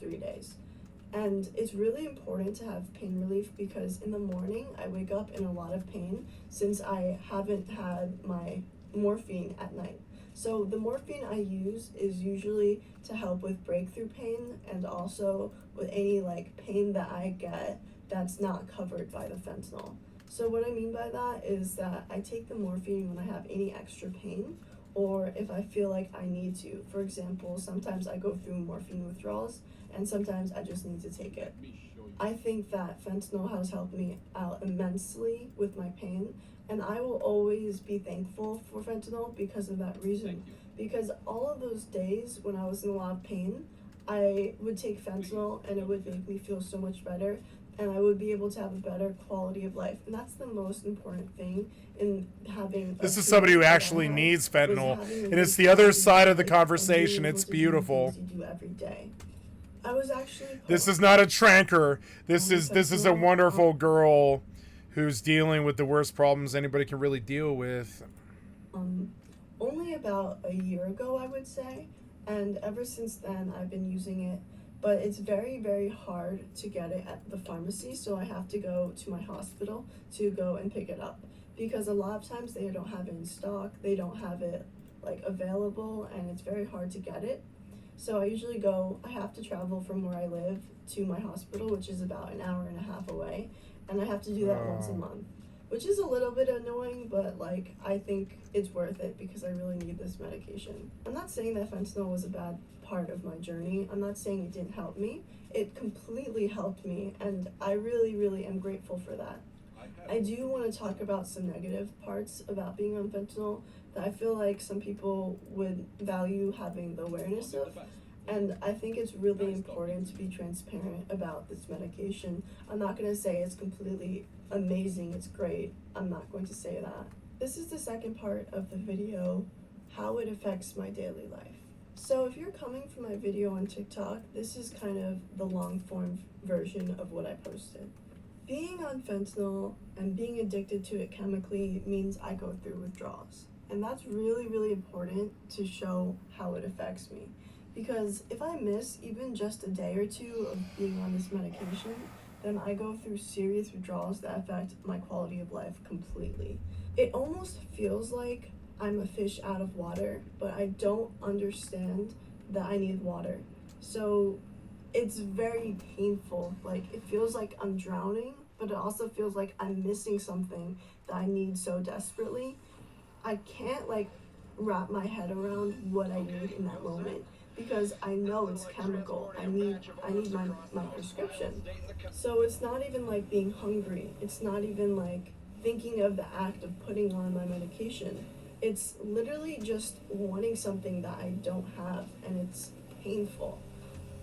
3 days. And it's really important to have pain relief because in the morning I wake up in a lot of pain since I haven't had my morphine at night. So the morphine I use is usually to help with breakthrough pain and also with any like pain that I get that's not covered by the fentanyl. So what I mean by that is that I take the morphine when I have any extra pain or if I feel like I need to. For example, sometimes I go through morphine withdrawals and sometimes I just need to take it. I think that fentanyl has helped me out immensely with my pain, and I will always be thankful for fentanyl because of that reason. Because all of those days when I was in a lot of pain, I would take fentanyl and it would make me feel so much better, and I would be able to have a better quality of life. And that's the most important thing in having. This is somebody who actually needs fentanyl, and it's the other side of the conversation. It's beautiful. You do every day. I was actually. This is not a tranker. This is a wonderful girl who's dealing with the worst problems anybody can really deal with. Only about a year ago, I would say, and ever since then I've been using it, but it's very, very hard to get it at the pharmacy, so I have to go to my hospital to go and pick it up, because a lot of times they don't have it in stock, they don't have it like available, and it's very hard to get it. So I have to travel from where I live to my hospital, which is about an hour and a half away, and I have to do that once a month, which is a little bit annoying, but like I think it's worth it because I really need this medication. I'm not saying that fentanyl was a bad part of my journey. I'm not saying it didn't help me. It completely helped me, and I really, really am grateful for that. I do want to talk about some negative parts about being on fentanyl that I feel like some people would value having the awareness of. And I think it's really important to be transparent about this medication. I'm not going to say it's completely amazing, it's great. I'm not going to say that. This is the second part of the video, how it affects my daily life. So if you're coming from my video on TikTok, this is kind of the long form version of what I posted. Being on fentanyl and being addicted to it chemically means I go through withdrawals. And that's really, really important to show how it affects me. Because if I miss even just a day or two of being on this medication, then I go through serious withdrawals that affect my quality of life completely. It almost feels like I'm a fish out of water, but I don't understand that I need water. So it's very painful. Like, it feels like I'm drowning, but it also feels like I'm missing something that I need so desperately. I can't like wrap my head around what I need in that moment, because I know it's chemical. I need my prescription. So it's not even like being hungry. It's not even like thinking of the act of putting on my medication. It's literally just wanting something that I don't have, and it's painful.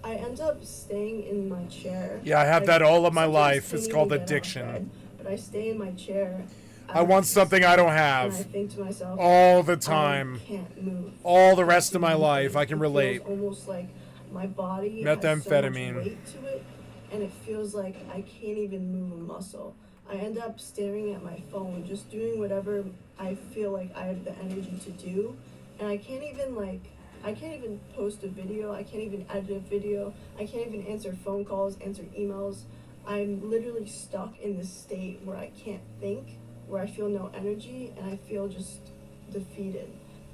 I end up staying in my chair. Yeah, I have that all of my life. It's called addiction. But I stay in my chair. I want something I don't have. And I think to myself, all the time. I can't move. All the rest of my life, I can relate. It feels almost like my body methamphetamine. has so much weight to it, and it feels like I can't even move a muscle. I end up staring at my phone, just doing whatever I feel like I have the energy to do, and I can't even post a video, I can't even edit a video, I can't even answer phone calls, answer emails. I'm literally stuck in this state where I can't think, where I feel no energy, and I feel just defeated.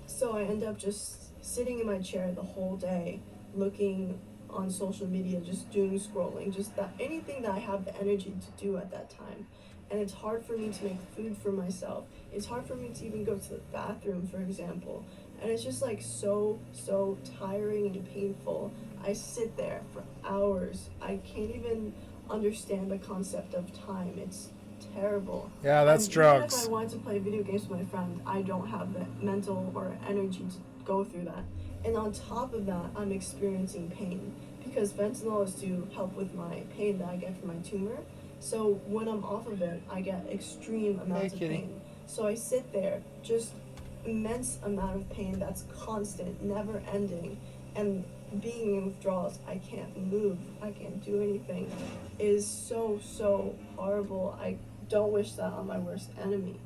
So I end up just sitting in my chair the whole day, looking on social media, just doom scrolling, just that anything that I have the energy to do at that time. And it's hard for me to make food for myself. It's hard for me to even go to the bathroom, for example. And it's just like so tiring and painful. I sit there for hours. I can't even understand the concept of time. It's terrible. Yeah, that's drugs. Even if I wanted to play video games with my friend, I don't have the mental or energy to go through that. And on top of that, I'm experiencing pain because fentanyl is to help with my pain that I get from my tumor. So when I'm off of it, I get extreme amounts of pain. So I sit there, just immense amount of pain that's constant, never ending, and being in withdrawals, I can't move, I can't do anything. It is so horrible. I don't wish that on my worst enemy.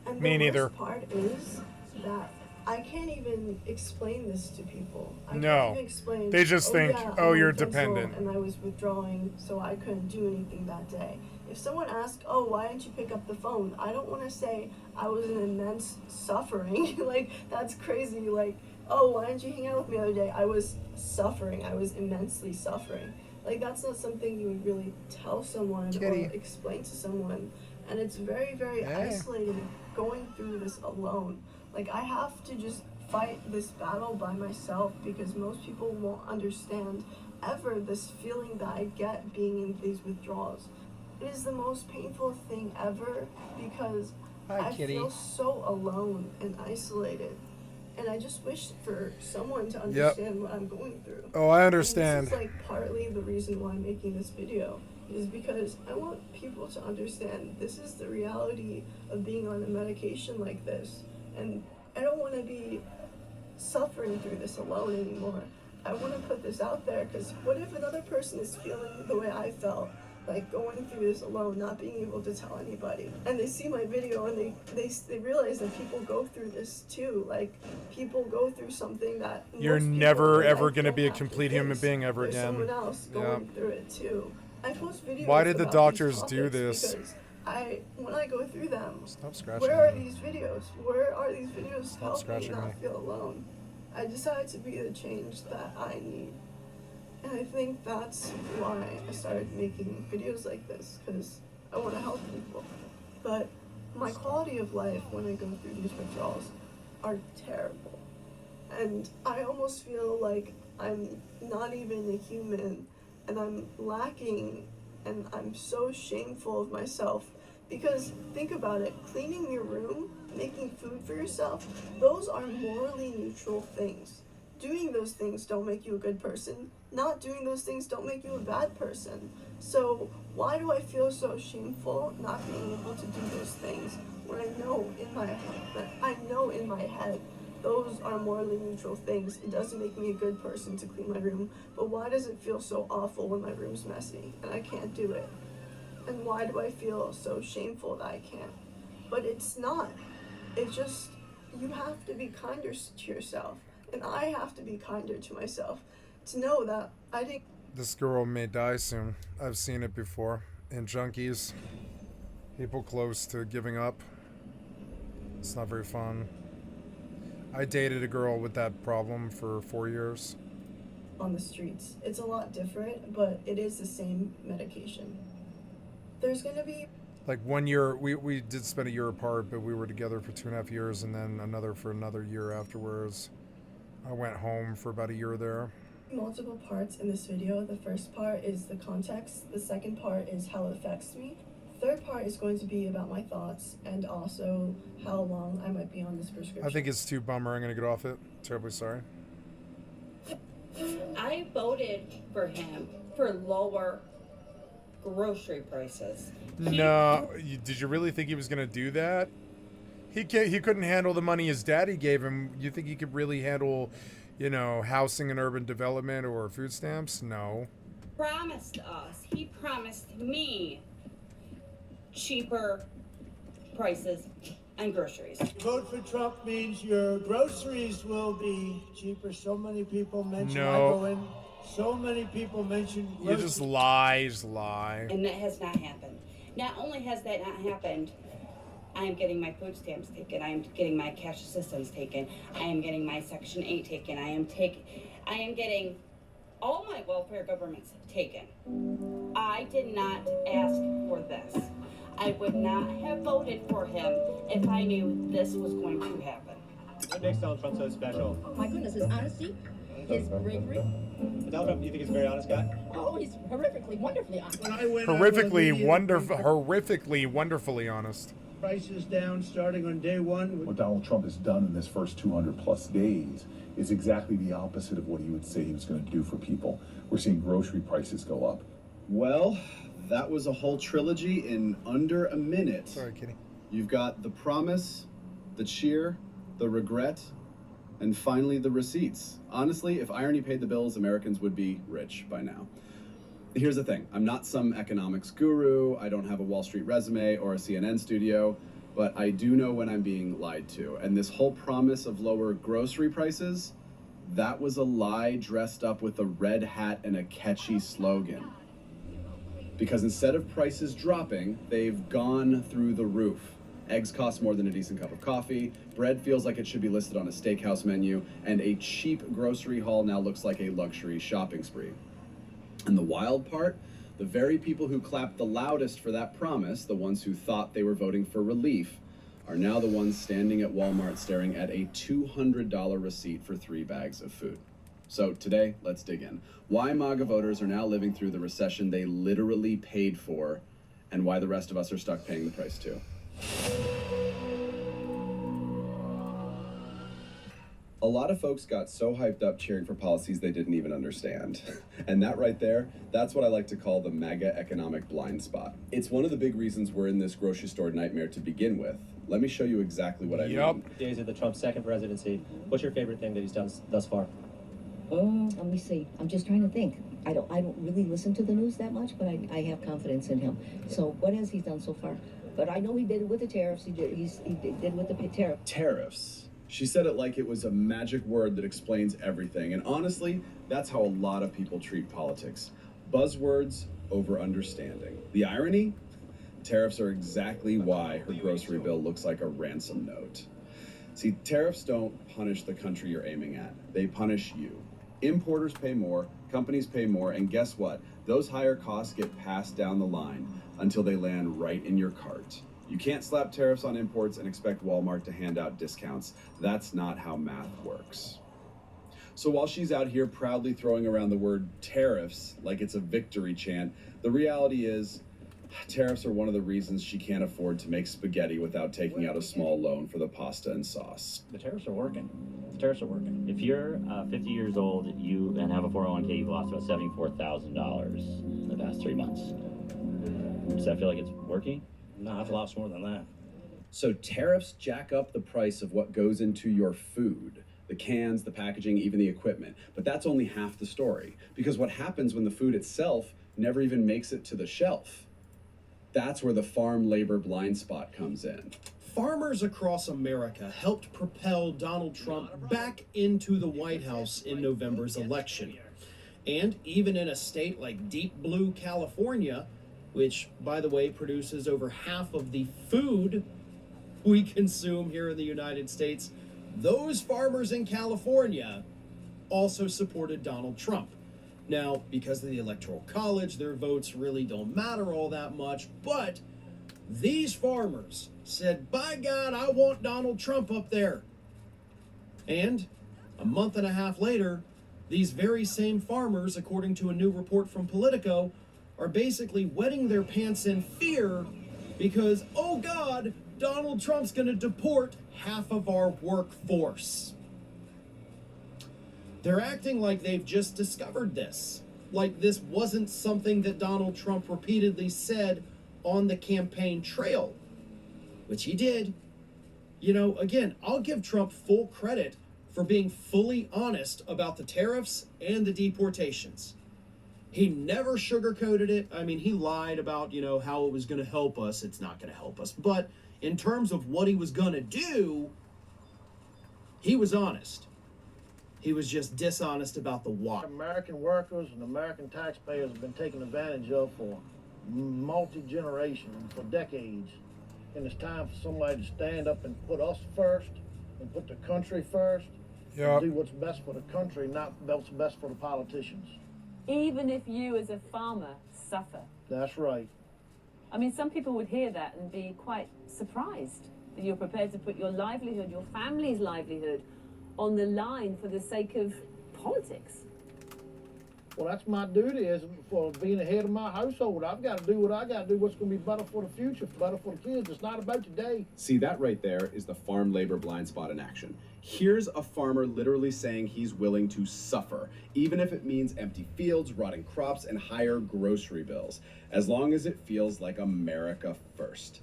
And Me neither. The worst part is that I can't even explain this to people. I No. can't even explain. They just think, yeah, oh, I'm you're on dental dependent. and I was withdrawing, so I couldn't do anything that day. If someone asks, oh, why didn't you pick up the phone? I don't want to say I was in immense suffering. Like, that's crazy. Like, oh, why didn't you hang out with me the other day? I was suffering. I was immensely suffering. Like, that's not something you would really tell someone Kitty. or explain to someone. And it's very, very isolating going through this alone. Like, I have to just fight this battle by myself because most people won't understand ever this feeling that I get being in these withdrawals. It is the most painful thing ever because I feel so alone and isolated. And I just wish for someone to understand what I'm going through. Oh, I understand. And this is like partly the reason why I'm making this video, is because I want people to understand this is the reality of being on a medication like this. And I don't want to be suffering through this alone anymore. I want to put this out there because what if another person is feeling the way I felt, like going through this alone, not being able to tell anybody, and they see my video and they realize that people go through this too. Like, people go through something that you're never ever going to be a complete human being ever again. There's someone else going through it too. I post videos. Why did the about doctors these do topics this? Because when I go through them, Stop scratching where are me. these videos? Where are these videos to help me scratching not me. feel alone? I decided to be the change that I need. And I think that's why I started making videos like this, because I want to help people. But my quality of life when I go through these withdrawals are terrible. And I almost feel like I'm not even a human, and I'm lacking, and I'm so shameful of myself. Because think about it, cleaning your room, making food for yourself, those are morally neutral things. Doing those things don't make you a good person. Not doing those things don't make you a bad person. So why do I feel so shameful not being able to do those things when I know in my head those are morally neutral things? It doesn't make me a good person to clean my room, but why does it feel so awful when my room's messy and I can't do it? And why do I feel so shameful that I can't? But it's not. It's just, you have to be kinder to yourself. And I have to be kinder to myself to know that I didn't. This girl may die soon. I've seen it before. In junkies. People close to giving up. It's not very fun. I dated a girl with that problem for 4 years. On the streets. It's a lot different, but it is the same medication. There's gonna be... Like 1 year, we did spend a year apart, but we were together for 2.5 years and then another for another year afterwards. I went home for about a year there. Multiple parts in this video. The first part is the context. The second part is how it affects me. Third part is going to be about my thoughts and also how long I might be on this prescription. I think it's too bummer. I'm going to get off it. Terribly sorry. I voted for him for lower grocery prices. No, did you really think he was going to do that? He couldn't handle the money his daddy gave him. You think he could really handle, housing and urban development or food stamps? No. He promised me cheaper prices and groceries. Vote for Trump means your groceries will be cheaper. So many people mention I go in. So many people mention groceries. You just lie. And that has not happened. Not only has that not happened, I am getting my food stamps taken. I am getting my cash assistance taken. I am getting my Section 8 taken. I am getting all my welfare governments taken. I did not ask for this. I would not have voted for him if I knew this was going to happen. What makes Donald Trump so special? My goodness, his honesty, his bravery. Donald Trump, do you think he's a very honest guy? Oh, he's horrifically, wonderfully honest. Horrifically, wonderfully honest. Prices down starting on day one. What Donald Trump has done in this first 200 plus days is exactly the opposite of what he would say he was going to do for people. We're seeing grocery prices go up. Well, that was a whole trilogy in under a minute. Sorry, Kitty. You've got the promise, the cheer, the regret, and finally the receipts. Honestly, if irony paid the bills, Americans would be rich by now. Here's the thing. I'm not some economics guru. I don't have a Wall Street resume or a CNN studio. but I do know when I'm being lied to. And this whole promise of lower grocery prices, that was a lie dressed up with a red hat and a catchy slogan. Because instead of prices dropping, they've gone through the roof. Eggs cost more than a decent cup of coffee, bread feels like it should be listed on a steakhouse menu, and a cheap grocery haul now looks like a luxury shopping spree. And the wild part, the very people who clapped the loudest for that promise, the ones who thought they were voting for relief, are now the ones standing at Walmart staring at a $200 receipt for 3 bags of food. So today, let's dig in. Why MAGA voters are now living through the recession they literally paid for, and why the rest of us are stuck paying the price too. A lot of folks got so hyped up cheering for policies they didn't even understand. And that right there, that's what I like to call the MAGA economic blind spot. It's one of the big reasons we're in this grocery store nightmare to begin with. Let me show you exactly what I mean. Days of the Trump second presidency, what's your favorite thing that he's done thus far? Let me see. I'm just trying to think. I don't really listen to the news that much, but I have confidence in him. So what has he done so far? But I know he did it with the tariffs. He did with the tariff. Tariffs. She said it like it was a magic word that explains everything. And honestly, that's how a lot of people treat politics. Buzzwords over understanding. The irony? Tariffs are exactly why her grocery bill looks like a ransom note. See, tariffs don't punish the country you're aiming at. They punish you. Importers pay more, companies pay more, and guess what? Those higher costs get passed down the line until they land right in your cart. You can't slap tariffs on imports and expect Walmart to hand out discounts. That's not how math works. So while she's out here proudly throwing around the word tariffs like it's a victory chant, the reality is tariffs are one of the reasons she can't afford to make spaghetti without taking out a small loan for the pasta and sauce. The tariffs are working. The tariffs are working. If you're 50 years old and have a 401k, you've lost about $74,000 in the past 3 months. Does that feel like it's working? No, I've lost more than that. So tariffs jack up the price of what goes into your food. The cans, the packaging, even the equipment. But that's only half the story. Because what happens when the food itself never even makes it to the shelf? That's where the farm labor blind spot comes in. Farmers across America helped propel Donald Trump back into the White House in November's election. And even in a state like deep blue California, which, by the way, produces over half of the food we consume here in the United States, those farmers in California also supported Donald Trump. Now, because of the Electoral College, their votes really don't matter all that much, but these farmers said, by God, I want Donald Trump up there. And a month and a half later, these very same farmers, according to a new report from Politico, are basically wetting their pants in fear because, oh God, Donald Trump's going to deport half of our workforce. They're acting like they've just discovered this, like this wasn't something that Donald Trump repeatedly said on the campaign trail, which he did. You know, again, I'll give Trump full credit for being fully honest about the tariffs and the deportations. He never sugarcoated it. I mean, he lied about, you know, how it was going to help us. It's not going to help us. But in terms of what he was going to do, he was honest. He was just dishonest about the why. American workers and American taxpayers have been taken advantage of for multi-generations, for decades. And it's time for somebody to stand up and put us first and put the country first. Yep. And do what's best for the country, not what's best for the politicians. Even if you as a farmer suffer. That's right. I mean, some people would hear that and be quite surprised that you're prepared to put your livelihood, your family's livelihood, on the line for the sake of politics. Well, that's my duty as for being the head of my household. I've got to do what I got to do, what's going to be better for the future, better for the kids. It's not about today. See, that right there is the farm labor blind spot in action. Here's a farmer literally saying he's willing to suffer, even if it means empty fields, rotting crops, and higher grocery bills, as long as it feels like America first.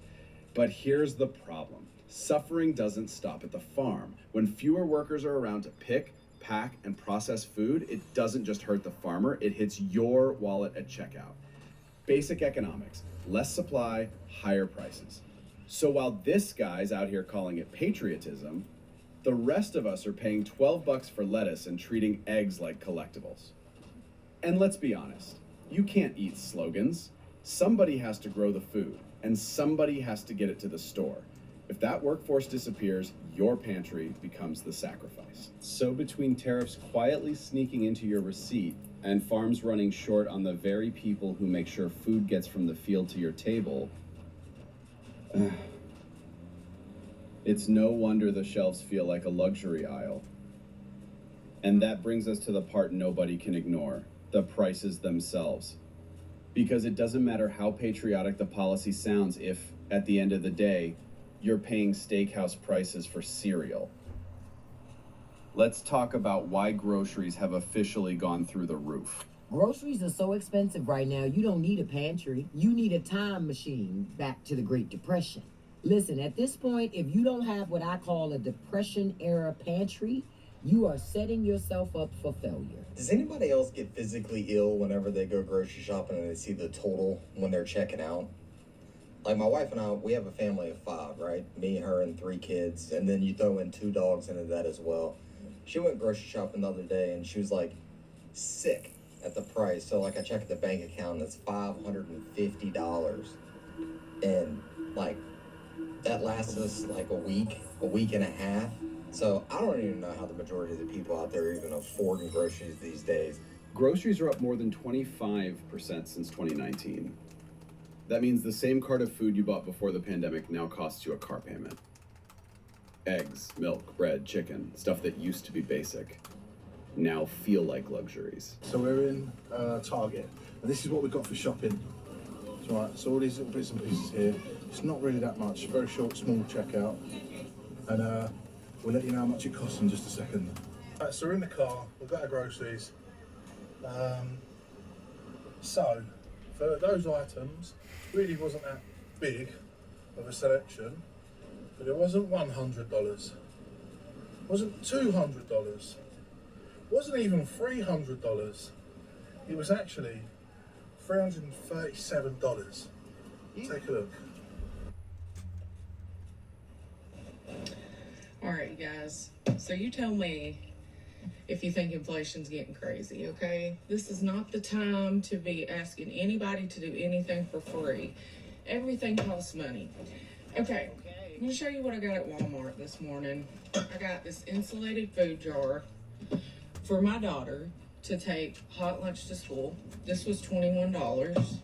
But here's the problem. Suffering doesn't stop at the farm. When fewer workers are around to pick, pack, and process food, it doesn't just hurt the farmer, it hits your wallet at checkout. Basic economics, less supply, higher prices. So while this guy's out here calling it patriotism, the rest of us are paying $12 for lettuce and treating eggs like collectibles. And let's be honest, you can't eat slogans. Somebody has to grow the food, and somebody has to get it to the store. If that workforce disappears, your pantry becomes the sacrifice. So between tariffs quietly sneaking into your receipt and farms running short on the very people who make sure food gets from the field to your table, it's no wonder the shelves feel like a luxury aisle. And that brings us to the part nobody can ignore, the prices themselves. Because it doesn't matter how patriotic the policy sounds if, at the end of the day, you're paying steakhouse prices for cereal. Let's talk about why groceries have officially gone through the roof. Groceries are so expensive right now, you don't need a pantry. You need a time machine back to the Great Depression. Listen, at this point, if you don't have what I call a Depression-era pantry, you are setting yourself up for failure. Does anybody else get physically ill whenever they go grocery shopping and they see the total when they're checking out? Like my wife and I, we have a family of 5, right? Me, her, and 3 kids, and then you throw in 2 dogs into that as well. She went grocery shopping the other day and she was like sick at the price. So like I checked the bank account and it's $550. And like that lasts us like a week and a half. So I don't even know how the majority of the people out there are even affording groceries these days. Groceries are up more than 25% since 2019. That means the same cart of food you bought before the pandemic now costs you a car payment. Eggs, milk, bread, chicken, stuff that used to be basic, now feel like luxuries. So we're in Target, and this is what we've got for shopping. Right, so all these little bits and pieces here. It's not really that much, very short, small checkout. And we'll let you know how much it costs in just a second. Right, so we're in the car, we've got our groceries. So, for those items, really wasn't that big of a selection, but it wasn't $100, wasn't $200, wasn't even $300. It was actually $337. Take a look. All right, you guys. So you tell me if you think inflation's getting crazy, okay? This is not the time to be asking anybody to do anything for free. Everything costs money. Okay, I'm gonna show you what I got at Walmart this morning. I got this insulated food jar for my daughter to take hot lunch to school. This was $21.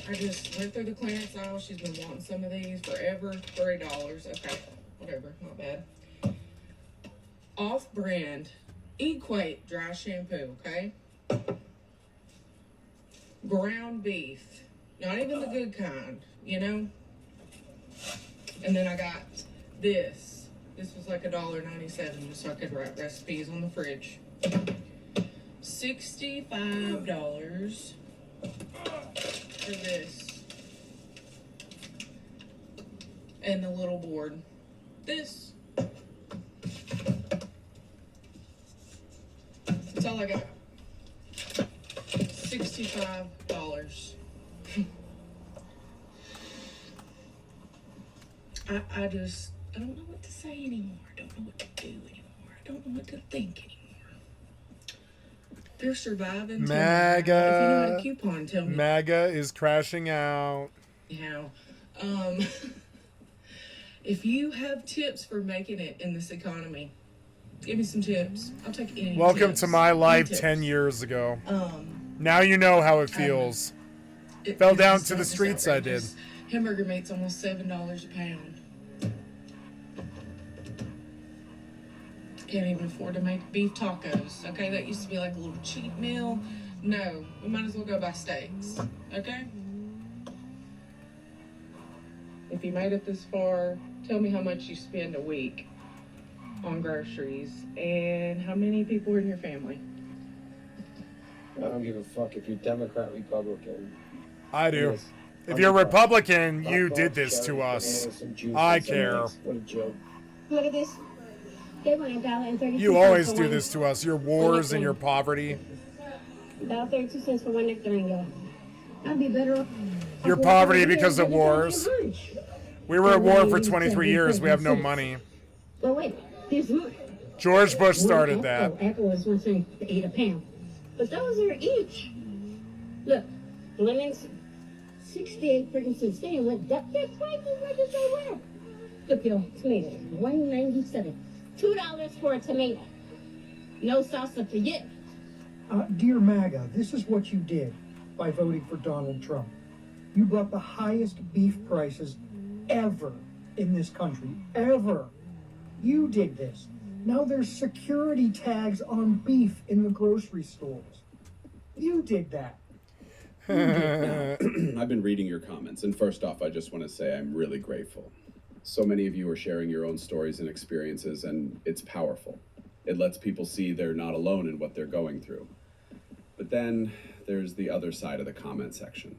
I just went through the clearance aisle. She's been wanting some of these forever. $3. Okay, whatever, not bad. Off-brand Equate dry shampoo, okay? Ground beef, not even the good kind, you know? And then I got this. This was like $1.97 just so I could write recipes on the fridge. $65 for this. And the little board. This. That's all I got. $65. I don't know what to say anymore. I don't know what to do anymore. I don't know what to think anymore. They're surviving. MAGA. If you know how to coupon, tell me. MAGA is crashing out. How? If you have tips for making it in this economy, give me some tips. I'll take any Welcome tips. to my life Any 10 tips. years ago. Now you know how it feels. Fell down to the streets I did. Hamburger meat's almost $7 a pound. Can't even afford to make beef tacos. Okay, that used to be like a little cheap meal. No, we might as well go buy steaks. Okay? If you made it this far, tell me how much you spend a week on groceries and how many people are in your family. I don't give a fuck if you're Democrat, Republican. I do. Yes. If you're Republican, you did this to us. I care. What a joke. Look at this. They want $1.32. You always do this to us. Your wars and your poverty. $1.32 for one nectarine. I'd be better off. Your poverty because of wars. We were at war for 23 years. We have no money. Well, wait, there's more. George Bush One started that. apple is 1.78 a pound. But those are each. Look, lemons, 68 freaking cents. They went up. They're twice as much as they were. Look, yo, tomatoes, $1.97. $2 for a tomato. No salsa for you. Dear MAGA, this is what you did by voting for Donald Trump. You brought the highest beef prices ever in this country. Ever. You did this. Now there's security tags on beef in the grocery stores. You did that. I've been reading your comments, and first off, I just want to say I'm really grateful. So many of you are sharing your own stories and experiences, and it's powerful. It lets people see they're not alone in what they're going through. But then there's the other side of the comment section.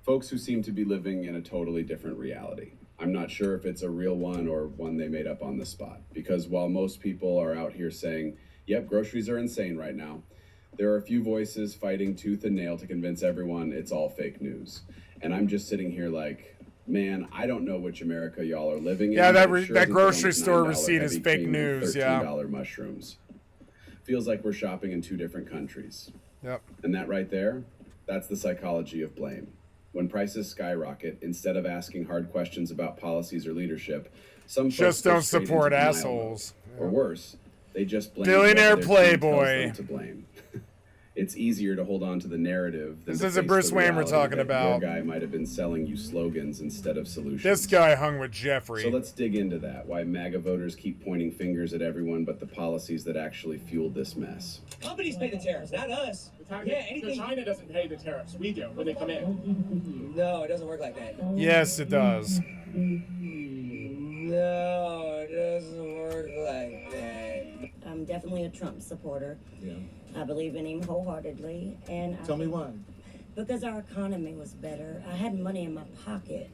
Folks who seem to be living in a totally different reality. I'm not sure if it's a real one or one they made up on the spot, because while most people are out here saying, yep, groceries are insane right now, there are a few voices fighting tooth and nail to convince everyone it's all fake news. And I'm just sitting here like, man, I don't know which America y'all are living in. Yeah, that but it sure that isn't grocery those store $9 receipt is heavy fake cream and news, yeah. $13 mushrooms. Feels like we're shopping in two different countries. Yep. And that right there, that's the psychology of blame. When prices skyrocket, instead of asking hard questions about policies or leadership, some Just folks go don't straight support into denial assholes. mode. Or worse, they just blame Billionaire whoever their team tells playboy. them to blame. It's easier to hold on to the narrative than This to isn't face Bruce the Wayne we're reality talking that about. Your guy might have been selling you slogans instead of solutions. This guy hung with Jeffrey. So let's dig into that. Why MAGA voters keep pointing fingers at everyone but the policies that actually fueled this mess. Companies pay the tariffs, not us. Yeah, anything. China doesn't pay the tariffs. We do when they come in. No, it doesn't work like that. Yes, it does. No, it doesn't work like that. I'm definitely a Trump supporter. Yeah. I believe in him wholeheartedly, and Tell me why. because our economy was better. I had money in my pocket.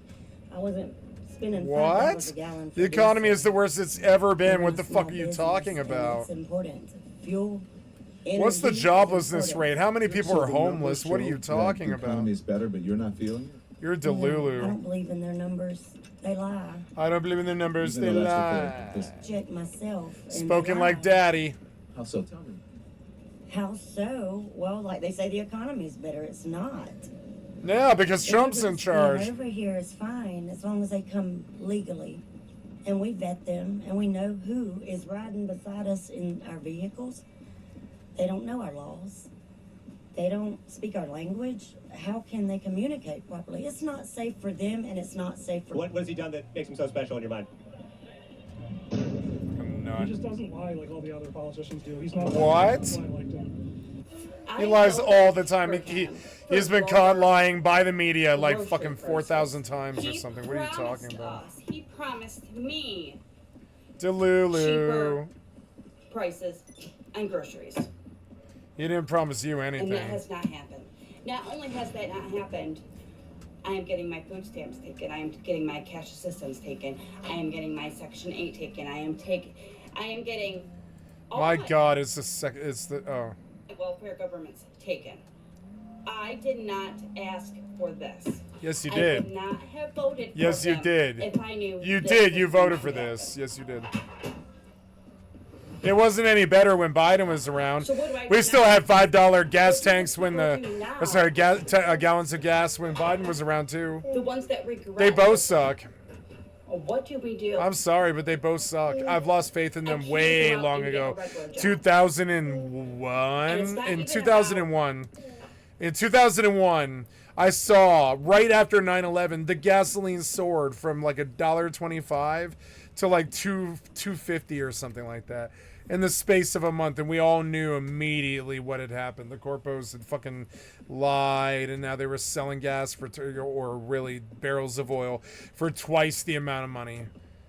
I wasn't spending $5 What? a gallon. For The economy diesel. is the worst it's ever been. What the Small fuck are you business, talking and about? It's important. Fuel. What's the energy is joblessness important. rate? How many people So are the homeless? numbers What are show you that talking the about? economy is better, but you're not feeling it? You're a I don't delulu. believe in their numbers. They lie. I don't believe in their numbers. They Even though lie. that's what Check myself. and Spoken they like lie. daddy. How so? Tell me. How so? Well, like they say, the economy's better. It's not. Yeah, because Trump's in Immigrants charge. being over here is fine as long as they come legally, and we vet them and we know who is riding beside us in our vehicles. They don't know our laws. They don't speak our language. How can they communicate properly? It's not safe for them, and it's not safe for. What has he done that makes him so special in your mind? He just doesn't lie like all the other politicians do. He's not. What? Like them. He lies all the time. He's been caught lying by the media like fucking 4,000 times or something. What are you talking about? He promised me Delulu. prices on groceries, He didn't promise you and that anything. has not happened. Not only has that not happened, I am getting my food stamps taken. I am getting my cash assistance taken. I am getting my Section 8 taken. I am getting all My my God, it's oh. welfare governments taken. I did not ask for this. Yes, you I did. would not have voted for Yes, you them did. if I knew You this did. was You going voted to for happen. this. Yes, you did. It wasn't any better when Biden was around. So what do I We do still now? had $5 gas tanks when what do you now? gallons of gas when Biden was around too. The ones that regret. They both suck. What do we do? I'm sorry, but they both suck. I've lost faith in them can't way go out long and get a ago. regular job. 2001. And it's not In even 2001. In 2001, I saw right after 9/11 the gasoline soared from like $1.25 to like $2.50 or something like that in the space of a month, and we all knew immediately what had happened. The corpos had fucking lied, and now they were selling gas for or really barrels of oil for twice the amount of money.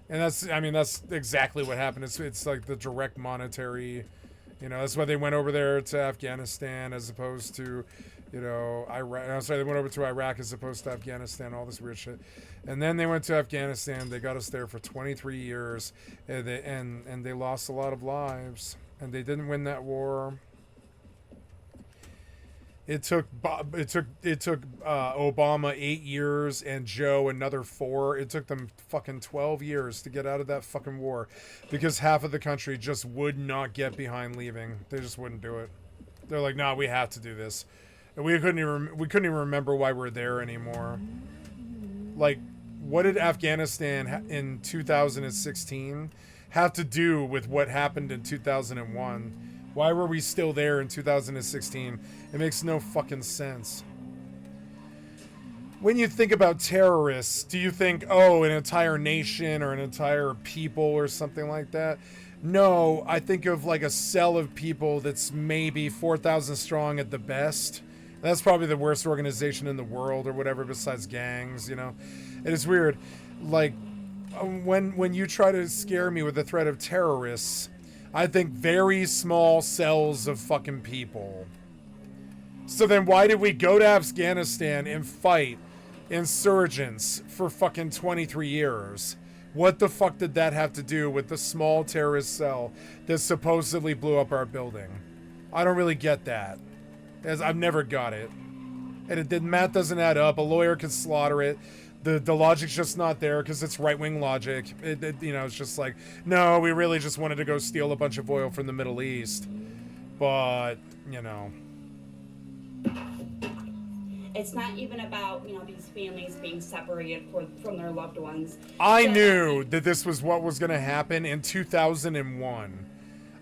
And that's exactly what happened. It's like the direct monetary, that's why they went over there to Afghanistan as opposed to, Iraq. I'm sorry, they went over to Iraq as opposed to Afghanistan, all this weird shit. And then they went to Afghanistan. They got us there for 23 years, and they lost a lot of lives, and they didn't win that war. It took Obama 8 years and Joe another 4. It took them fucking 12 years to get out of that fucking war because half of the country just would not get behind leaving. They just wouldn't do it. They're like, "Nah, we have to do this." And we couldn't even remember why we're there anymore. Like, what did Afghanistan in 2016 have to do with what happened in 2001? Why were we still there in 2016? It makes no fucking sense. When you think about terrorists, do you think, oh, an entire nation or an entire people or something like that? No, I think of like a cell of people that's maybe 4,000 strong at the best. That's probably the worst organization in the world or whatever besides gangs, you know? And it's weird. Like, when you try to scare me with the threat of terrorists, I think very small cells of fucking people. So then why did we go to Afghanistan and fight insurgents for fucking 23 years? What the fuck did that have to do with the small terrorist cell that supposedly blew up our building? I don't really get that. As I've never got it. And math doesn't add up. A lawyer could slaughter it. The logic's just not there because it's right-wing logic. It's just like, no, we really just wanted to go steal a bunch of oil from the Middle East. But, you know. It's not even about, these families being separated from their loved ones. I knew that this was what was going to happen in 2001.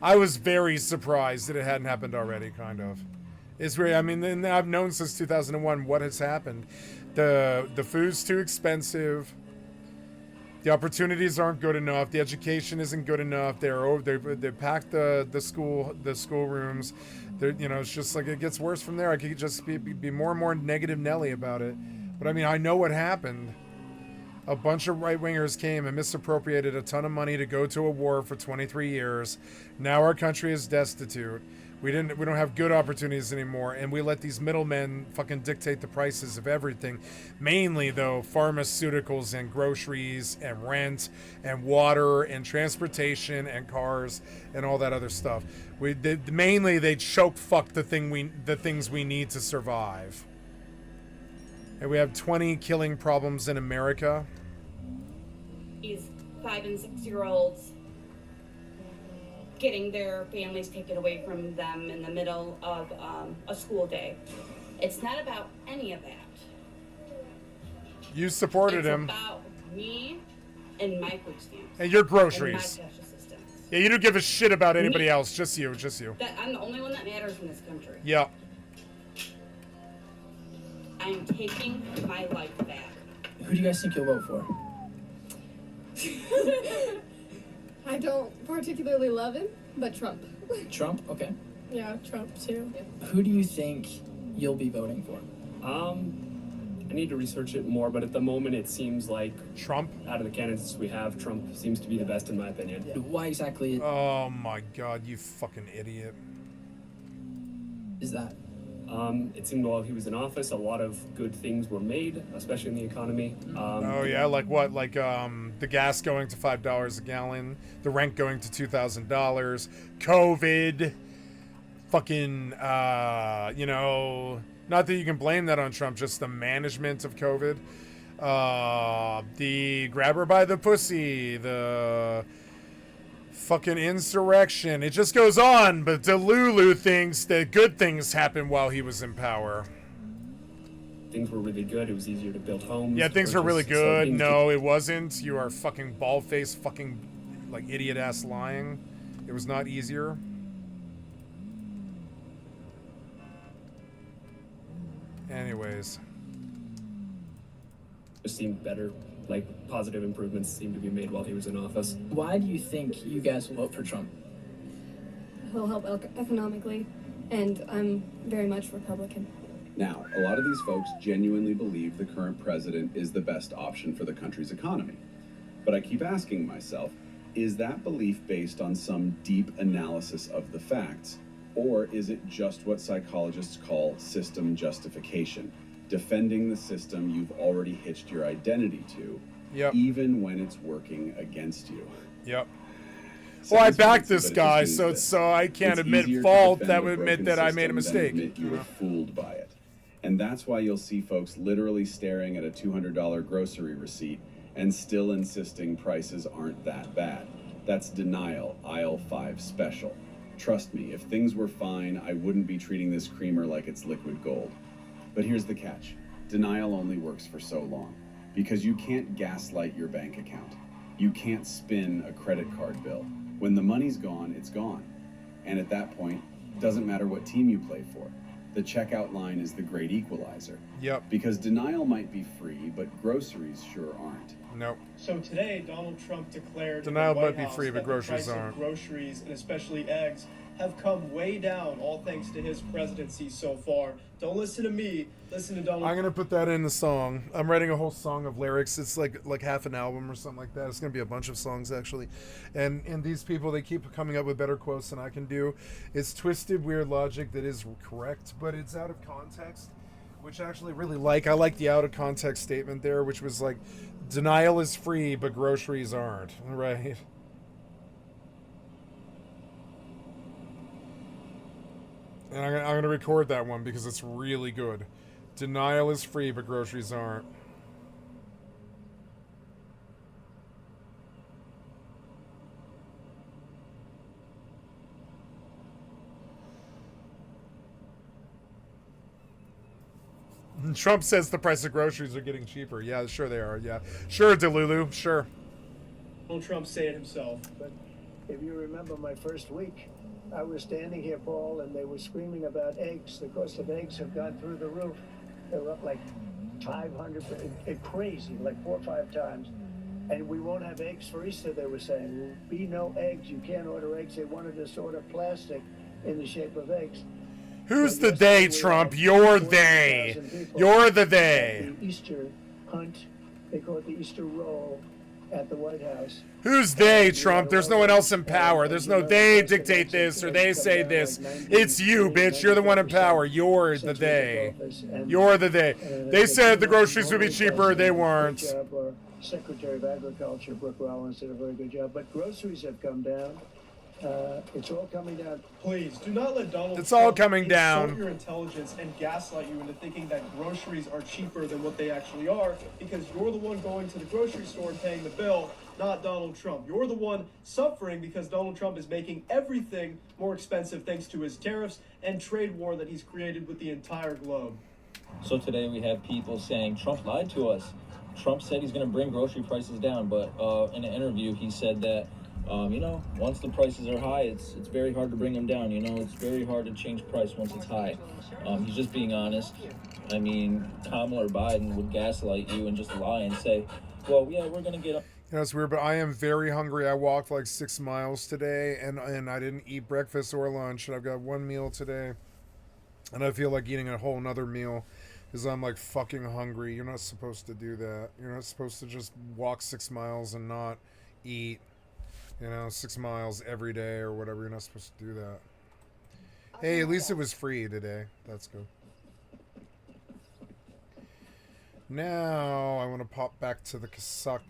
I was very surprised that it hadn't happened already, kind of. It's very, I've known since 2001 what has happened. The food's too expensive. The opportunities aren't good enough. The education isn't good enough. They packed the school rooms. It's just like it gets worse from there. I could just be more and more negative Nelly about it. But I know what happened. A bunch of right-wingers came and misappropriated a ton of money to go to a war for 23 years. Now our country is destitute. We don't have good opportunities anymore, and we let these middlemen fucking dictate the prices of everything. Mainly, though, pharmaceuticals and groceries and rent and water and transportation and cars and all that other stuff. Mainly, they choke fuck the things we need to survive. And we have 20 killing problems in America. These 5 and 6 year olds getting their families taken away from them in the middle of a school day. It's not about any of that. You supported him. It's about me and my food stamps. And your groceries. And my cash assistance. Yeah, you don't give a shit about anybody else. Just you. I'm the only one that matters in this country. Yeah. I'm taking my life back. Who do you guys think you'll vote for? I don't particularly love him, but Trump. Trump? Okay. Yeah, Trump too. Who do you think you'll be voting for? I need to research it more, but at the moment it seems like Trump? Out of the candidates we have, Trump seems to be the best in my opinion. Why exactly? Oh my god, you fucking idiot. Is that? It seemed while he was in office, a lot of good things were made, especially in the economy. Oh yeah, like what? Like the gas going to $5 a gallon, the rent going to $2,000, COVID, fucking, not that you can blame that on Trump, just the management of COVID, the grab her by the pussy, the fucking insurrection. It just goes on, but Delulu thinks that good things happened while he was in power. Things were really good. It was easier to build homes. Yeah, things were really good. No, it wasn't. You are fucking bald-faced, fucking, like, idiot-ass lying. It was not easier. Anyways. It seemed better. Like, positive improvements seemed to be made while he was in office. Why do you think you guys will vote for Trump? He'll help economically, and I'm very much Republican. Now, a lot of these folks genuinely believe the current president is the best option for the country's economy. But I keep asking myself, is that belief based on some deep analysis of the facts? Or is it just what psychologists call system justification? Defending the system you've already hitched your identity to, even when it's working against you. Yep. Well, I Sounds backed fancy, this but it guy, just means so I can't it's admit easier to fault. defend That the would admit broken that I made a system than mistake. admit you were fooled by it. And that's why you'll see folks literally staring at a $200 grocery receipt and still insisting prices aren't that bad. That's denial, aisle 5 special. Trust me, if things were fine, I wouldn't be treating this creamer like it's liquid gold. But here's the catch. Denial only works for so long, because you can't gaslight your bank account. You can't spin a credit card bill. When the money's gone, it's gone. And at that point, doesn't matter what team you play for. The checkout line is the great equalizer. Yep. Because denial might be free, but groceries sure aren't. Nope. So today, Donald Trump declared Denial in the White might be House free, but that groceries the price aren't. of groceries, and especially eggs, have come way down, all thanks to his presidency so far. Don't listen to me. Listen to Donald. I'm gonna put that in the song. I'm writing a whole song of lyrics. It's like half an album or something like that. It's gonna be a bunch of songs actually, and these people, they keep coming up with better quotes than I can do. It's twisted, weird logic that is correct, but it's out of context, which I actually really like. I like the out of context statement there, which was like, denial is free, but groceries aren't. Right. And I'm gonna record that one because it's really good. Denial is free, but groceries aren't. Trump says the price of groceries are getting cheaper. Yeah, sure they are. Yeah, sure, Delulu. Sure. Donald Trump say it himself. But if you remember my first week, I was standing here, Paul, and they were screaming about eggs. The cost of eggs have gone through the roof. They were up like 500, crazy, like 4 or 5 times. And we won't have eggs for Easter, they were saying. There will be no eggs. You can't order eggs. They wanted us to order plastic in the shape of eggs. Who's the they, Trump? You're they. You're the they. The Easter hunt, they call it the Easter roll at the White House. Who's they, Trump? There's no one else in power. There's no they dictate this or they say this. It's you, bitch. You're the one in power. You're the they. You're the they. They said the groceries would be cheaper. They weren't. Secretary of Agriculture, Brooke Rollins, did a very good job. But groceries have come down. It's all coming down. Please do not let Donald It's Trump all coming down. insult your intelligence and gaslight you into thinking that groceries are cheaper than what they actually are, because you're the one going to the grocery store and paying the bill, not Donald Trump. You're the one suffering because Donald Trump is making everything more expensive thanks to his tariffs and trade war that he's created with the entire globe. So today we have people saying Trump lied to us. Trump said he's going to bring grocery prices down, but in an interview he said that once the prices are high, it's very hard to bring them down. It's very hard to change price once it's high. He's just being honest. I mean, Kamala or Biden would gaslight you and just lie and say, well, yeah, we're going to get up. It's weird, but I am very hungry. I walked like 6 miles today, and I didn't eat breakfast or lunch. And I've got one meal today, and I feel like eating a whole nother meal because I'm like fucking hungry. You're not supposed to do that. You're not supposed to just walk 6 miles and not eat. 6 miles every day or whatever. You're not supposed to do that. Hey, at least it was free today. That's good. Now I want to pop back to the Kasaka.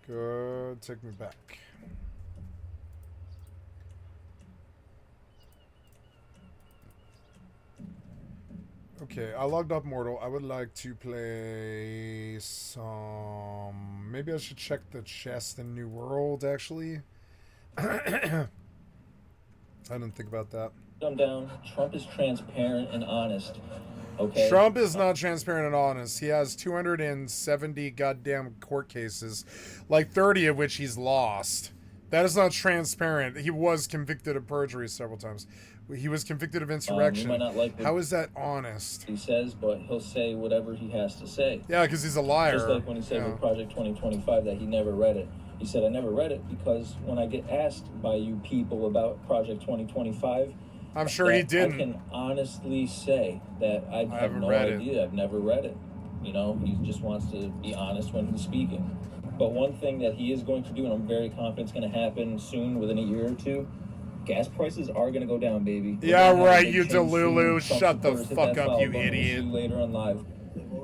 Good. Take me back. Okay, I logged up Mortal. I would like to play some... Maybe I should check the chest in New World, actually. I didn't think about that. Come down. Trump is transparent and honest. Okay. Trump is not transparent and honest. He has 270 goddamn court cases, like 30 of which he's lost. That is not transparent. He was convicted of perjury several times. He was convicted of insurrection. You might not like How is that honest? He says, but he'll say whatever he has to say. Yeah, because he's a liar. Just like when he said with Project 2025 that he never read it. He said, I never read it because when I get asked by you people about Project 2025, I'm sure he didn't. I can honestly say that I have no read idea. I've never read it. He just wants to be honest when he's speaking. But one thing that he is going to do, and I'm very confident it's going to happen soon, within a year or two, gas prices are going to go down, baby. Yeah, right, you Delulu. Shut the fuck up, you idiot. See you later on live.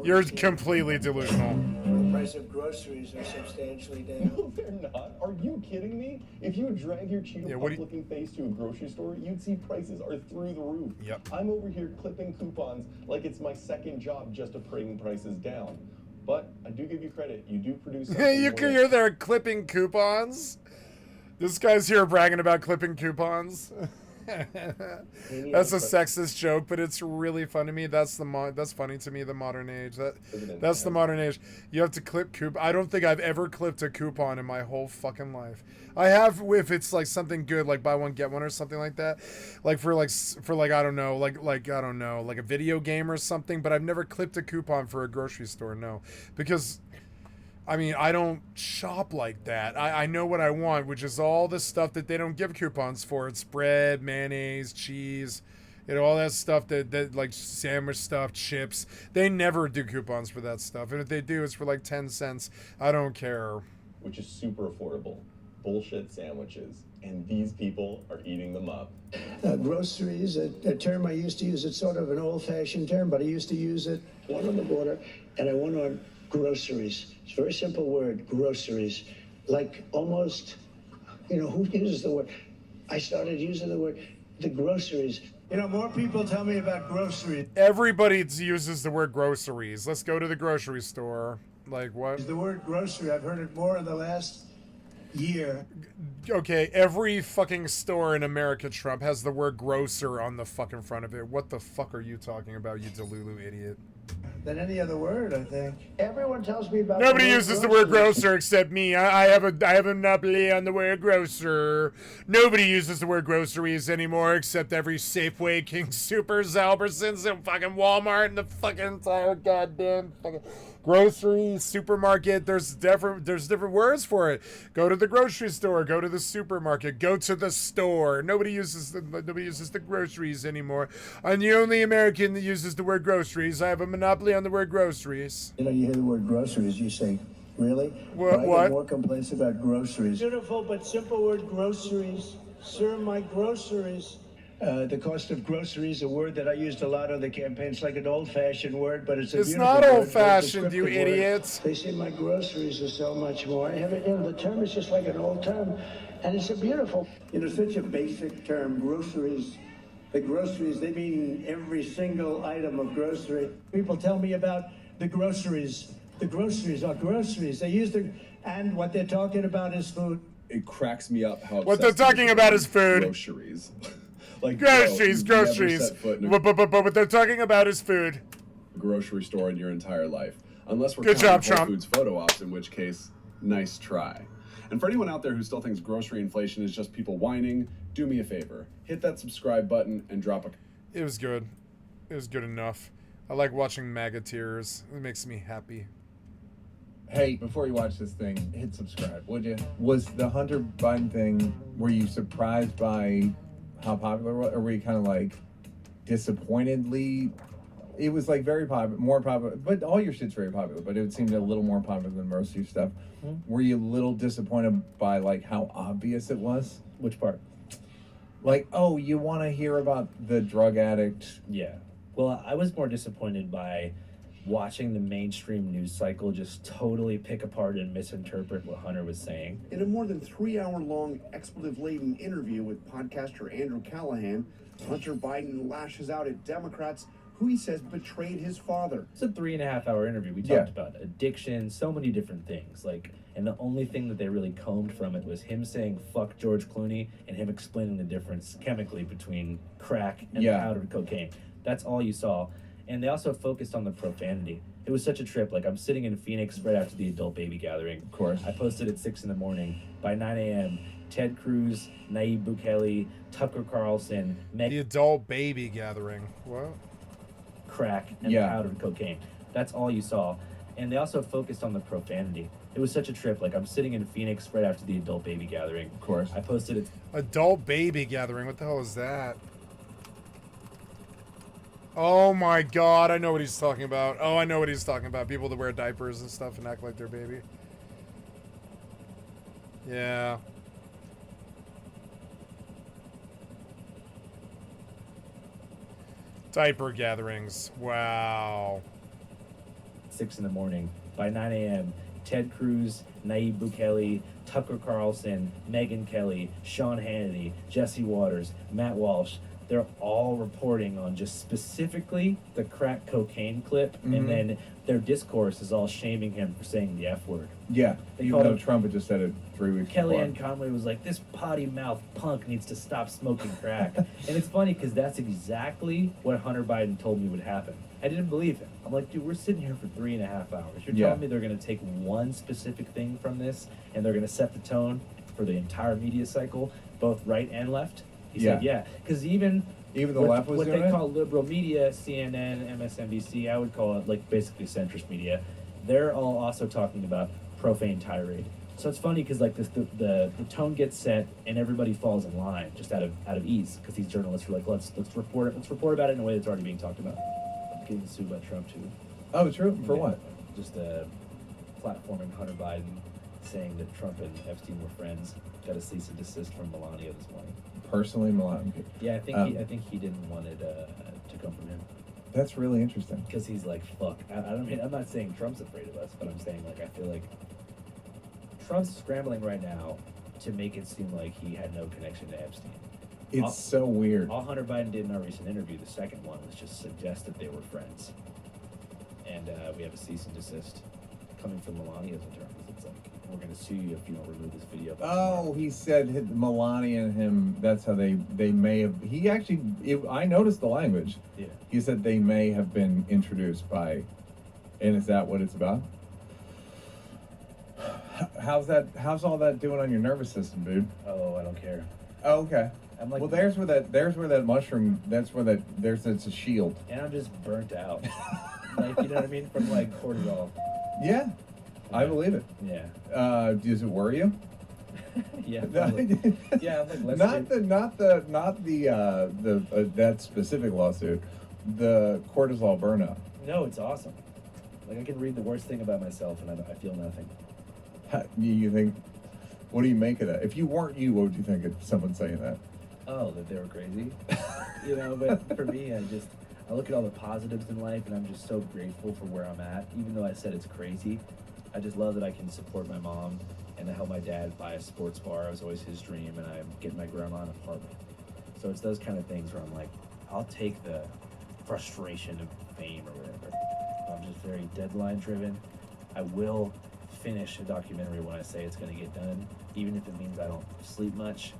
You're completely delusional. price of groceries are substantially down. No, they're not. Are you kidding me? If you drag your Cheeto Yeah, Puff looking face to a grocery store, you'd see prices are through the roof. Yep. I'm over here clipping coupons like it's my second job just to bring prices down. But I do give you credit. You do produce something You're there clipping coupons? This guy's here bragging about clipping coupons. That's a sexist joke, but it's really funny to me. That's funny to me. The modern age. That's the modern age. You have to clip I don't think I've ever clipped a coupon in my whole fucking life. I have if it's like something good, like buy one get one or something like that, like for I don't know, like I don't know, like a video game or something. But I've never clipped a coupon for a grocery store. No, because. I mean, I don't shop like that. I know what I want, which is all the stuff that they don't give coupons for. It's bread, mayonnaise, cheese, all that stuff that like sandwich stuff, chips. They never do coupons for that stuff. And if they do, it's for like 10 cents. I don't care. which is super affordable. Bullshit sandwiches. And these people are eating them up. Groceries, a term I used to use. It's sort of an old-fashioned term, but I used to use it. One on the border, and I went on groceries. It's a very simple word, groceries. Like almost, who uses the word? I started using the word, the groceries. More people tell me about groceries. Everybody uses the word groceries. Let's go to the grocery store. Like what? The word grocery, I've heard it more in the last year. Okay, every fucking store in America, Trump, has the word grocer on the fucking front of it. What the fuck are you talking about, you Delulu idiot? Than any other word, I think. Everyone tells me about. Nobody uses the word grocer except me. I have a monopoly on the word grocer. Nobody uses the word groceries anymore except every Safeway, King Supers, Albertsons, and fucking Walmart, and the fucking entire goddamn fucking grocery supermarket. There's different words for it. Go to the grocery store. Go to the supermarket. Go to the store. Nobody uses the groceries anymore. I'm the only American that uses the word groceries. I have a monopoly on the word groceries. You hear the word groceries, you say, really? What? I get more complaints about groceries. Beautiful but simple word, groceries. Sir, my groceries. The cost of groceries, a word that I used a lot on the campaign. It's like an old-fashioned word, but it's a beautiful not word. old-fashioned, you Descriptive word. idiots. They say my groceries are so much more. The term is just like an old term, and it's a beautiful. Such a basic term, groceries. The groceries, they mean every single item of grocery. People tell me about the groceries. The groceries are groceries. They use and what they're talking about is food. It cracks me up how What they're talking about is food. Groceries. Like groceries. But what they're talking about is food. Grocery store in your entire life. Unless we're Good counting job, Whole Trump. Foods photo ops, in which case, nice try. And for anyone out there who still thinks grocery inflation is just people whining, do me a favor. Hit that subscribe button and drop a... It was good. It was good enough. I like watching MAGA tears. It makes me happy. Hey, before you watch this thing, hit subscribe, would you? Was the Hunter Biden thing, were you surprised by how popular it was? Or were you kind of like disappointedly? It was like very popular, more popular, but all your shit's very popular, but it seemed a little more popular than most of your stuff. Were you a little disappointed by like how obvious it was? Which part? Like, oh, you want to hear about the drug addict? Yeah. Well, I was more disappointed by watching the mainstream news cycle just totally pick apart and misinterpret what Hunter was saying. In a more than 3-hour-long expletive-laden interview with podcaster Andrew Callahan, Hunter Biden lashes out at Democrats who he says betrayed his father. It's a 3.5-hour interview. We talked about addiction, so many different things. And the only thing that they really combed from it was him saying fuck George Clooney and him explaining the difference chemically between crack and powdered cocaine. That's all you saw. And they also focused on the profanity. It was such a trip. I'm sitting in Phoenix right after the adult baby gathering. Of course. I posted at 6 in the morning. By 9 a.m., Ted Cruz, Nayib Bukele, Tucker Carlson, The adult baby gathering. What? Crack and powdered cocaine. That's all you saw. And they also focused on the profanity. It was such a trip. I'm sitting in Phoenix right after the adult baby gathering. Of course. I posted it. Adult baby gathering? What the hell is that? Oh my god, I know what he's talking about. Oh, I know what he's talking about. People that wear diapers and stuff and act like they're baby. Yeah. Diaper gatherings. Wow. 6 in the morning. By 9 a.m., Ted Cruz, Nayib Bukele, Tucker Carlson, Megyn Kelly, Sean Hannity, Jesse Waters, Matt Walsh. They're all reporting on just specifically the crack cocaine clip, and then their discourse is all shaming him for saying the F word. Yeah, They even called though him- Trump had just said it 3 weeks Kellyanne before. Conway was like, this potty mouth punk needs to stop smoking crack. And it's funny because that's exactly what Hunter Biden told me would happen. I didn't believe him. I'm like, dude, we're sitting here for 3.5 hours. You're Yeah. telling me they're going to take one specific thing from this and they're going to set the tone for the entire media cycle, both right and left? He said, yeah. Because even the what, left was what doing they it? call liberal media, CNN, MSNBC, I would call it like basically centrist media. They're all also talking about profane tirade. So it's funny because like the tone gets set and everybody falls in line just out of ease because these journalists are like, let's report about it in a way that's already being talked about. I'm getting sued by Trump too. Oh, true. For what? Just platforming Hunter Biden, saying that Trump and Epstein were friends. Got a cease and desist from Melania this morning. Personally, Melania. Yeah, I think he didn't want it to come from him. That's really interesting. Because he's like, fuck. I don't mean, I'm not saying Trump's afraid of us, but I'm saying like I feel like Trump's scrambling right now to make it seem like he had no connection to Epstein. It's so weird. All Hunter Biden did in our recent interview, the second one, was just suggest that they were friends. And we have a cease and desist coming from Melania's attorneys. It's like, we're going to sue you if you don't remove this video. Oh, he said Melania and him, that's how they may have, he actually, I noticed the language. Yeah. He said they may have been introduced by, and is that what it's about? How's all that doing on your nervous system, dude? Oh, I don't care. Oh, okay. I'm like, well, there's where that mushroom, it's a shield. And I'm just burnt out. Like, you know what I mean? From like cortisol. Yeah, I believe it. Yeah. Does it worry you? Yeah. Probably. Yeah. I'm like, not the that specific lawsuit, the cortisol burnout. No, it's awesome. Like I can read the worst thing about myself and I feel nothing. You think? What do you make of that? If you weren't you, what would you think of someone saying that? Oh, that they were crazy. You know, but for me, I look at all the positives in life and I'm just so grateful for where I'm at. Even though I said it's crazy, I just love that I can support my mom and I helped my dad buy a sports bar. It was always his dream, and I'm getting my grandma an apartment. So it's those kind of things where I'm like, I'll take the frustration of fame or whatever. I'm just very deadline driven. I will finish a documentary when I say it's going to get done, even if it means I don't sleep much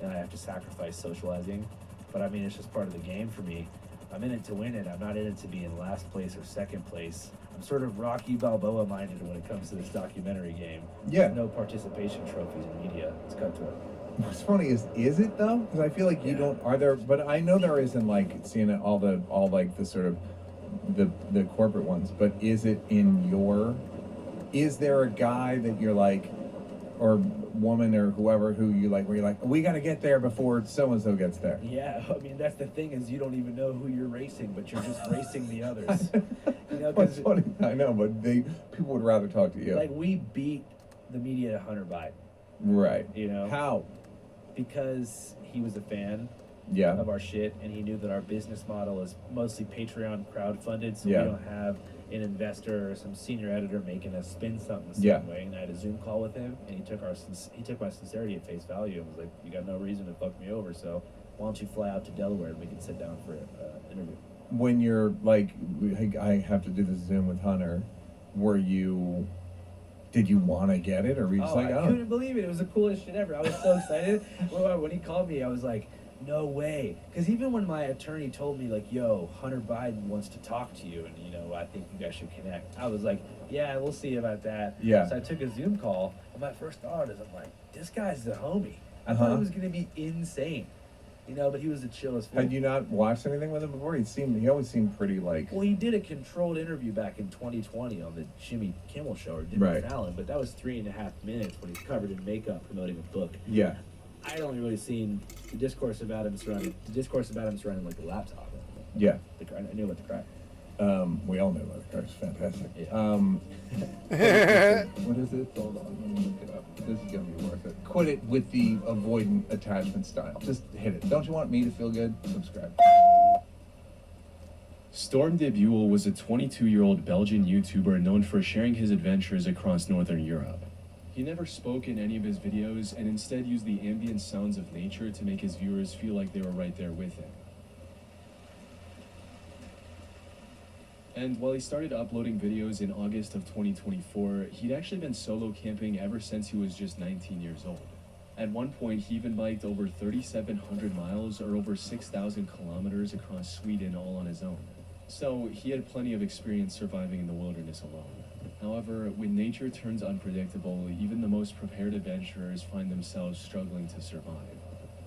and I have to sacrifice socializing. But I mean, it's just part of the game for me. I'm in it to win it. I'm not in it to be in last place or second place. I'm sort of Rocky Balboa minded when it comes to this documentary game. Yeah. No participation trophies in media. It's cutthroat. What's funny is it though? Because I feel like you don't. Are there? But I know there isn't like seeing it all like the sort of the corporate ones. But is it in your? Is there a guy that you're like, or woman or whoever who you like, where you're like, we got to get there before so and so gets there? Yeah, I mean that's the thing is you don't even know who you're racing, but you're just racing the others. You know, What's funny? I know, but people would rather talk to you. like we beat the media to Hunter Biden. Right. You know how? Because he was a fan. Yeah. Of our shit, and he knew that our business model is mostly Patreon crowdfunded, so Yeah. we don't have an investor or some senior editor making us spin something the same Yeah. way. And I had a Zoom call with him, and he took my sincerity at face value and was like, "You got no reason to fuck me over, so why don't you fly out to Delaware and we can sit down for an interview." When you're like, I have to do this Zoom with Hunter, did you want to get it, or were you just Oh, like, I couldn't believe it. It was the coolest shit ever. I was so excited. When he called me, I was like, no way. Because even when my attorney told me, like, yo, Hunter Biden wants to talk to you, and, you know, I think you guys should connect, I was like, yeah, we'll see about that. Yeah. So I took a Zoom call, and my first thought is, I'm like, this guy's the homie. I thought it was going to be insane. You know, but he was the chillest. Had you not watched anything with him before? He always seemed pretty like. Well, he did a controlled interview back in 2020 on the Jimmy Kimmel Show, or Jimmy Right. Fallon, but that was 3.5 minutes when he's covered in makeup promoting a book. Yeah. I'd only really seen the discourse about him surrounding like the laptop. Yeah. I knew about the crack. We all know about the crack. It's fantastic. Yeah. What is it? Hold on, let me look it up. This is gonna be worth it. Quit it with the avoidant attachment style. Just hit it. Don't you want me to feel good? Subscribe. Storm de Buell was a 22-year-old Belgian YouTuber known for sharing his adventures across Northern Europe. He never spoke in any of his videos and instead used the ambient sounds of nature to make his viewers feel like they were right there with him. And while he started uploading videos in August of 2024, he'd actually been solo camping ever since he was just 19 years old. At one point, he even biked over 3,700 miles or over 6,000 kilometers across Sweden all on his own. So he had plenty of experience surviving in the wilderness alone. However, when nature turns unpredictable, even the most prepared adventurers find themselves struggling to survive.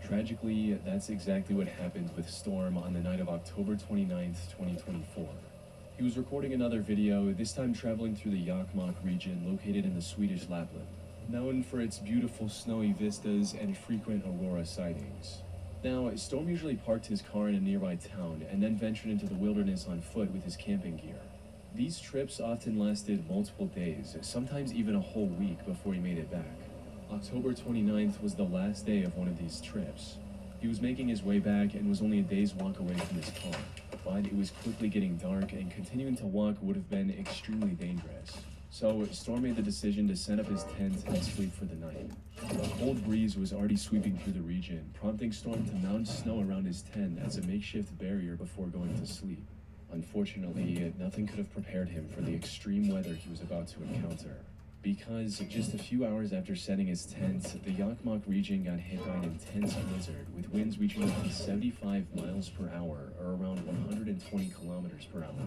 Tragically, that's exactly what happened with Storm on the night of October 29th, 2024. He was recording another video, this time traveling through the Jokkmokk region located in the Swedish Lapland, known for its beautiful snowy vistas and frequent aurora sightings. Now, Storm usually parked his car in a nearby town and then ventured into the wilderness on foot with his camping gear. These trips often lasted multiple days, sometimes even a whole week before he made it back. October 29th was the last day of one of these trips. He was making his way back and was only a day's walk away from his car, but it was quickly getting dark and continuing to walk would have been extremely dangerous. So Storm made the decision to set up his tent and sleep for the night. A cold breeze was already sweeping through the region, prompting Storm to mount snow around his tent as a makeshift barrier before going to sleep. Unfortunately, nothing could have prepared him for the extreme weather he was about to encounter. Because just a few hours after setting his tent, the Jokkmokk region got hit by an intense blizzard with winds reaching up to 75 miles per hour or around 120 kilometers per hour.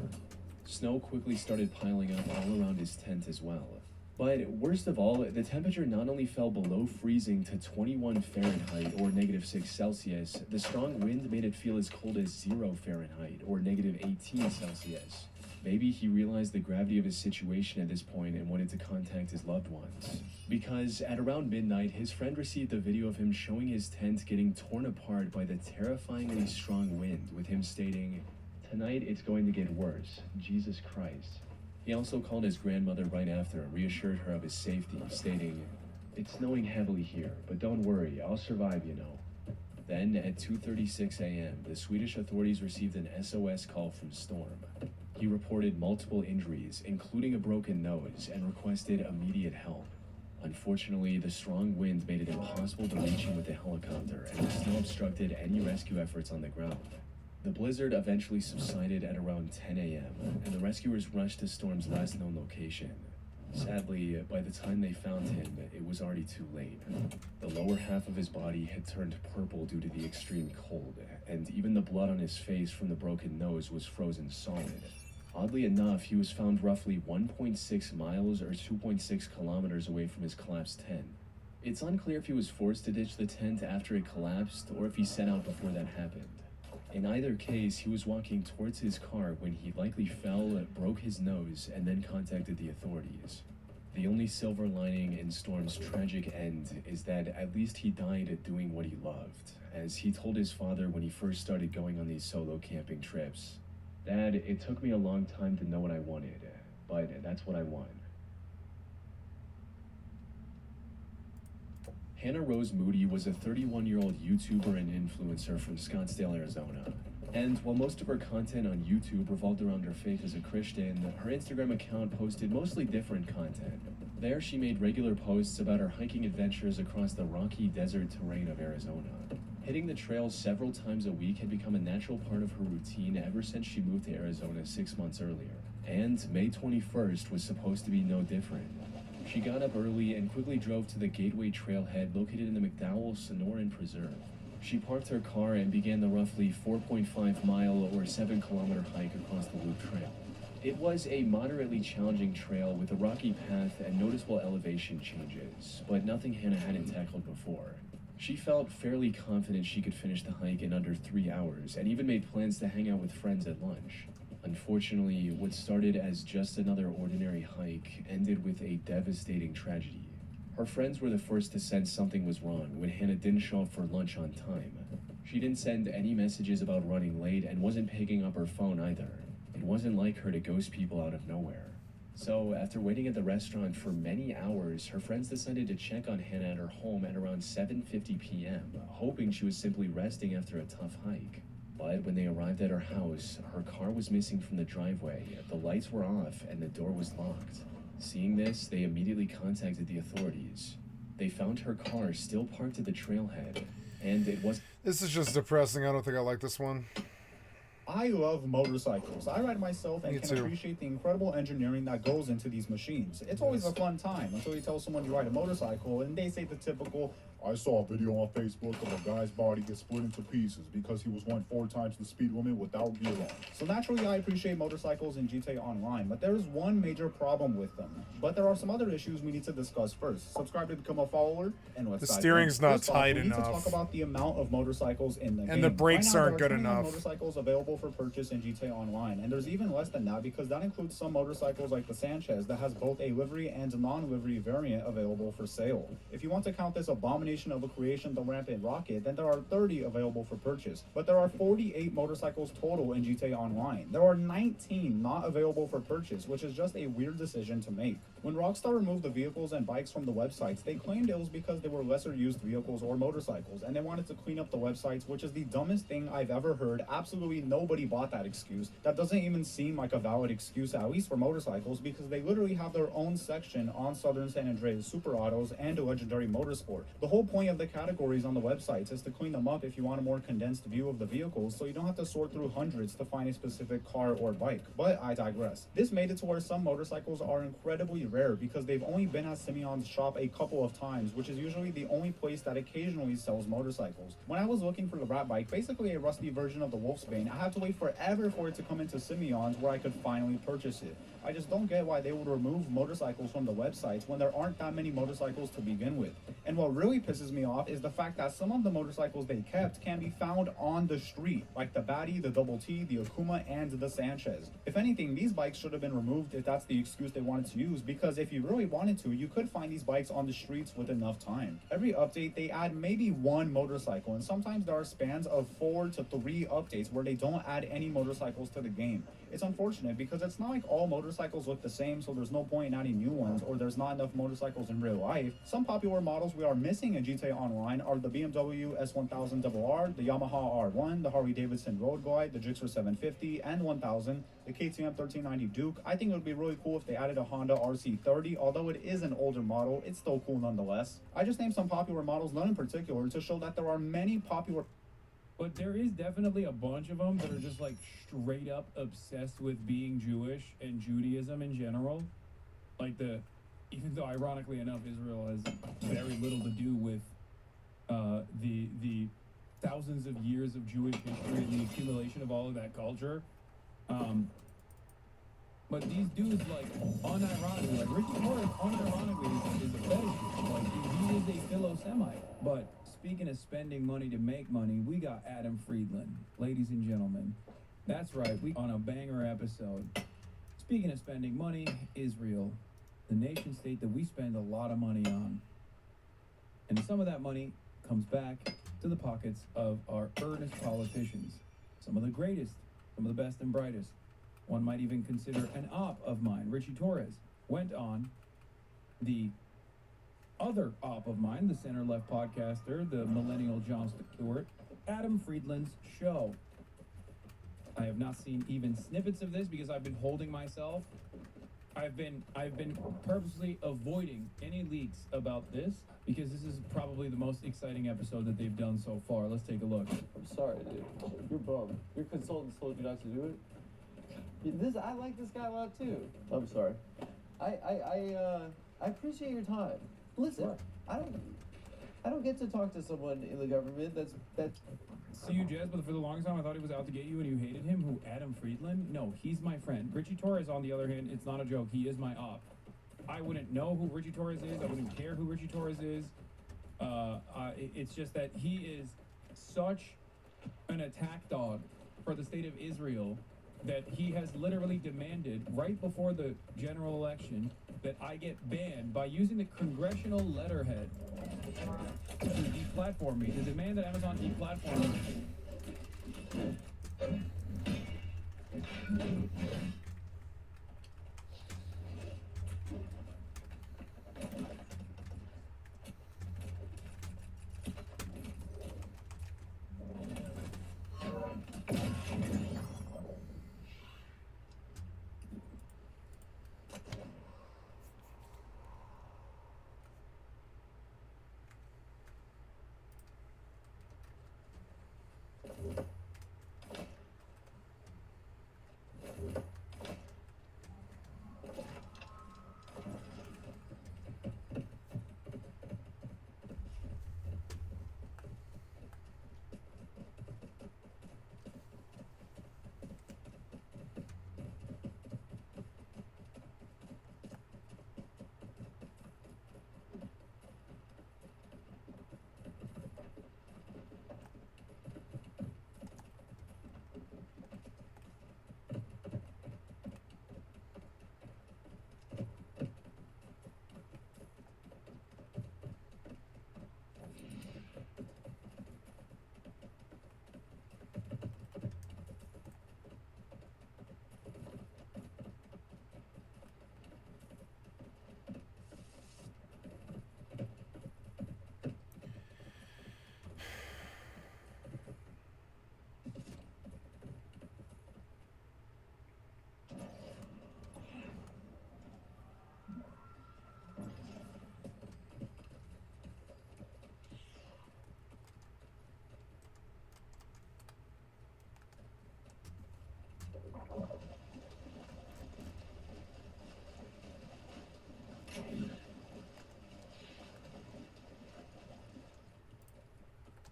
Snow quickly started piling up all around his tent as well. But worst of all, the temperature not only fell below freezing to 21 Fahrenheit or -6 Celsius, the strong wind made it feel as cold as 0 Fahrenheit or -18 Celsius. Maybe he realized the gravity of his situation at this point and wanted to contact his loved ones. Because at around midnight, his friend received a video of him showing his tent getting torn apart by the terrifyingly strong wind, with him stating, "Tonight it's going to get worse, Jesus Christ." He also called his grandmother right after and reassured her of his safety, stating, "It's snowing heavily here, but don't worry, I'll survive, you know." Then, at 2:36 a.m., the Swedish authorities received an SOS call from Storm. He reported multiple injuries, including a broken nose, and requested immediate help. Unfortunately, the strong wind made it impossible to reach him with the helicopter, and the snow obstructed any rescue efforts on the ground. The blizzard eventually subsided at around 10 a.m., and the rescuers rushed to Storm's last known location. Sadly, by the time they found him, it was already too late. The lower half of his body had turned purple due to the extreme cold, and even the blood on his face from the broken nose was frozen solid. Oddly enough, he was found roughly 1.6 miles or 2.6 kilometers away from his collapsed tent. It's unclear if he was forced to ditch the tent after it collapsed or if he set out before that happened. In either case, he was walking towards his car when he likely fell, broke his nose, and then contacted the authorities. The only silver lining in Storm's tragic end is that at least he died doing what he loved, as he told his father when he first started going on these solo camping trips. "Dad, it took me a long time to know what I wanted, but that's what I want." Hannah Rose Moody was a 31-year-old YouTuber and influencer from Scottsdale, Arizona. And while most of her content on YouTube revolved around her faith as a Christian, her Instagram account posted mostly different content. There, she made regular posts about her hiking adventures across the rocky desert terrain of Arizona. Hitting the trails several times a week had become a natural part of her routine ever since she moved to Arizona 6 months earlier. And May 21st was supposed to be no different. She got up early and quickly drove to the Gateway Trailhead located in the McDowell Sonoran Preserve. She parked her car and began the roughly 4.5-mile or 7-kilometer hike across the Loop Trail. It was a moderately challenging trail with a rocky path and noticeable elevation changes, but nothing Hannah hadn't tackled before. She felt fairly confident she could finish the hike in under 3 hours and even made plans to hang out with friends at lunch. Unfortunately, what started as just another ordinary hike ended with a devastating tragedy. Her friends were the first to sense something was wrong when Hannah didn't show up for lunch on time. She didn't send any messages about running late and wasn't picking up her phone either. It wasn't like her to ghost people out of nowhere. So, after waiting at the restaurant for many hours, her friends decided to check on Hannah at her home at around 7:50 p.m., hoping she was simply resting after a tough hike. But when they arrived at her house, her car was missing from the driveway, the lights were off, and the door was locked. Seeing this, they immediately contacted the authorities. They found her car still parked at the trailhead, and it was... This is just depressing. I don't think I like this one. I love motorcycles. I ride myself and Me can too. appreciate the incredible engineering that goes into these machines. It's always a fun time until you tell someone you ride a motorcycle and they say the typical, I saw a video on Facebook of a guy's body get split into pieces because he was going 4 times the speed limit without gear on. So naturally, I appreciate motorcycles in GTA Online, but there's one major problem with them. But there are some other issues we need to discuss first. Subscribe to become a follower, and let's The dive steering's in. not First off, tight we need to enough. talk about the amount of motorcycles in the game. And the brakes Right now, aren't there are good 29 enough. motorcycles available for purchase in GTA Online, and there's even less than that because that includes some motorcycles like the Sanchez that has both a livery and non-livery variant available for sale. If you want to count this abomination of a creation, the Rampant Rocket, then there are 30 available for purchase. But there are 48 motorcycles total in GTA Online. There are 19 not available for purchase, which is just a weird decision to make. When Rockstar removed the vehicles and bikes from the websites, they claimed it was because they were lesser used vehicles or motorcycles, and they wanted to clean up the websites, which is the dumbest thing I've ever heard. Absolutely nobody bought that excuse. That doesn't even seem like a valid excuse, at least for motorcycles, because they literally have their own section on Southern San Andreas Super Autos and a Legendary Motorsport. The whole point of the categories on the websites is to clean them up if you want a more condensed view of the vehicles, so you don't have to sort through hundreds to find a specific car or bike. But I digress. This made it to where some motorcycles are incredibly rare because they've only been at Simeon's shop a couple of times, which is usually the only place that occasionally sells motorcycles. When I was looking for the rat bike, basically a rusty version of the Wolfsbane, I had to wait forever for it to come into Simeon's where I could finally purchase it. I just don't get why they would remove motorcycles from the websites when there aren't that many motorcycles to begin with. And what really pisses me off is the fact that some of the motorcycles they kept can be found on the street, like the Batty, the Double T, the Akuma, and the Sanchez. If anything, these bikes should have been removed if that's the excuse they wanted to use, because if you really wanted to, you could find these bikes on the streets with enough time. Every update, they add maybe one motorcycle, and sometimes there are spans of 4 to 3 updates where they don't add any motorcycles to the game. It's unfortunate because it's not like all motorcycles look the same, so there's no point in adding new ones, or there's not enough motorcycles in real life. Some popular models we are missing in GTA Online are the BMW S1000RR, the Yamaha R1, the Harley-Davidson Road Glide, the Gixxer 750 and 1000, the KTM 1390 Duke. I think it would be really cool if they added a Honda RC30, although it is an older model, it's still cool nonetheless. I just named some popular models, none in particular, to show that there are many popular... But there is definitely a bunch of them that are just like straight up obsessed with being Jewish and Judaism in general. Like even though ironically enough, Israel has very little to do with the thousands of years of Jewish history and the accumulation of all of that culture. But these dudes, like, unironically, like Richie Torres, unironically is a fetish. Like, he is a Philo-Semite. But speaking of spending money to make money, we got Adam Friedland, ladies and gentlemen. That's right, we on a banger episode. Speaking of spending money, Israel, the nation state that we spend a lot of money on. And some of that money comes back to the pockets of our earnest politicians. Some of the greatest, some of the best and brightest. One might even consider an op of mine, Richie Torres, went on the other op of mine, the center-left podcaster, the millennial Jon Stewart, Adam Friedland's show. I have not seen even snippets of this because I've been holding myself. I've been purposely avoiding any leaks about this because this is probably the most exciting episode that they've done so far. Let's take a look. I'm sorry, dude. You're bummed. Your consultant told you not to do it. I like this guy a lot too. I'm sorry. I appreciate your time. Listen, I don't get to talk to someone in the government that's. See you, Jez, but for the longest time I thought he was out to get you and you hated him. Who, Adam Friedland? No, he's my friend. Richie Torres, on the other hand, it's not a joke. He is my op. I wouldn't know who Richie Torres is. I wouldn't care who Richie Torres is. It's just that he is such an attack dog for the state of Israel that he has literally demanded right before the general election that I get banned by using the congressional letterhead to deplatform me, to demand that Amazon deplatform me.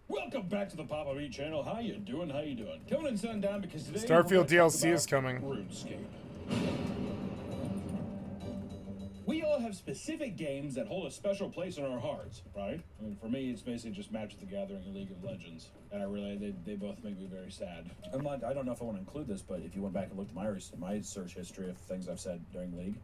Welcome back to the Papa Beat channel. How you doing? How you doing? Coming in sundown because today Starfield DLC is coming. RuneScape. We all have specific games that hold a special place in our hearts, right? I mean, for me, it's basically just Magic the Gathering and League of Legends, and I really they both make me very sad. I don't know if I want to include this, but if you went back and looked at my search history of things I've said during League,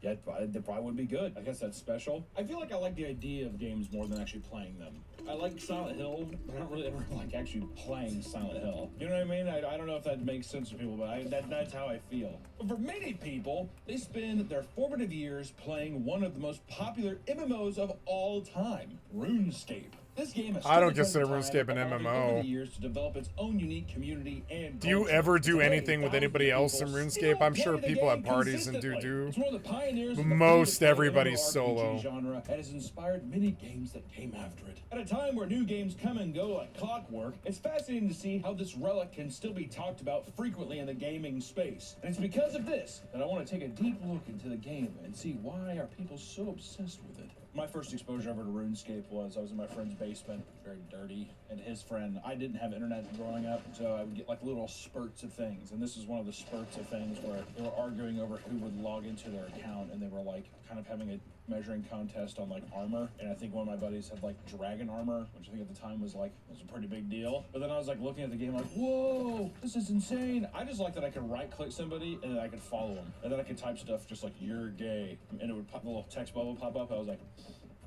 yeah, they probably would be good. I guess that's special. I feel like I like the idea of games more than actually playing them. I like Silent Hill, but I don't really ever like actually playing Silent Hill. You know what I mean? I don't know if that makes sense to people, but that's how I feel. But for many people, they spend their formative years playing one of the most popular MMOs of all time, RuneScape. This game has I don't consider RuneScape an MMO. years to develop its own unique community and Do you ever do anything with anybody else in RuneScape? I'm sure people at parties and do. It's one of the pioneers of the Most everybody's MMORPG solo. genre and has inspired many games that came after it. At a time where new games come and go like clockwork, it's fascinating to see how this relic can still be talked about frequently in the gaming space. And it's because of this that I want to take a deep look into the game and see why are people so obsessed with it. My first exposure ever to RuneScape was I was in my friend's basement, very dirty, and his friend, I didn't have internet growing up, so I would get like little spurts of things, and this was one of the spurts of things where they were arguing over who would log into their account, and they were like kind of having a measuring contest on like armor, and I think one of my buddies had like dragon armor, which I think at the time was a pretty big deal. But then I was like looking at the game like, whoa, this is insane. I just like that I could right click somebody and then I could follow them, and then I could type stuff just like you're gay, and it would pop, the little text bubble pop up. I was like,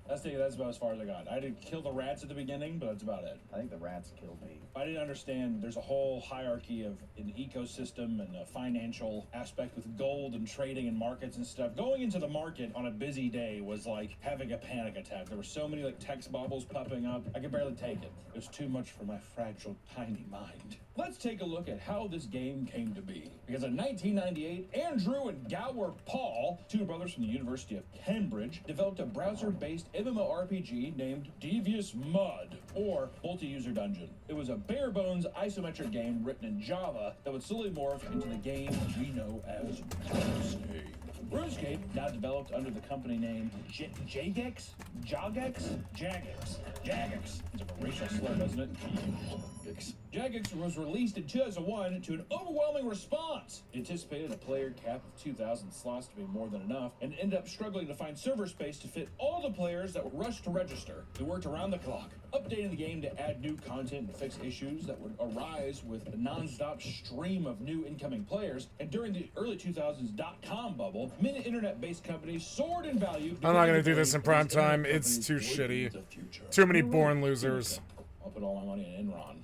that's about as far as I got. I did kill the rats at the beginning, but that's about it. I think the rats killed me. I didn't understand there's a whole hierarchy of an ecosystem and a financial aspect with gold and trading and markets and stuff. Going into the market on a busy day was like having a panic attack. There were so many like text bubbles popping up. I could barely take it. It was too much for my fragile, tiny mind. Let's take a look at how this game came to be. Because in 1998, Andrew and Gower Paul, two brothers from the University of Cambridge, developed a browser-based MMORPG named Devious Mud, or Multi-User Dungeon. It was a bare-bones isometric game written in Java that would slowly morph into the game we know as RuneScape. RuneScape, now developed under the company name Jagex? Jagex? Jagex. Jagex. It's a racial slur, doesn't it? Jagex was released in 2001 to an overwhelming response. It anticipated a player cap of 2,000 slots to be more than enough, and ended up struggling to find server space to fit all the players that would rush to register. They worked around the clock, updating the game to add new content and fix issues that would arise with a non-stop stream of new incoming players. And during the early 2000s .com bubble, many internet-based companies soared in value. I'm not gonna do this in prime time. It's too shitty. Too many born losers. I'll put all my money in Enron.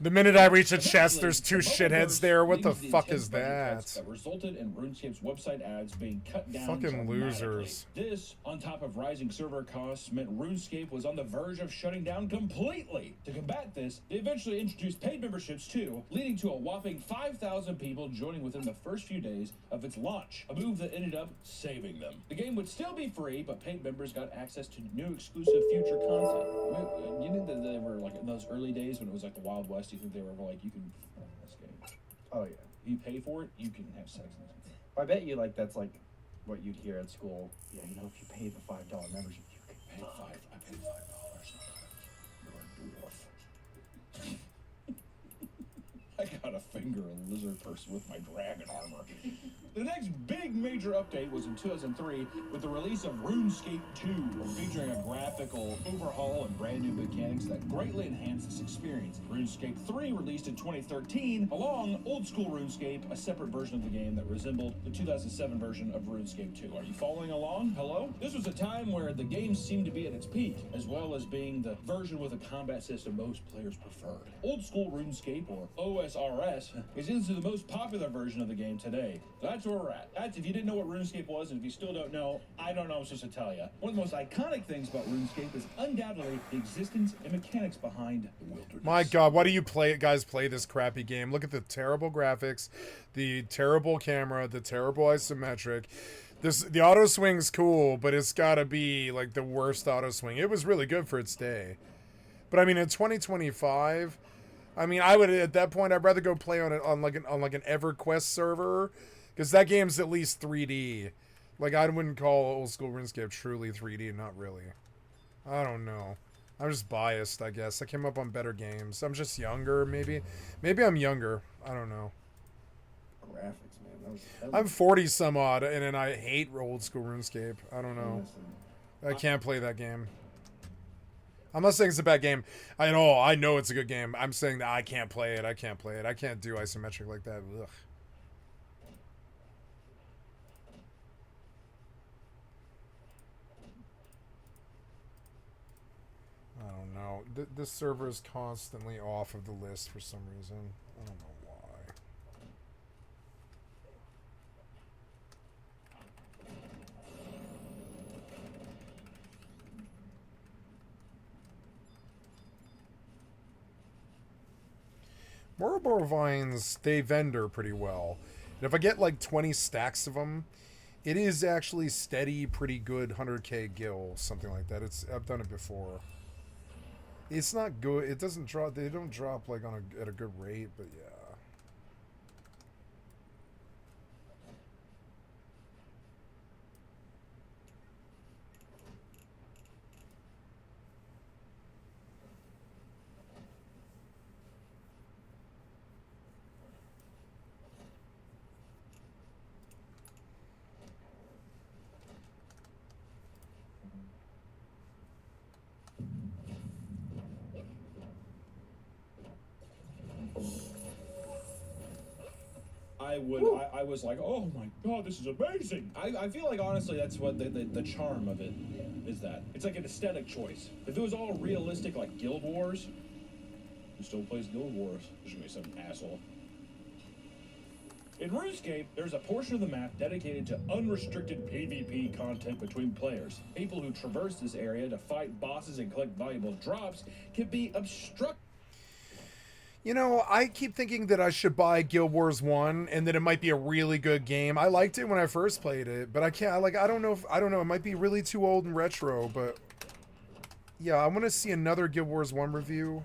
The minute I reach a chest, there's two shitheads there. What the fuck is that? That resulted in RuneScape's website ads being cut down. Fucking losers. This, on top of rising server costs, meant RuneScape was on the verge of shutting down completely. To combat this, they eventually introduced paid memberships too, leading to a whopping 5,000 people joining within the first few days of its launch, a move that ended up saving them. The game would still be free, but paid members got access to new exclusive future content. You think that they were like in those early days when it was like the Wild West? Do you think they were like, you can this game? Oh yeah. you pay for it, you can have sex. I bet you like that's like what you'd hear at school. Yeah, you know, if you pay the $5 membership, you can I paid $5. You're a dwarf. I gotta finger a lizard person with my dragon armor. The next big major update was in 2003 with the release of RuneScape 2, featuring a graphical overhaul and brand new mechanics that greatly enhanced this experience. RuneScape 3 released in 2013, along old school RuneScape, a separate version of the game that resembled the 2007 version of RuneScape 2. Are you following along? Hello? This was a time where the game seemed to be at its peak, as well as being the version with a combat system most players preferred. Old school RuneScape, or OSRS, is into the most popular version of the game today. That's where we're at. That's, if you didn't know what RuneScape was, and if you still don't know, I don't know what I'm supposed to tell you. One of the most iconic things about RuneScape is undoubtedly the existence and mechanics behind the wilderness. My God, why do you guys play this crappy game? Look at the terrible graphics, the terrible camera, the terrible isometric. The auto swing's cool, but it's gotta be like the worst auto swing. It was really good for its day, but I mean in 2025, I mean I would at that point I'd rather go play on like an EverQuest server, because that game's at least 3D. Like I wouldn't call old school RuneScape truly 3D, not really. I don't know. I'm just biased, I guess. I came up on better games. I'm just younger, maybe. Maybe I'm younger. I don't know. graphics, man. That was I'm 40 some odd, and I hate old school RuneScape. I don't know. I can't play that game. I'm not saying it's a bad game at all. I know it's a good game. I'm saying that I can't play it. I can't play it. I can't do isometric like that. Ugh. I don't know. This server is constantly off of the list for some reason. I don't know why. Moroboro vines, they vendor pretty well. And if I get like 20 stacks of them, it is actually steady, pretty good 100k gil, something like that. I've done it before. It's not good. It doesn't drop. They don't drop like at a good rate, but yeah. I was like, oh my god, this is amazing. I feel like honestly that's what the charm of it is. That it's like an aesthetic choice. If it was all realistic like Guild Wars, who still plays Guild Wars? There's gonna be some asshole. In RuneScape, there's a portion of the map dedicated to unrestricted PvP content between players. People who traverse this area to fight bosses and collect valuable drops can be obstructed. You know, I keep thinking that I should buy Guild Wars 1 and that it might be a really good game. I liked it when I first played it, but I can't, I don't know, it might be really too old and retro, but yeah, I want to see another Guild Wars 1 review.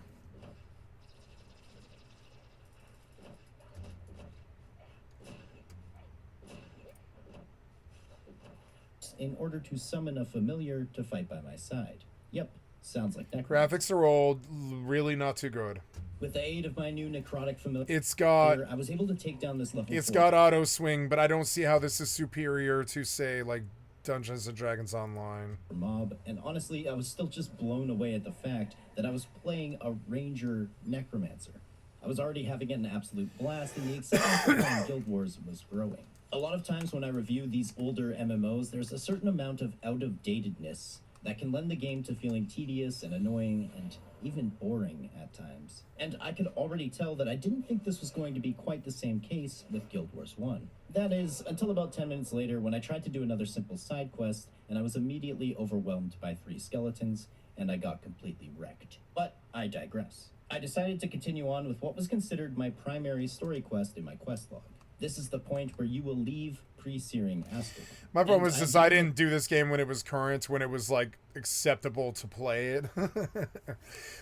In order to summon a familiar to fight by my side. Yep, sounds like necromancy. Graphics are old, really not too good. With the aid of my new necrotic familiar, I was able to take down this level. It's got auto swing, but I don't see how this is superior to, say, like Dungeons and Dragons Online. Mob, and honestly, I was still just blown away at the fact that I was playing a ranger necromancer. I was already having an absolute blast, and the excitement for playing Guild Wars was growing. A lot of times when I review these older MMOs, there's a certain amount of out-of-datedness that can lend the game to feeling tedious and annoying and even boring at times. And I could already tell that I didn't think this was going to be quite the same case with Guild Wars 1. That is, until about 10 minutes later when I tried to do another simple side quest and I was immediately overwhelmed by 3 skeletons and I got completely wrecked. But I digress. I decided to continue on with what was considered my primary story quest in my quest log. This is the point where you will leave pre-searing Aster. My problem was just I didn't do this game when it was current, when it was like acceptable to play it.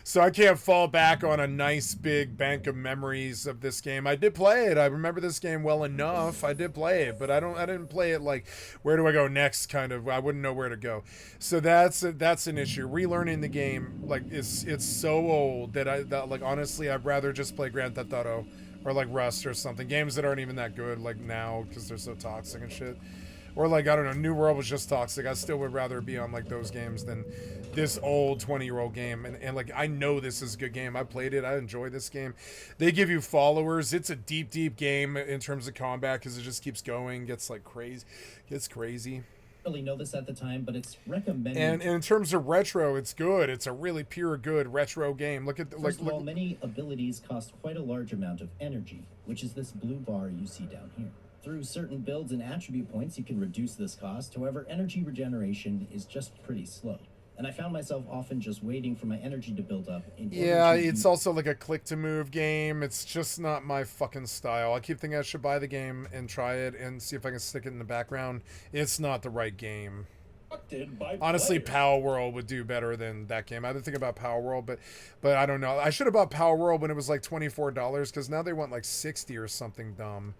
So I can't fall back on a nice big bank of memories of this game. I did play it. I remember this game well enough. I did play it, but I didn't play it like, where do I go next kind of. I wouldn't know where to go. So that's an issue. Relearning the game, like, it's so old that like honestly I'd rather just play Grand Theft Auto or like Rust or something. Games that aren't even that good like now because they're so toxic and shit. Or like, I don't know, New World was just toxic. I still would rather be on like those games than this old 20-year-old game. And like, I know this is a good game. I played it. I enjoy this game. They give you followers. It's a deep, deep game in terms of combat because it just keeps going. Gets like crazy. Gets crazy. Really know this at the time, but it's recommended. And in terms of retro, it's good. It's a really pure good retro game. Look at First of all, many abilities cost quite a large amount of energy, which is this blue bar you see down here. Through certain builds and attribute points, you can reduce this cost. However, energy regeneration is just pretty slow. And I found myself often just waiting for my energy to build up. Yeah, it's also like a click-to-move game. It's just not my fucking style. I keep thinking I should buy the game and try it and see if I can stick it in the background. It's not the right game. Honestly, Power World would do better than that game. I didn't think about Power World, but I don't know. I should have bought Power World when it was like $24 because now they want like $60 or something dumb.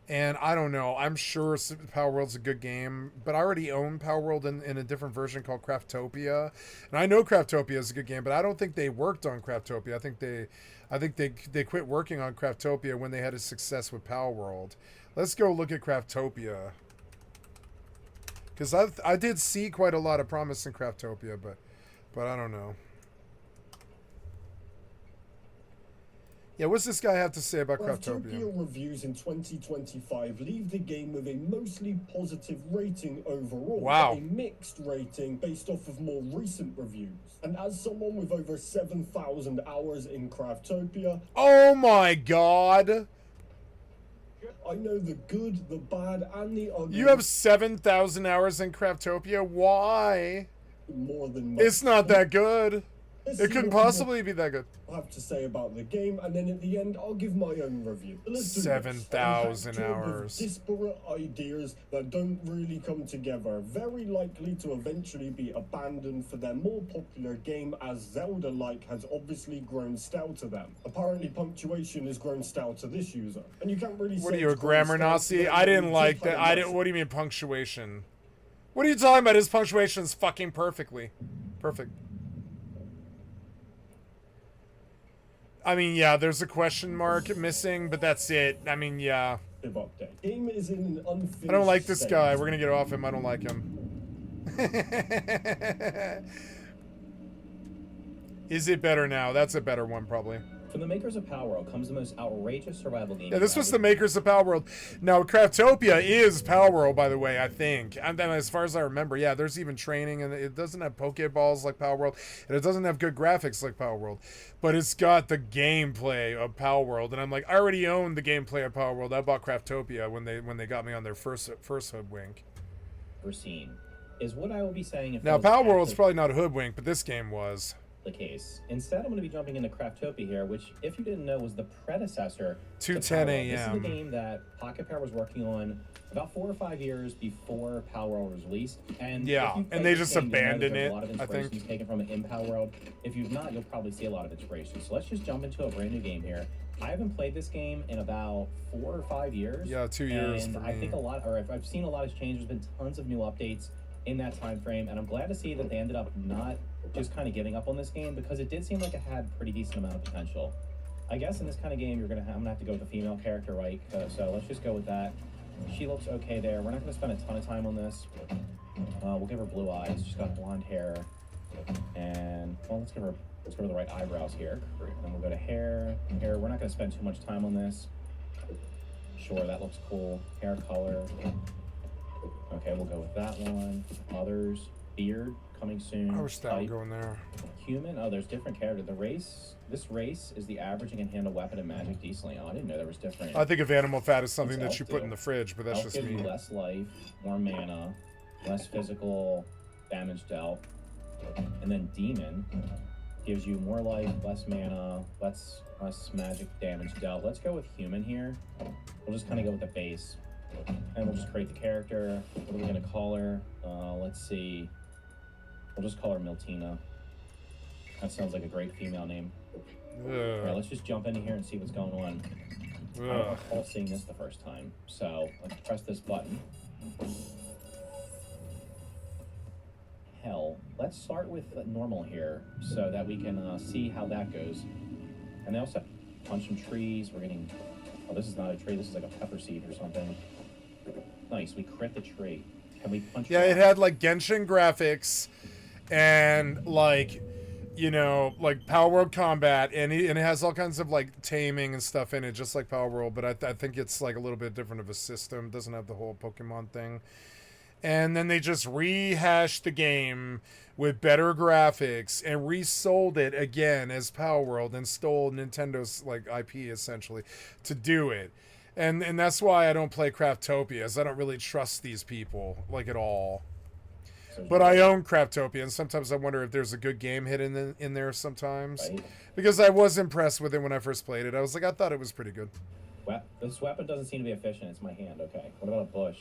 And I don't know. I'm sure Power World's a good game, but I already own Power World in a different version called Craftopia. And I know Craftopia is a good game, but I don't think they worked on Craftopia. I think they quit working on Craftopia when they had a success with Power World. Let's go look at Craftopia. Because I did see quite a lot of promise in Craftopia, but I don't know. Yeah, what's this guy have to say about Craftopia? Craftopia reviews in 2025 leave the game with a mostly positive rating overall, wow, but a mixed rating based off of more recent reviews. And as someone with over 7,000 hours in Craftopia, oh my god, I know the good, the bad, and the ugly. You have 7,000 hours in Craftopia? Why? More than it's not that good. It couldn't possibly be that good. I have to say about the game, and then at the end, I'll give my own review. 7,000 hours. Disparate ideas that don't really come together, very likely to eventually be abandoned for their more popular game, as Zelda-like has obviously grown stale to them. Apparently, punctuation has grown stale to this user, and you can't really. What say are you, a grammar Nazi? I didn't like that. What do you mean punctuation? What are you talking about? His punctuation's fucking perfectly perfect. I mean, yeah, there's a question mark missing, but that's it. I mean, yeah. Game is in an unfinished I don't like this state. guy. We're gonna get off him. I don't like him. Is it better now? That's a better one, probably. From the makers of Power World comes the most outrageous survival game. Yeah, this was the makers of Power World. Now, Craftopia is Power World, by the way, I think. And then as far as I remember, yeah, there's even training, and it doesn't have Pokeballs like Power World, and it doesn't have good graphics like Power World. But it's got the gameplay of Power World, and I'm like, I already owned the gameplay of Power World. I bought Craftopia when they got me on their first hoodwink. Seen is what I will be saying. If Now, Power World's probably not a hoodwink, but this game was. The case. Instead, I'm going to be jumping into Craftopia here, which, if you didn't know, was the predecessor to 10 a.m. This is a game that Pocket Power was working on about 4 or 5 years before Power World was released. And yeah, and they just abandoned it. A lot of inspiration taken from it in Power World. If you've not, you'll probably see a lot of inspiration. So let's just jump into a brand new game here. I haven't played this game in about 4 or 5 years. Yeah, 2 years. And I think I've seen a lot has changed. There's been tons of new updates in that time frame, and I'm glad to see that they ended up not just kind of giving up on this game, because it did seem like it had pretty decent amount of potential. I guess in this kind of game, I'm gonna have to go with the female character, right? So let's just go with that. She looks okay there. We're not gonna spend a ton of time on this. We'll give her blue eyes. She's got blonde hair, and well, let's give her the right eyebrows here. And then we'll go to hair. We're not gonna spend too much time on this. Sure, that looks cool. Hair color. Okay, we'll go with that one. Others. Beard coming soon. I wish that would go in there. Human. Oh, there's different characters. This race is the average and can handle weapon and magic decently. Oh, I didn't know there was different. I think of animal fat as something that you put in the fridge, but that's Elf just gives me. you less life, more mana, less physical damage dealt, and then demon gives you more life, less mana, less Less magic damage dealt. Let's go with human here. We'll just kind of go with the base. And we'll just create the character. What are we going to call her? Let's see. We'll just call her Miltina. That sounds like a great female name. Alright, let's just jump into here and see what's going on. I don't recall seeing this the first time. So, let's press this button. Hell. Let's start with normal here so that we can see how that goes. And they also have to punch some trees. We're getting... Oh, this is not a tree. This is like a pepper seed or something. Nice. We crit the tree. Can we punch... Yeah, it had, like, Genshin graphics and, like, you know, like, Power World combat. And it has all kinds of, like, taming and stuff in it, just like Power World. But I think it's, like, a little bit different of a system. It doesn't have the whole Pokemon thing. And then they just rehashed the game with better graphics and resold it again as Power World and stole Nintendo's like IP essentially to do it. And that's why I don't play Craftopia, as I don't really trust these people like at all. But I own Craftopia, and sometimes I wonder if there's a good game hidden in there sometimes. Right. Because I was impressed with it when I first played it. I was like, I thought it was pretty good. This weapon doesn't seem to be efficient. It's my hand. Okay. What about a bush?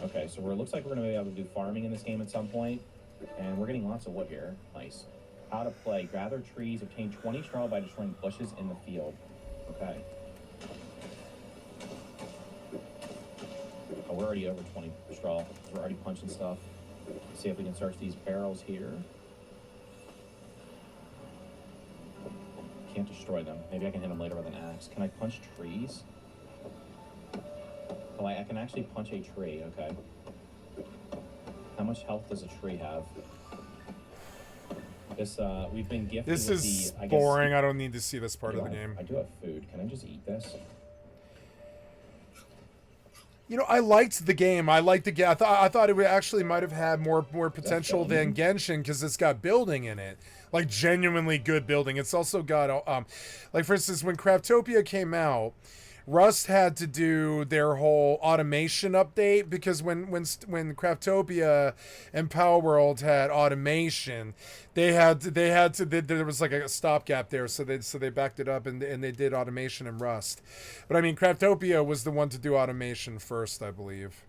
Okay, so it looks like we're going to be able to do farming in this game at some point. And we're getting lots of wood here. Nice. How to play. Gather trees. Obtain 20 straw by destroying bushes in the field. Okay. Oh, we're already over 20 straw. We're already punching stuff. Let's see if we can search these barrels here. Can't destroy them. Maybe I can hit them later with an axe. Can I punch trees? Oh, I can actually punch a tree. Okay. How much health does a tree have? This, we've been gifted This with is the, I boring. guess, I don't need to see this part of the game. I do have food. Can I just eat this? You know, I liked the game. I liked the game. I thought it would actually might have had more potential than Genshin because it's got building in it, like genuinely good building. It's also got, like for instance, when Craftopia came out, Rust had to do their whole automation update because when Craftopia and Power World had automation, there was like a stopgap there, so they backed it up and they did automation in Rust. But I mean, Craftopia was the one to do automation first, I believe,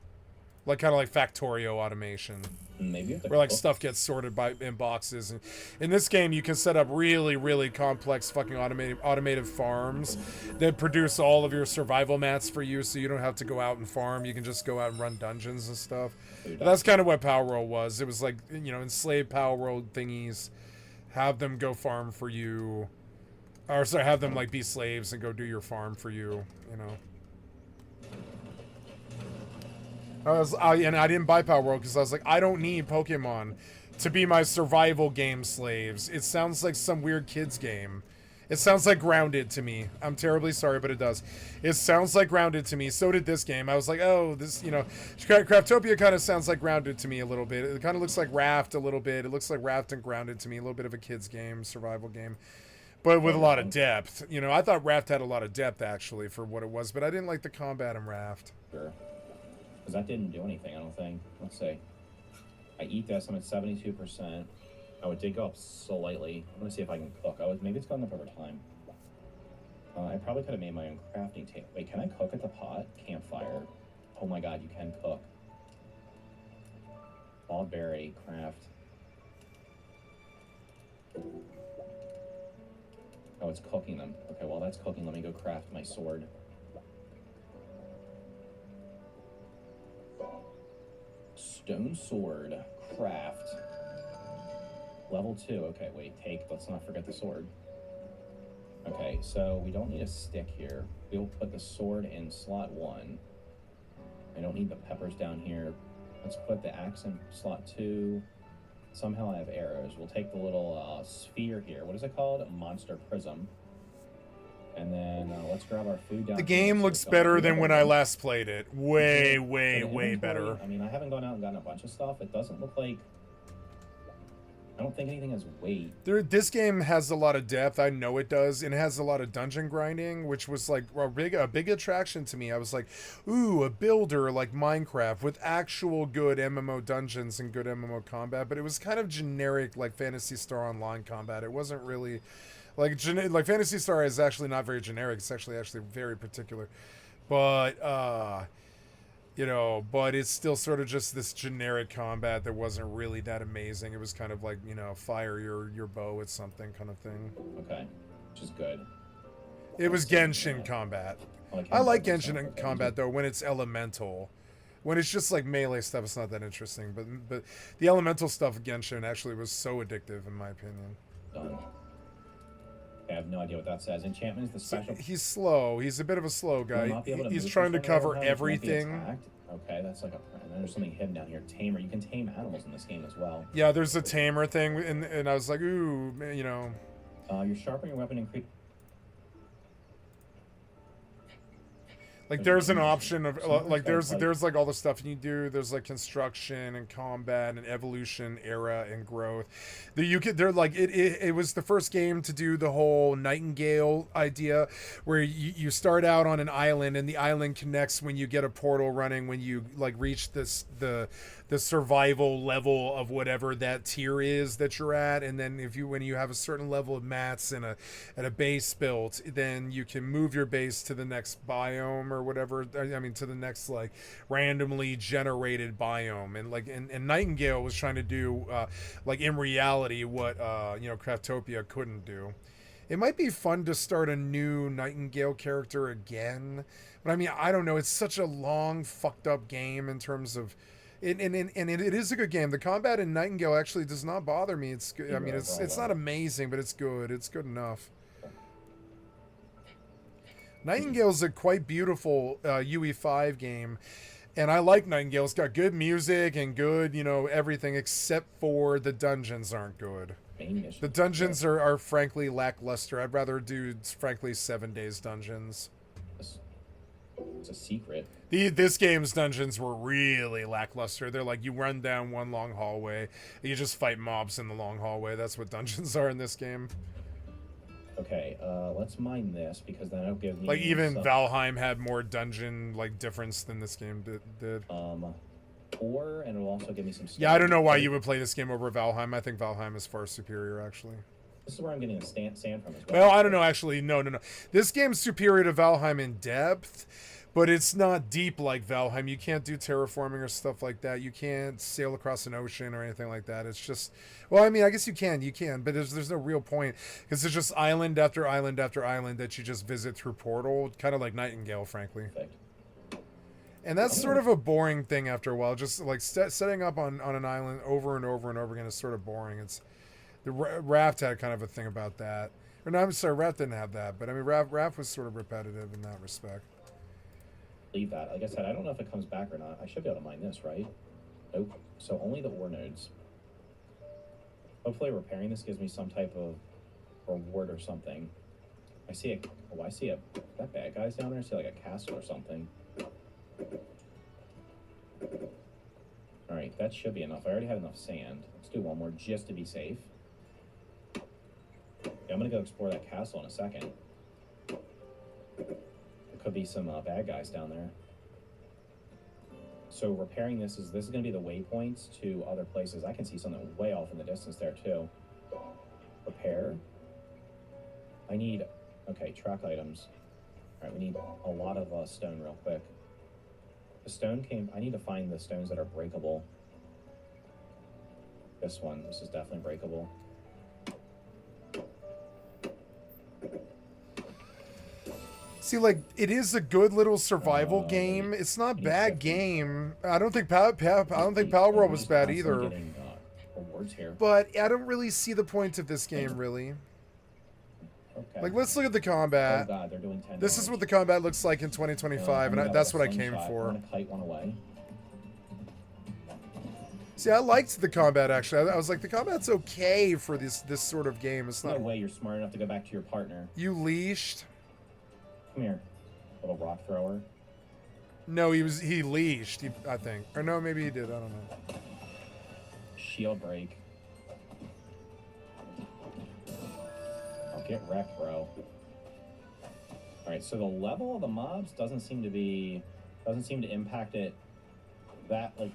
like kind of like Factorio automation. Maybe where like stuff gets sorted in boxes, and in this game you can set up really complex fucking automated farms that produce all of your survival mats for you, so you don't have to go out and farm. You can just go out and run dungeons and stuff. And that's kind of what Power World was. It was like, you know, enslave Power World thingies, have them go farm for you, or sorry, have them like be slaves and go do your farm for you. You know. And I didn't buy Power World because I was like, I don't need Pokemon to be my survival game slaves. It sounds like some weird kids game. It sounds like Grounded to me. I'm terribly sorry, but it does. It sounds like Grounded to me. So did this game. I was like, oh, this, you know, Craftopia kind of sounds like Grounded to me a little bit. It kind of looks like Raft a little bit. It looks like Raft and Grounded to me. A little bit of a kids game, survival game. But with a lot of depth. You know, I thought Raft had a lot of depth, actually, for what it was. But I didn't like the combat in Raft. Sure. Because that didn't do anything, I don't think. Let's see. I eat this, I'm at 72%. Oh, it did go up slightly. I'm going to see if I can cook. Maybe it's gone up over time. I probably could have made my own crafting table. Wait, can I cook at the pot? Campfire. Oh my god, you can cook. Ballberry, craft. Oh, it's cooking them. Okay, while that's cooking, let me go craft my sword. Stone sword, craft. Level 2, okay, wait, let's not forget the sword. Okay, so we don't need a stick here. We'll put the sword in slot 1. I don't need the peppers down here. Let's put the axe in slot 2. Somehow I have arrows. We'll take the little sphere here. What is it called? A monster prism. And then let's grab our food down. The game looks better than when I last played it. Way better. I mean, I haven't gone out and gotten a bunch of stuff. It doesn't look like I don't think anything has weight. This game has a lot of depth. I know it does, and it has a lot of dungeon grinding, which was like a big attraction to me. I was like, ooh, a builder like Minecraft with actual good MMO dungeons and good MMO combat. But it was kind of generic, like Phantasy Star Online combat. It wasn't really like Phantasy Star is actually not very generic. It's actually very particular, but you know, but it's still sort of just this generic combat that wasn't really that amazing. It was kind of like, you know, fire your bow at something kind of thing. Okay, which is good. It was Genshin combat. I like Genshin combat though when it's elemental. When it's just like melee stuff, it's not that interesting. But the elemental stuff of Genshin actually was so addictive in my opinion. Done. I have no idea what that says. Enchantment is the special. He's slow. He's a bit of a slow guy. He's move trying to from cover somewhere, everything. Okay, that's like and then there's something hidden down here. Tamer. You can tame animals in this game as well. Yeah, there's a tamer thing, and I was like, ooh, you know. You're sharpening your weapon and create. Like there's an option of like there's like all the stuff you do. There's like construction and combat and evolution, era and growth. They're like it was the first game to do the whole Nightingale idea, where you start out on an island and the island connects when you get a portal running, when you like reach the survival level of whatever that tier is that you're at, and then when you have a certain level of mats and a base built, then you can move your base to the next biome or whatever. I mean, to the next like randomly generated biome, and like and Nightingale was trying to do like in reality what you know, Craftopia couldn't do. It might be fun to start a new Nightingale character again, but I mean, I don't know. It's such a long, fucked up game in terms of. And it is a good game. The combat in Nightingale actually does not bother me. It's good. I mean, it's not amazing, but it's good. It's good enough. Nightingale's a quite beautiful UE5 game, and I like Nightingale. It's got good music and good, you know, everything except for the dungeons aren't good. The dungeons are frankly lackluster. I'd rather do, frankly, 7 days dungeons. It's a secret. This game's dungeons were really lackluster. They're like, you run down one long hallway, and you just fight mobs in the long hallway. That's what dungeons are in this game. Okay, let's mine this, because then it'll give me like even Valheim had more dungeon like difference than this game did. Or and it'll also give me some. Yeah, I don't know why you would play this game over Valheim. I think Valheim is far superior, actually. This is where I'm getting the sand from as well. Well, I don't know, actually. No. This game's superior to Valheim in depth, but it's not deep like Valheim. You can't do terraforming or stuff like that. You can't sail across an ocean or anything like that. It's just, well, I mean, I guess you can, but there's no real point, because it's just island after island after island that you just visit through portal, kind of like Nightingale, frankly. Perfect. And that's sort of a boring thing after a while. Just like setting up on an island over and over and over again is sort of boring. It's the Raft had kind of a thing about that. Or no, I'm sorry, Raft didn't have that, but I mean, Raft was sort of repetitive in that respect. Leave that. Like I said, I don't know if it comes back or not. I should be able to mine this, right? Nope. So only the ore nodes. Hopefully repairing this gives me some type of reward or something. I see that bad guy's down there. I see like a castle or something. Alright, that should be enough. I already have enough sand. Let's do one more just to be safe. Yeah, I'm gonna go explore that castle in a second. There could be some bad guys down there. So repairing this is gonna be the waypoints to other places. I can see something way off in the distance there too. Repair. I need, okay, track items. Alright, we need a lot of stone real quick. The stone I need to find the stones that are breakable. This is definitely breakable. See, like, it is a good little survival game. It's not a bad game. I don't think Pal World was bad either. Getting, rewards here. But I don't really see the point of this game, really. Okay. Like, let's look at the combat. Oh god, they're doing 10 This is what the combat looks like in 2025, and that's what I came for. I'm gonna kite one away. See, I liked the combat, actually. I was like, the combat's okay for this sort of game. It's not. No way you're smart enough to go back to your partner. You leashed? Come here, little rock thrower. No, he leashed, I think. Or no, maybe he did. I don't know. Shield break. Get wrecked, bro. Alright, so the level of the mobs doesn't seem to impact it that, like,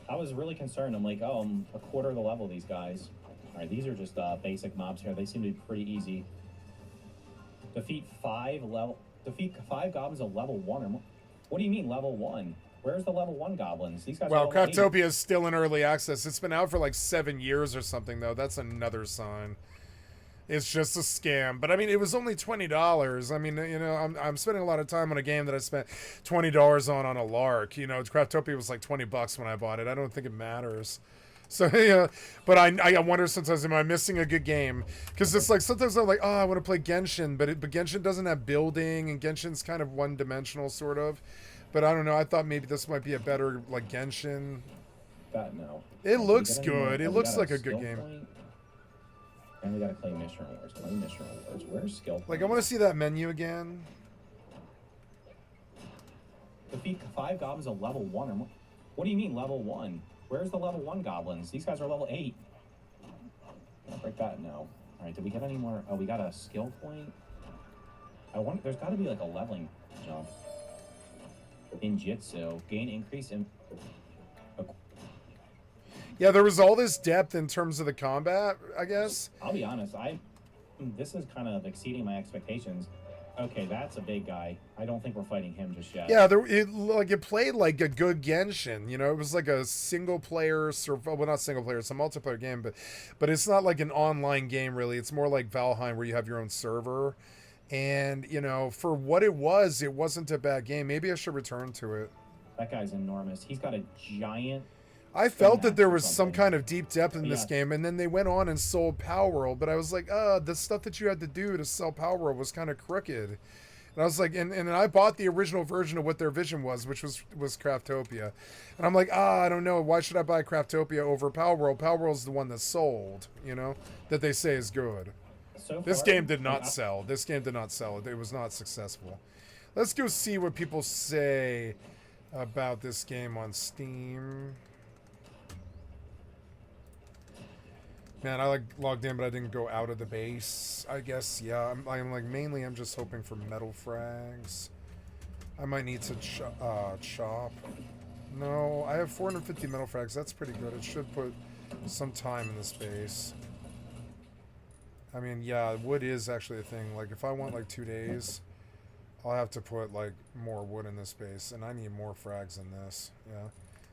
I was really concerned. I'm like, oh, I'm a quarter of the level of these guys. Alright, these are just basic mobs here. They seem to be pretty easy. Defeat 5 goblins of level 1 or more. What do you mean level 1? Where's the level 1 goblins? These guys are Well, level 8. Craftopia is still in early access. It's been out for like 7 years or something, though. That's another sign. It's just a scam. But I mean, it was only $20. I mean, you know, I'm spending a lot of time on a game that I spent $20 on a lark. You know, Craftopia was like $20 when I bought it. I don't think it matters. So yeah, but I wonder sometimes, am I missing a good game? Because it's like sometimes I'm like, oh, I want to play Genshin, but Genshin doesn't have building, and Genshin's kind of one-dimensional sort of. But I don't know. I thought maybe this might be a better like Genshin. No. It looks good. It looks like a good game. Point? And we gotta claim mission rewards. Claim mission rewards. Where's skill? Like, I want to see that menu again. Defeat 5 goblins of level 1 or more. What do you mean level 1? Where's the level 1 goblins? These guys are level 8. Break that? No. Alright, did we get any more? Oh, we got a skill point. I wonder, there's gotta be like a leveling jump. In Jitsu. Gain increase in... Yeah, there was all this depth in terms of the combat, I guess. I'll be honest, this is kind of exceeding my expectations. Okay, that's a big guy. I don't think we're fighting him just yet. Yeah, it played like a good Genshin. You know, it was like a single player, well, not single player, it's a multiplayer game, but it's not like an online game really. It's more like Valheim where you have your own server. And, you know, for what it wasn't a bad game. Maybe I should return to it. That guy's enormous. He's got a giant... I felt that there was some kind of deep depth in this game, and then they went on and sold Power World, but I was like, the stuff that you had to do to sell Power World was kind of crooked. And I was like, and I bought the original version of what their vision was, which was Craftopia. And I'm like, I don't know, why should I buy Craftopia over Power World? Power World's the one that sold, you know, that they say is good. This game did not sell. This game did not sell. It was not successful. Let's go see what people say about this game on Steam. Man, I like logged in, but I didn't go out of the base. I guess, yeah. I'm like mainly I'm just hoping for metal frags. I might need to chop. No, I have 450 metal frags. That's pretty good. It should put some time in this base. I mean, yeah, wood is actually a thing. Like, if I want like 2 days, I'll have to put like more wood in this base, and I need more frags than this. Yeah,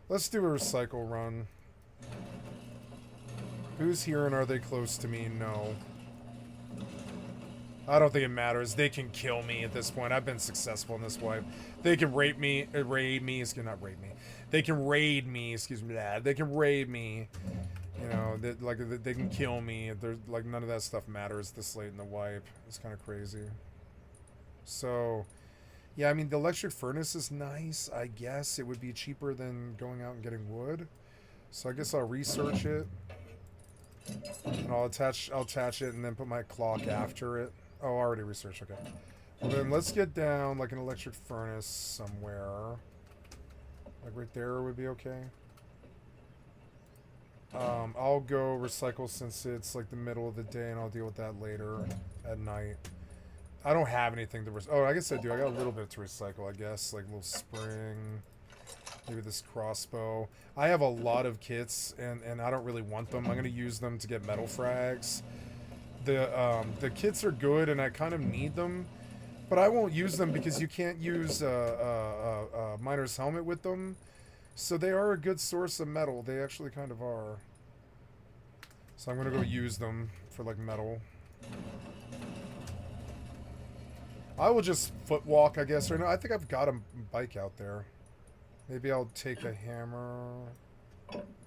let's do a recycle run. Who's here and are they close to me? No. I don't think it matters. They can kill me at this point. I've been successful in this wipe. They can raid me, not raid me. They can raid me, excuse me. They can raid me. You know, they can kill me. There's like none of that stuff matters this late in the wipe. It's kind of crazy. So, yeah, I mean the electric furnace is nice. I guess it would be cheaper than going out and getting wood. So I guess I'll research it. And I'll attach it and then put my clock after it. Oh, already researched. Okay. Well, then let's get down like an electric furnace somewhere. Like right there would be okay. I'll go recycle since it's like the middle of the day, and I'll deal with that later at night. I don't have anything to oh, I guess I do. I got a little bit to recycle, I guess. Like a little spring. Maybe this crossbow. I have a lot of kits, and I don't really want them. I'm going to use them to get metal frags. The kits are good, and I kind of need them. But I won't use them because you can't use a miner's helmet with them. So they are a good source of metal. They actually kind of are. So I'm going to go use them for, like, metal. I will just foot walk, I guess. Or no, I think I've got a bike out there. Maybe I'll take a hammer,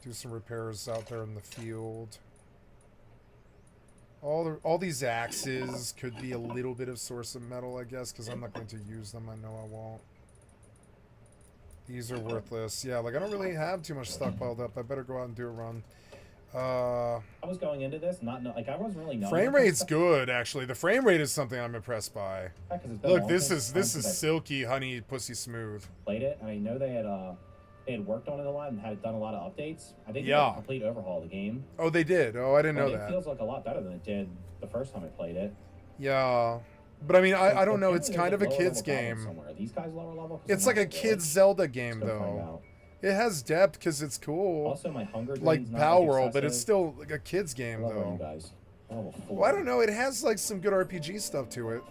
do some repairs out there in the field. All these axes could be a little bit of source of metal, I guess, because I'm not going to use them. I know I won't. These are worthless. Yeah, like I don't really have too much stockpiled up. I better go out and do a run. I was going into this like I wasn't really knowing. Frame rate's good, actually. The frame rate is something I'm impressed by. Yeah, look, this is silky, honey, pussy smooth. Played it, and I know they had worked on it a lot and had done a lot of updates. I think they did a complete overhaul of the game. Oh, they did. Oh, I didn't know that. It feels like a lot better than it did the first time I played it. Yeah. But I mean, I don't know. It's Apparently kind of there's a lower kid's level goblins game. somewhere. Are these guys lower level? 'Cause It's they're like a not kid's village. Zelda game, Let's go find though. out. It has depth because it's cool. Also, my hunger like drain's not, Power like, World, but it's excessive. still like a kid's game, What level are you though. guys? Level 4. Well, I don't know. It has like some good RPG stuff to it.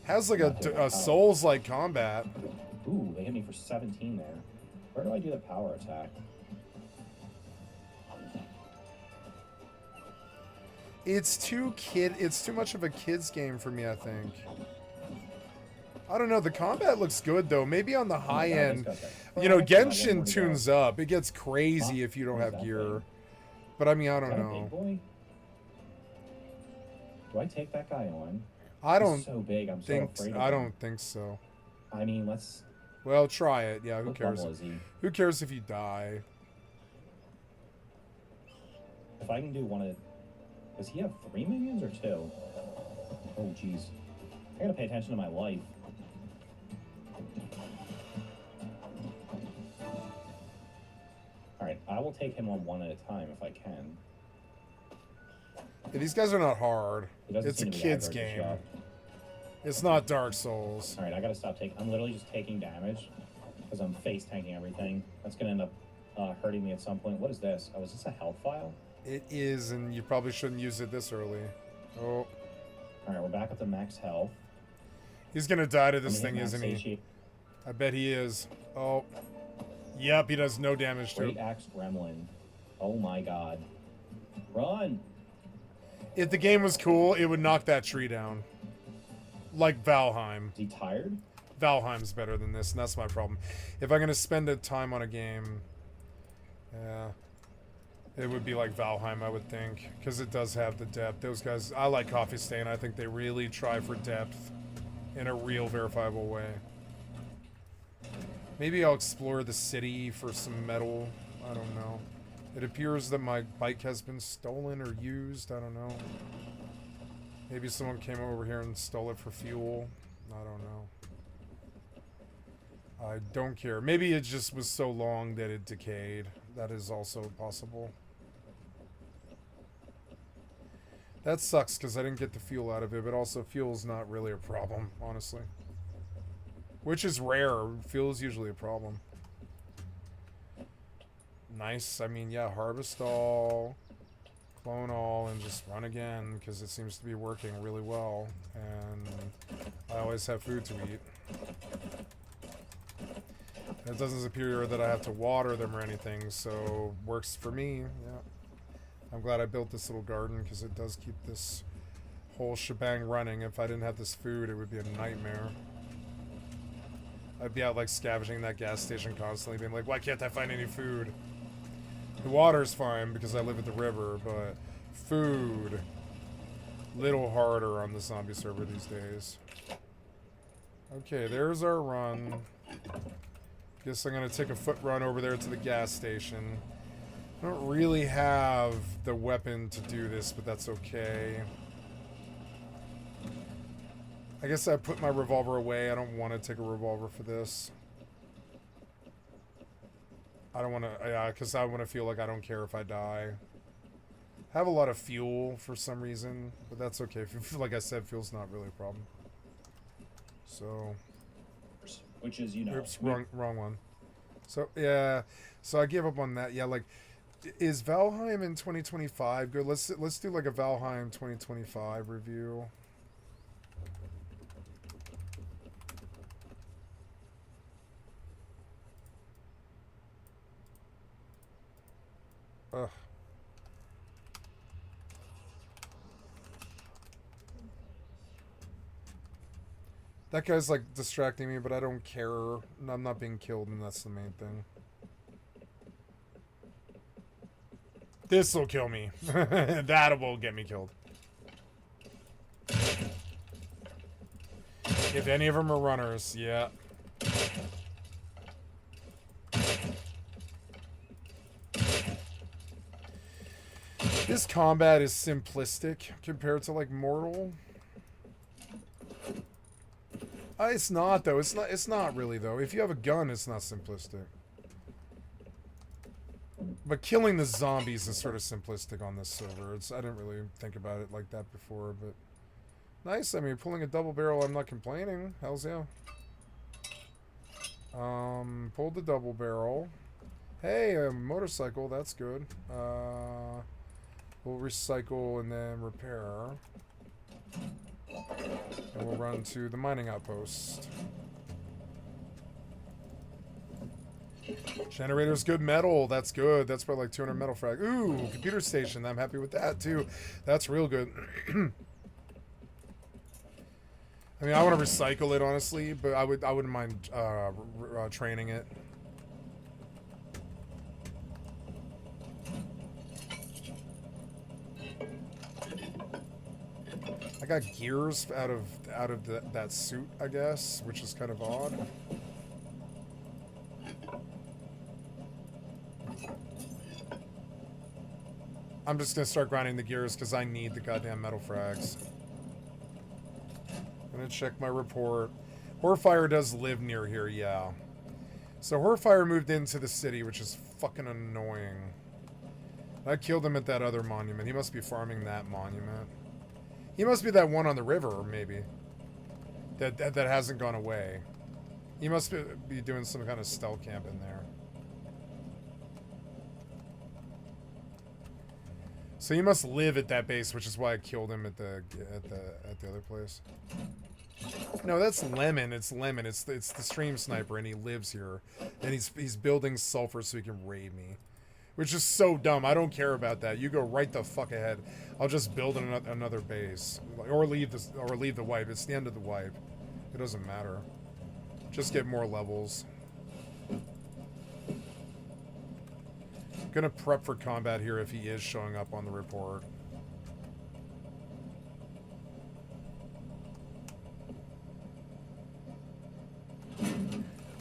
Has like a Souls-like combat. Ooh, they hit me for 17 there. Where do I do the power attack? It's too much of a kid's game for me, I think. I don't know. The combat looks good though. Maybe on the high end, you know, Genshin tunes up. It gets crazy if you don't have gear. But I mean, I don't know. Boy? Do I take that guy on? I don't He's so big. I'm think so afraid of I him. don't think so. I mean, let's. Well, try it. Yeah, who What cares? level is he? Who cares if you die? If I can do one of. Does he have 3 minions or 2? Oh, jeez. I gotta pay attention to my life. Alright, I will take him on one at a time if I can. Yeah, these guys are not hard. He doesn't It's a seem to be kid's aggro just game. yet. It's not Dark Souls. Alright, I gotta stop taking. I'm literally just taking damage because I'm face tanking everything. That's gonna end up hurting me at some point. What is this? Oh, is this a health file? It is, and you probably shouldn't use it this early. Oh. Alright, we're back up to max health. He's gonna die to this I'm gonna thing, hit isn't max he? satiate. I bet he is. Oh. Yep, he does no damage to Great it. Axe Gremlin. Oh my god. Run! If the game was cool, it would knock that tree down. Like Valheim. Is he tired? Valheim's better than this, and that's my problem. If I'm gonna spend a time on a game, yeah, it would be like Valheim, I would think, because it does have the depth. Those guys, I like Coffee Stain. I think they really try for depth in a real, verifiable way. Maybe I'll explore the city for some metal. I don't know. It appears that my bike has been stolen or used. I don't know. Maybe someone came over here and stole it for fuel. I don't know. I don't care. Maybe it just was so long that it decayed. That is also possible. That sucks because I didn't get the fuel out of it, but also fuel's not really a problem, honestly. Which is rare. Fuel is usually a problem. Nice. I mean, yeah, harvest all, clone all, and just run again because it seems to be working really well. And I always have food to eat. And it doesn't appear that I have to water them or anything, so works for me. Yeah. I'm glad I built this little garden because it does keep this whole shebang running. If I didn't have this food, it would be a nightmare. I'd be out like scavenging that gas station constantly, being like, why can't I find any food? The water's fine because I live at the river, but food, little harder on the zombie server these days. Okay, there's our run. Guess I'm gonna take a foot run over there to the gas station. I don't really have the weapon to do this, but that's okay. I guess I put my revolver away. I don't want to take a revolver for this. I don't want to, yeah, because I want to feel like I don't care if I die. I have a lot of fuel for some reason, but that's okay. Like I said, fuel's not really a problem. So. Which is, you know. Oops, wrong one. So, yeah. So I gave up on that. Yeah, like, is Valheim in 2025 good? Let's do like a Valheim 2025 review. Ugh. That guy's like distracting me, but I don't care. I'm not being killed, and that's the main thing. This will kill me. That will get me killed. If any of them are runners, yeah. This combat is simplistic compared to like Mortal. It's not though. It's not really though. If you have a gun, it's not simplistic. But killing the zombies is sort of simplistic on this server. I didn't really think about it like that before, but nice. I mean, pulling a double barrel, I'm not complaining. Hells yeah. Pulled the double barrel. Hey, a motorcycle. That's good. We'll recycle and then repair. And we'll run to the mining outpost. Generator's good metal. That's good. That's probably like 200 metal frag. Ooh, computer station. I'm happy with that too. That's real good. I mean, I want to recycle it honestly, but I wouldn't mind training it. I got gears out of that suit, I guess, which is kind of odd. I'm just gonna start grinding the gears because I need the goddamn metal frags. I'm gonna check my report. Horfire does live near here, yeah. So Horfire moved into the city, which is fucking annoying. I killed him at that other monument. He must be farming that monument. He must be that one on the river, maybe. That hasn't gone away. He must be doing some kind of stealth camp in there. So he must live at that base, which is why I killed him at the other place. No, that's Lemon. It's Lemon. It's the stream sniper, and he lives here, and he's building sulfur so he can raid me, which is so dumb. I don't care about that. You go right the fuck ahead. I'll just build another base, or leave the wipe. It's the end of the wipe. It doesn't matter. Just get more levels. Gonna prep for combat here if he is showing up on the report.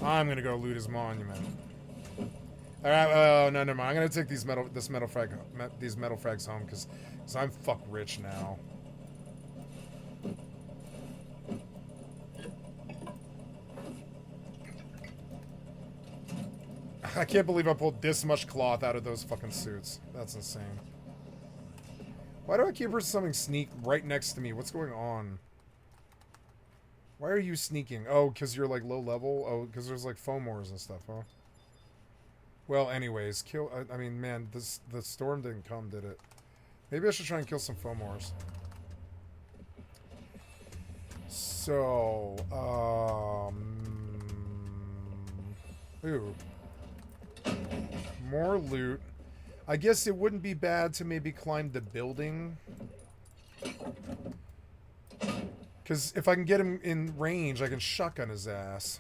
I'm gonna go loot his monument. All right. Oh no, never mind. I'm gonna take these metal frags home because I'm fuck rich now. I can't believe I pulled this much cloth out of those fucking suits. That's insane. Why do I keep something sneak right next to me? What's going on? Why are you sneaking? Oh, because you're like low level? Oh, because there's like foamors and stuff, huh? Well, anyways, kill... I mean, man, the storm didn't come, did it? Maybe I should try and kill some foamors. So, ooh. More loot. I guess it wouldn't be bad to maybe climb the building. Because if I can get him in range, I can shotgun his ass.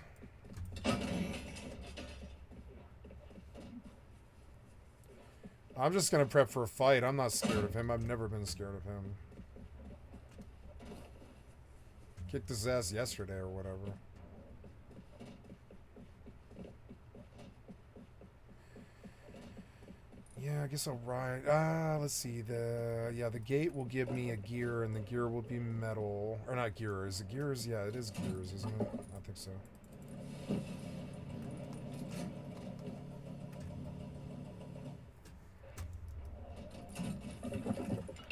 I'm just going to prep for a fight. I'm not scared of him. I've never been scared of him. Kicked his ass yesterday or whatever. Yeah, I guess I'll ride. Let's see. The gate will give me a gear, and the gear will be metal. Or not gear. Is it gears? Yeah, it is gears, isn't it? I think so.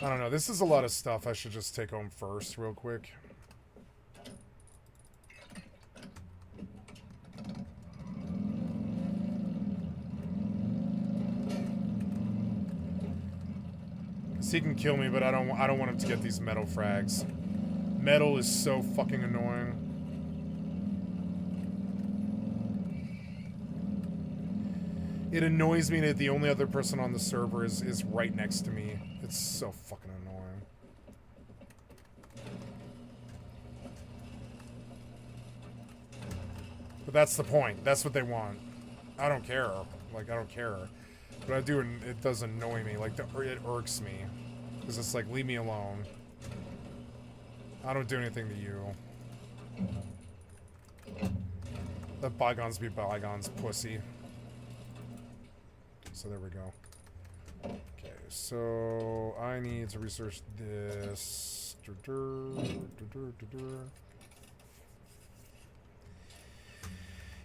I don't know. This is a lot of stuff I should just take home first real quick. He can kill me, but I don't want him to get these metal frags. Metal is so fucking annoying. It annoys me that the only other person on the server is right next to me. It's so fucking annoying. But that's the point. That's what they want. I don't care. Like, I don't care. But I do, and it does annoy me. Like, it irks me. Because it's like, leave me alone. I don't do anything to you. Let bygones be bygones, pussy. So there we go. Okay, so I need to research this.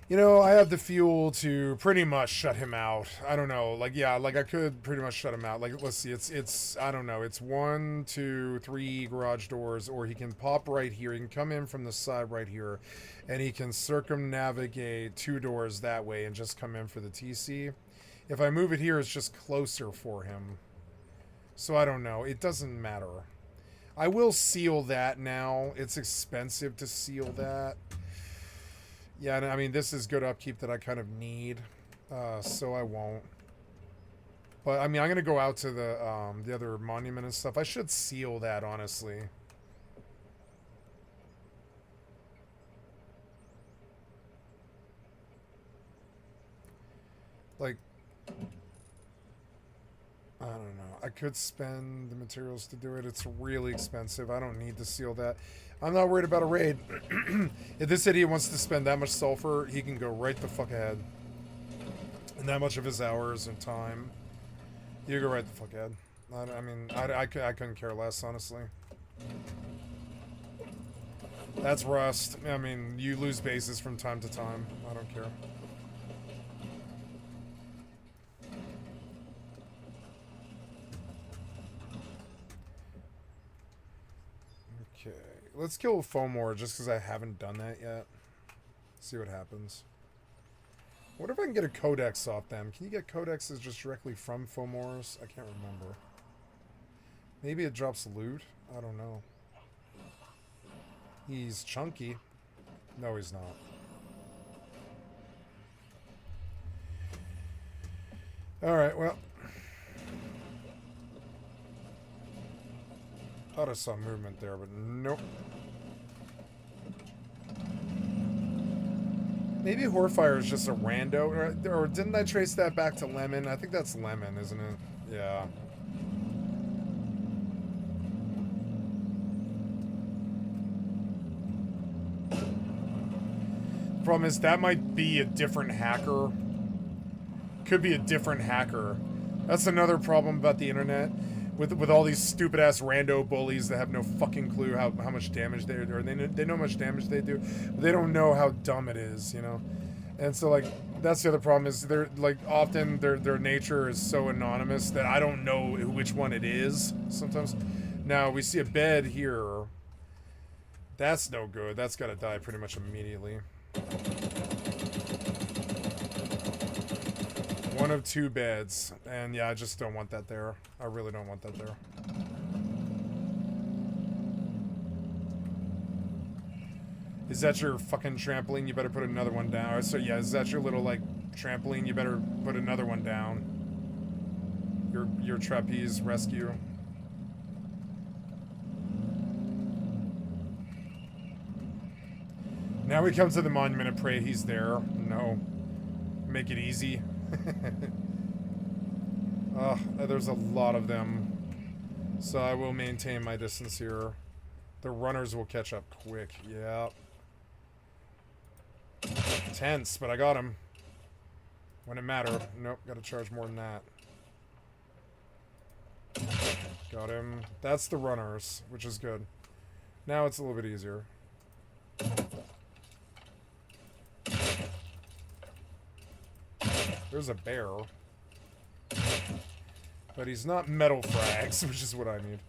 You know, I have the fuel to pretty much shut him out. I don't know. Like, yeah, like I could pretty much shut him out. Like, let's see. It's I don't know. It's 1, 2, 3 garage doors, or he can pop right here. He can come in from the side right here, and he can circumnavigate 2 doors that way and just come in for the TC. If I move it here, it's just closer for him. So I don't know. It doesn't matter. I will seal that now. It's expensive to seal that. Yeah, I mean, this is good upkeep that I kind of need, so I won't. But, I mean, I'm going to go out to the other monument and stuff. I should seal that, honestly. Like, I don't know. I could spend the materials to do it. It's really expensive. I don't need to seal that. I'm not worried about a raid. If this idiot wants to spend that much sulfur, he can go right the fuck ahead. And that much of his hours and time. You go right the fuck ahead. I mean, I couldn't care less, honestly. That's rust. I mean, you lose bases from time to time. I don't care. Okay. Let's kill Fomor just because I haven't done that yet. See what happens. What if I can get a codex off them? Can you get codexes just directly from Fomors? I can't remember. Maybe it drops loot? I don't know. He's chunky. No, he's not. Alright, well. Thought I saw movement there, but nope. Maybe Horfire is just a rando, or didn't I trace that back to Lemon? I think that's Lemon, isn't it? Yeah. Problem is, that might be a different hacker. Could be a different hacker. That's another problem about the internet. With all these stupid ass rando bullies that have no fucking clue how much damage they do, or they know how much damage they do, but they don't know how dumb it is, you know. And so like that's the other problem is they're like often their nature is so anonymous that I don't know which one it is sometimes. Now we see a bed here. That's no good. That's got to die pretty much immediately. 1 of 2 beds, and yeah, I just don't want that there. I really don't want that there. Is that your fucking trampoline? You better put another one down. So yeah, is that your little like trampoline? You better put another one down. Your trapeze rescue. Now we come to the monument and pray he's there. No. Make it easy. There's a lot of them. So I will maintain my distance here. The runners will catch up quick. Yeah. Tense, but I got him. When it mattered. Nope, gotta charge more than that. Got him. That's the runners, which is good. Now it's a little bit easier. There's a bear. But he's not metal frags, which is what I need.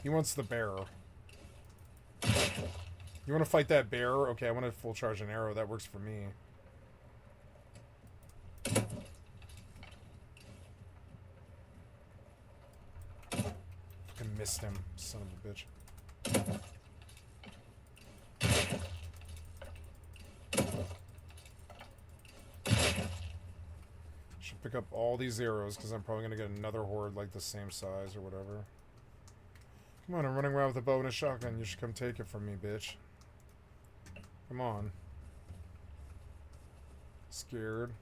He wants the bear. You want to fight that bear? Okay, I want to full charge an arrow. That works for me. Fucking missed him, son of a bitch. Should pick up all these arrows because I'm probably going to get another horde like the same size or whatever. Come on, I'm running around with a bow and a shotgun. You should come take it from me, bitch. Come on. Scared.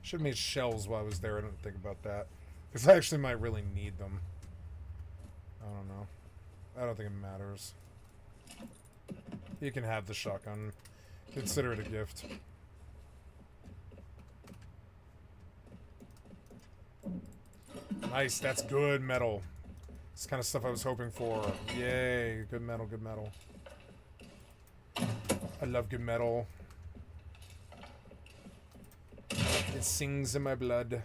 Should have made shells while I was there. I didn't think about that. Because I actually might really need them. I don't know. I don't think it matters. You can have the shotgun. Consider it a gift. Nice, that's good metal. It's kind of stuff I was hoping for. Yay, good metal, good metal. I love good metal. It sings in my blood.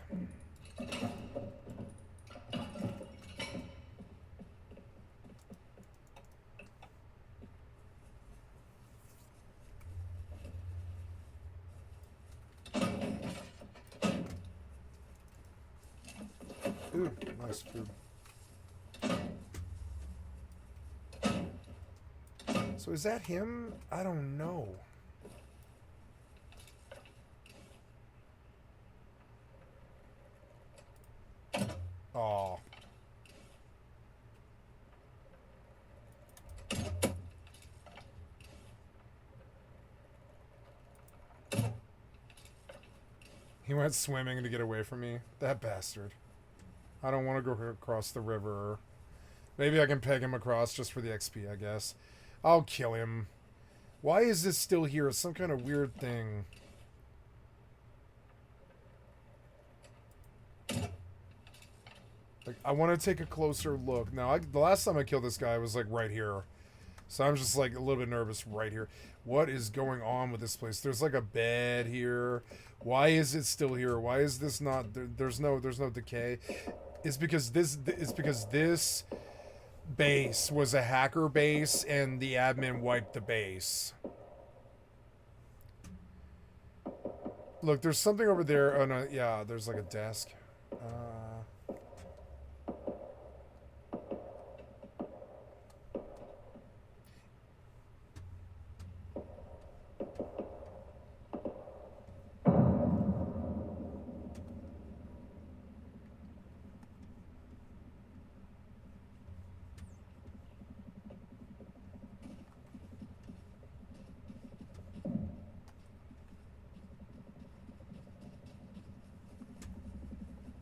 Ooh, nice food. So is that him? I don't know. Oh. He went swimming to get away from me. That bastard. I don't want to go across the river. Maybe I can peg him across just for the XP, I guess. I'll kill him. Why is this still here? It's some kind of weird thing. Like, I want to take a closer look. Now, the last time I killed this guy was, like, right here. So I'm just, like, a little bit nervous right here. What is going on with this place? There's, like, a bed here. Why is it still here? Why is this not... There's no decay. It's because this base was a hacker base, and the admin wiped the base. Look, there's something over there. Oh, no, yeah, there's, like, a desk.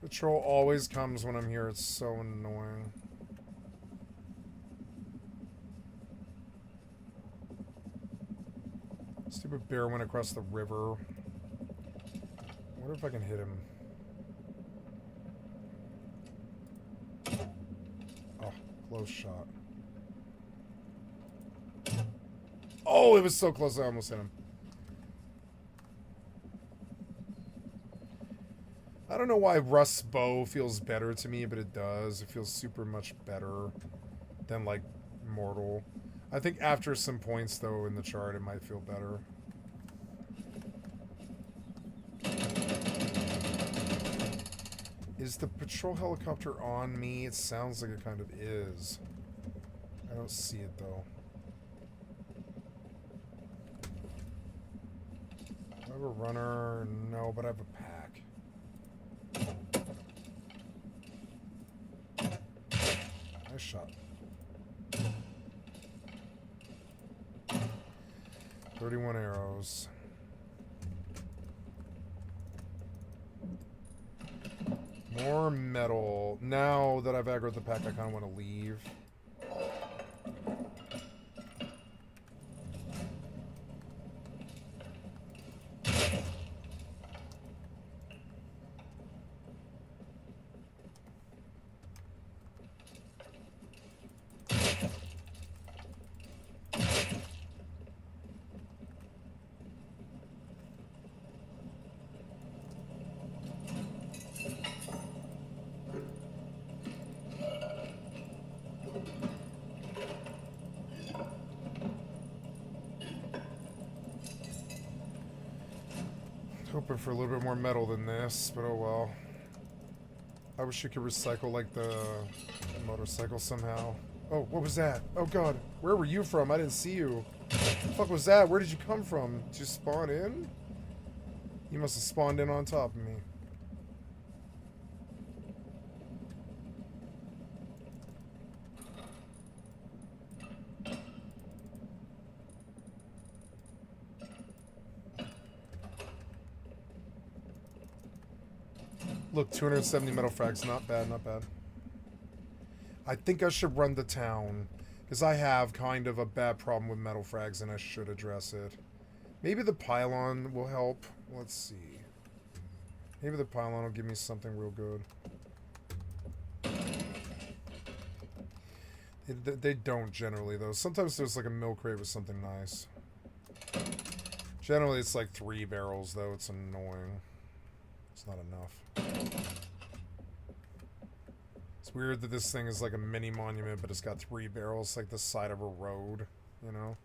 Patrol always comes when I'm here. It's so annoying. Stupid bear went across the river. I wonder if I can hit him. Oh, close shot. Oh, it was so close I almost hit him. I don't know why Rust's bow feels better to me, but it does. It feels super much better than, like, Mortal. I think after some points, though, in the chart, it might feel better. Is the patrol helicopter on me? It sounds like it kind of is. I don't see it, though. Do I have a runner? No, but I have a pack. Nice shot. 31 arrows. More metal. Now that I've aggroed the pack, I kind of want to leave. Hoping for a little bit more metal than this, but oh well. I wish you could recycle like the motorcycle somehow. Oh, what was that? Oh god, where were you from? I didn't see you. What the fuck was that? Where did you come from? Did you spawn in? You must have spawned in on top of me. Look, 270 metal frags. Not bad, not bad. I think I should run the town. Because I have kind of a bad problem with metal frags and I should address it. Maybe the pylon will help. Let's see. Maybe the pylon will give me something real good. They don't generally, though. Sometimes there's like a milk crate with something nice. Generally, it's like 3 barrels, though. It's annoying. It's not enough. It's weird that this thing is like a mini monument, but it's got 3 barrels, like the side of a road, you know?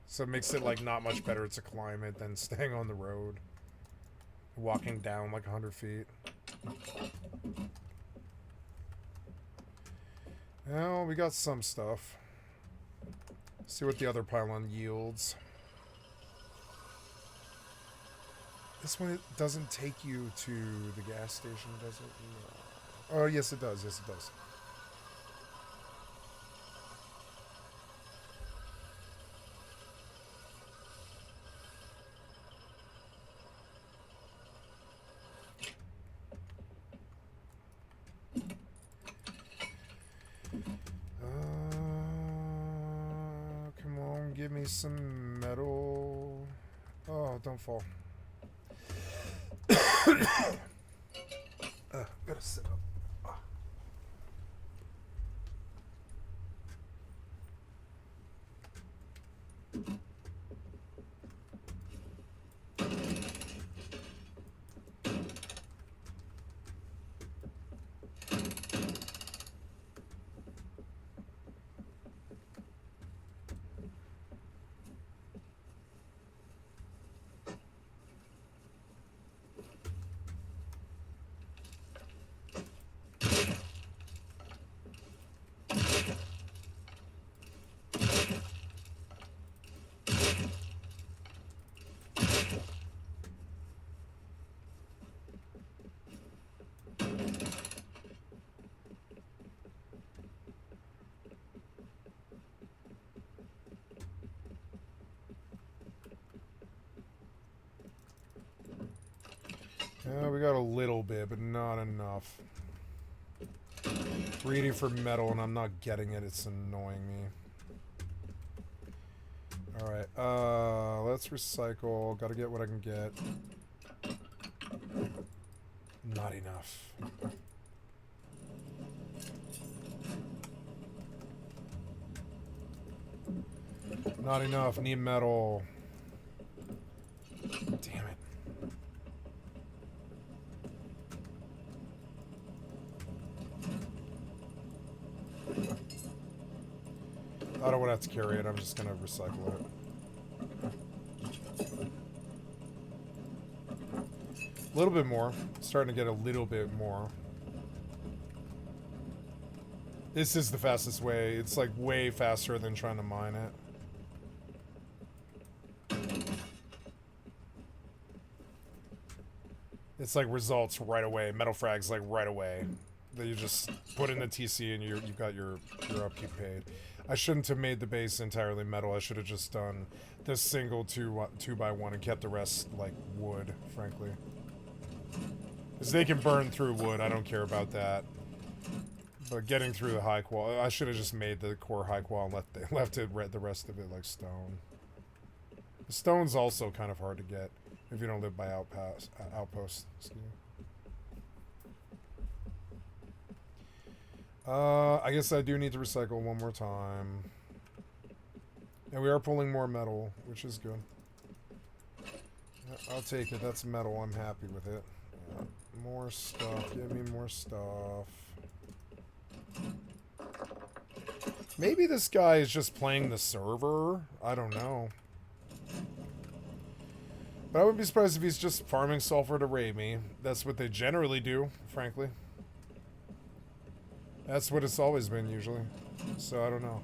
So it makes it like not much better to climb it than staying on the road. Walking down like 100 feet. Well, we got some stuff. See what the other pylon yields. This one, it doesn't take you to the gas station, does it? No. Oh, yes it does. Yes it does. Come on, give me some metal. Oh, don't fall. Gotta sit up. Yeah, we got a little bit, but not enough. Reading for metal and I'm not getting it. It's annoying me. Alright, let's recycle. Gotta get what I can get. Not enough. Not enough. Need metal. Damn it. I don't want to have to carry it. I'm just going to recycle it. A little bit more. Starting to get a little bit more. This is the fastest way. It's like way faster than trying to mine it. It's like results right away. Metal frags like right away. That you just put in the TC and you got your upkeep paid. I shouldn't have made the base entirely metal. I should have just done this single 2x1 and kept the rest like wood, frankly. Because they can burn through wood. I don't care about that. But getting through the high qual, I should have just made the core high qual and left it the rest of it like stone. The stone's also kind of hard to get if you don't live by outposts. Excuse me. I guess I do need to recycle one more time. And we are pulling more metal, which is good. Yeah, I'll take it. That's metal. I'm happy with it. Yeah. More stuff. Give me more stuff. Maybe this guy is just playing the server. I don't know. But I wouldn't be surprised if he's just farming sulfur to raid me. That's what they generally do, frankly. That's what it's always been, usually. So, I don't know.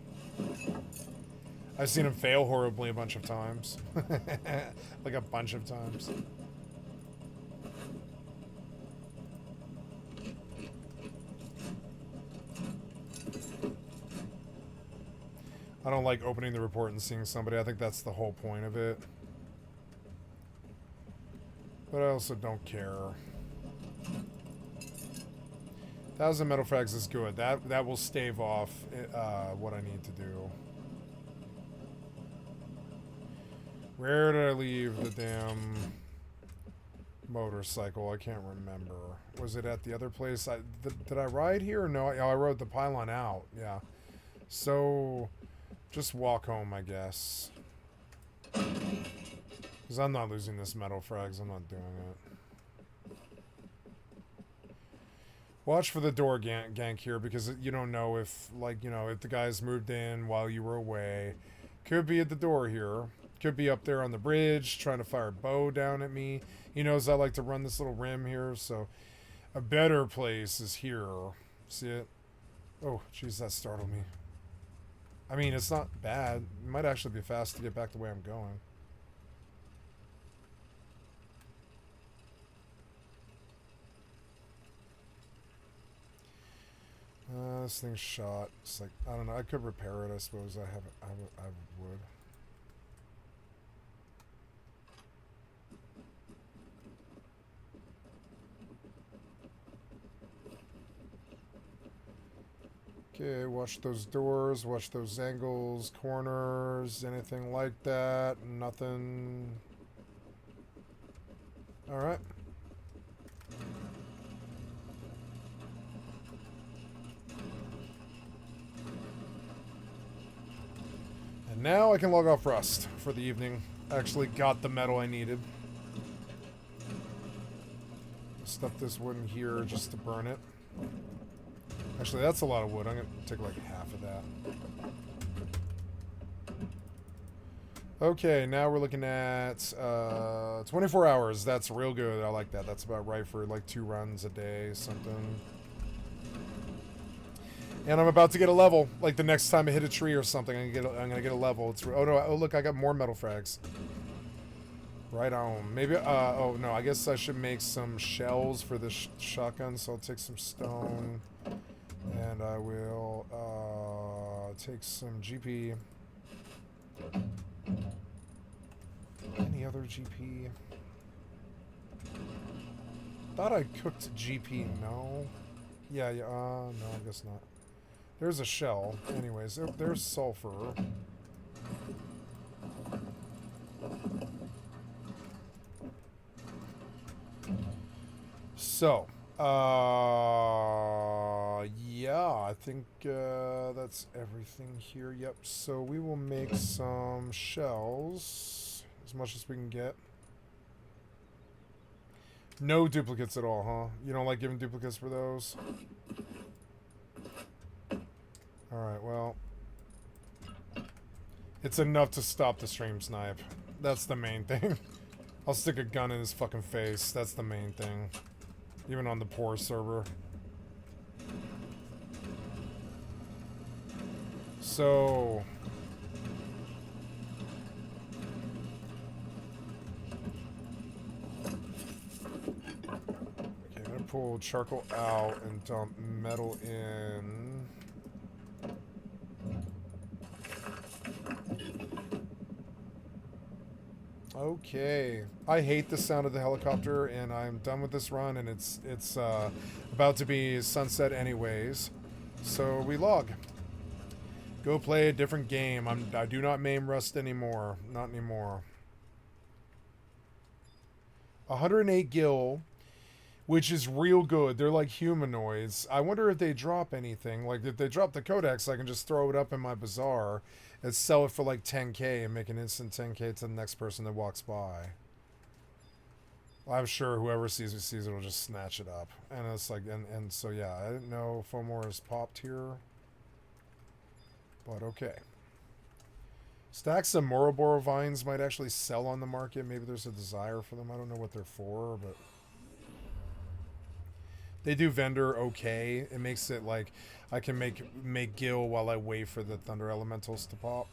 I've seen him fail horribly a bunch of times. Like a bunch of times. I don't like opening the report and seeing somebody. I think that's the whole point of it. But I also don't care. 1,000 metal frags is good. That will stave off what I need to do. Where did I leave the damn motorcycle? I can't remember. Was it at the other place? Did I ride here? No, I rode the pylon out. Yeah. So, just walk home, I guess. Because I'm not losing this metal frags. I'm not doing it. Watch for the door gank here, because you don't know if, like, you know, if the guys moved in while you were away. Could be at the door here. Could be up there on the bridge trying to fire a bow down at me. He knows I like to run this little rim here, so a better place is here. See it? Oh, jeez, that startled me. I mean, it's not bad. It might actually be fast to get back the way I'm going. This thing's shot. It's like, I don't know. I could repair it, I suppose. I would. Okay, watch those doors, watch those angles, corners, anything like that. Nothing. Alright. And now I can log off Rust for the evening. Actually got the metal I needed. Stuff this wood in here just to burn it. Actually, that's a lot of wood. I'm going to take like half of that. Okay, now we're looking at 24 hours. That's real good. I like that. That's about right for like 2 runs a day, something. And I'm about to get a level. Like the next time I hit a tree or something, I'm gonna get a level. It's oh no! Oh look, I got more metal frags. Right on. Maybe. Oh no, I guess I should make some shells for the shotgun. So I'll take some stone. And I will take some GP. Any other GP? Thought I cooked GP. No. Yeah. No, I guess not. There's a shell. Anyways, there's sulfur. So. Yeah, I think that's everything here. Yep, so we will make some shells, as much as we can get. No duplicates at all, huh? You don't like giving duplicates for those? Alright, well. It's enough to stop the stream snipe. That's the main thing. I'll stick a gun in his fucking face. That's the main thing. Even on the poor server. So... okay, I'm gonna pull charcoal out and dump metal in. Okay. I hate the sound of the helicopter, and I'm done with this run, and it's about to be sunset anyways. So we log. Go play a different game. I do not maim Rust anymore. Not anymore. 108 gil, which is real good. They're like humanoids. I wonder if they drop anything. Like, if they drop the codex, I can just throw it up in my bazaar and sell it for like 10k and make an instant 10k to the next person that walks by. I'm sure whoever sees it will just snatch it up. And it's like, and so yeah, I didn't know Fomor is popped here. But okay. Stacks of Moroboro vines might actually sell on the market. Maybe there's a desire for them. I don't know what they're for, but they do vendor okay. It makes it like I can make gil while I wait for the thunder elementals to pop.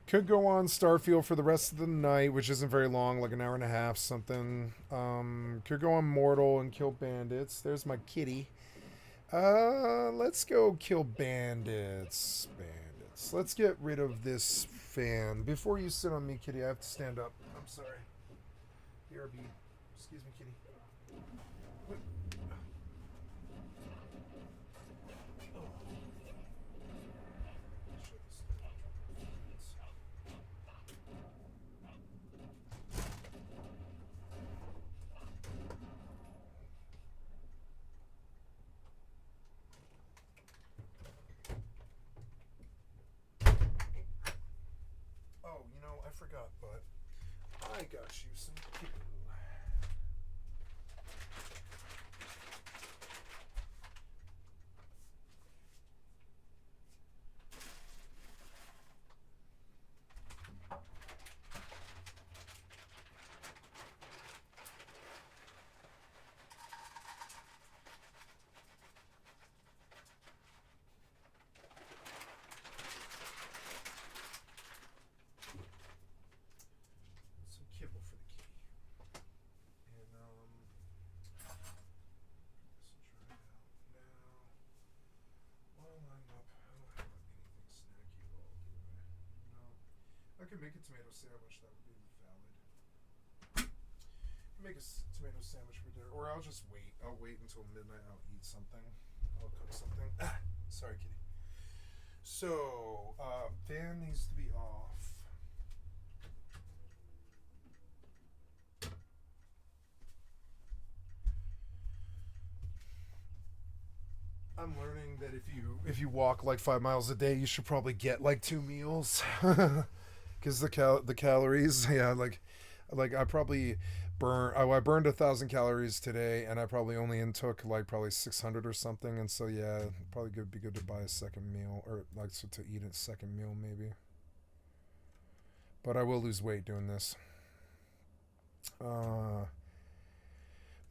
Could go on Starfield for the rest of the night, which isn't very long, like an hour and a half, something. Could go on Mortal and kill bandits. There's my kitty. Let's go kill bandits. Let's get rid of this fan. Before you sit on me, kitty, I have to stand up. I'm sorry. BRB. Excuse me, kitty. forgot, but I got you some kibble. Some kibble for the kitty. And I guess I'll try it out now. While I'm up, I don't have anything snacky at all, do I? No. I could make a tomato sandwich, that would be valid. Make a tomato sandwich for dinner, or I'll just wait. I'll wait until midnight. I'll eat something. I'll cook something. Sorry, kitty. So, fan needs to be off. I'm learning that if you walk like 5 miles a day, you should probably get like 2 meals, because the calories. Yeah, like I probably I burned 1,000 calories today, and I probably only took like probably 600 or something. And so yeah, probably be good to buy a second meal, or like so to eat a second meal maybe. But I will lose weight doing this. Man,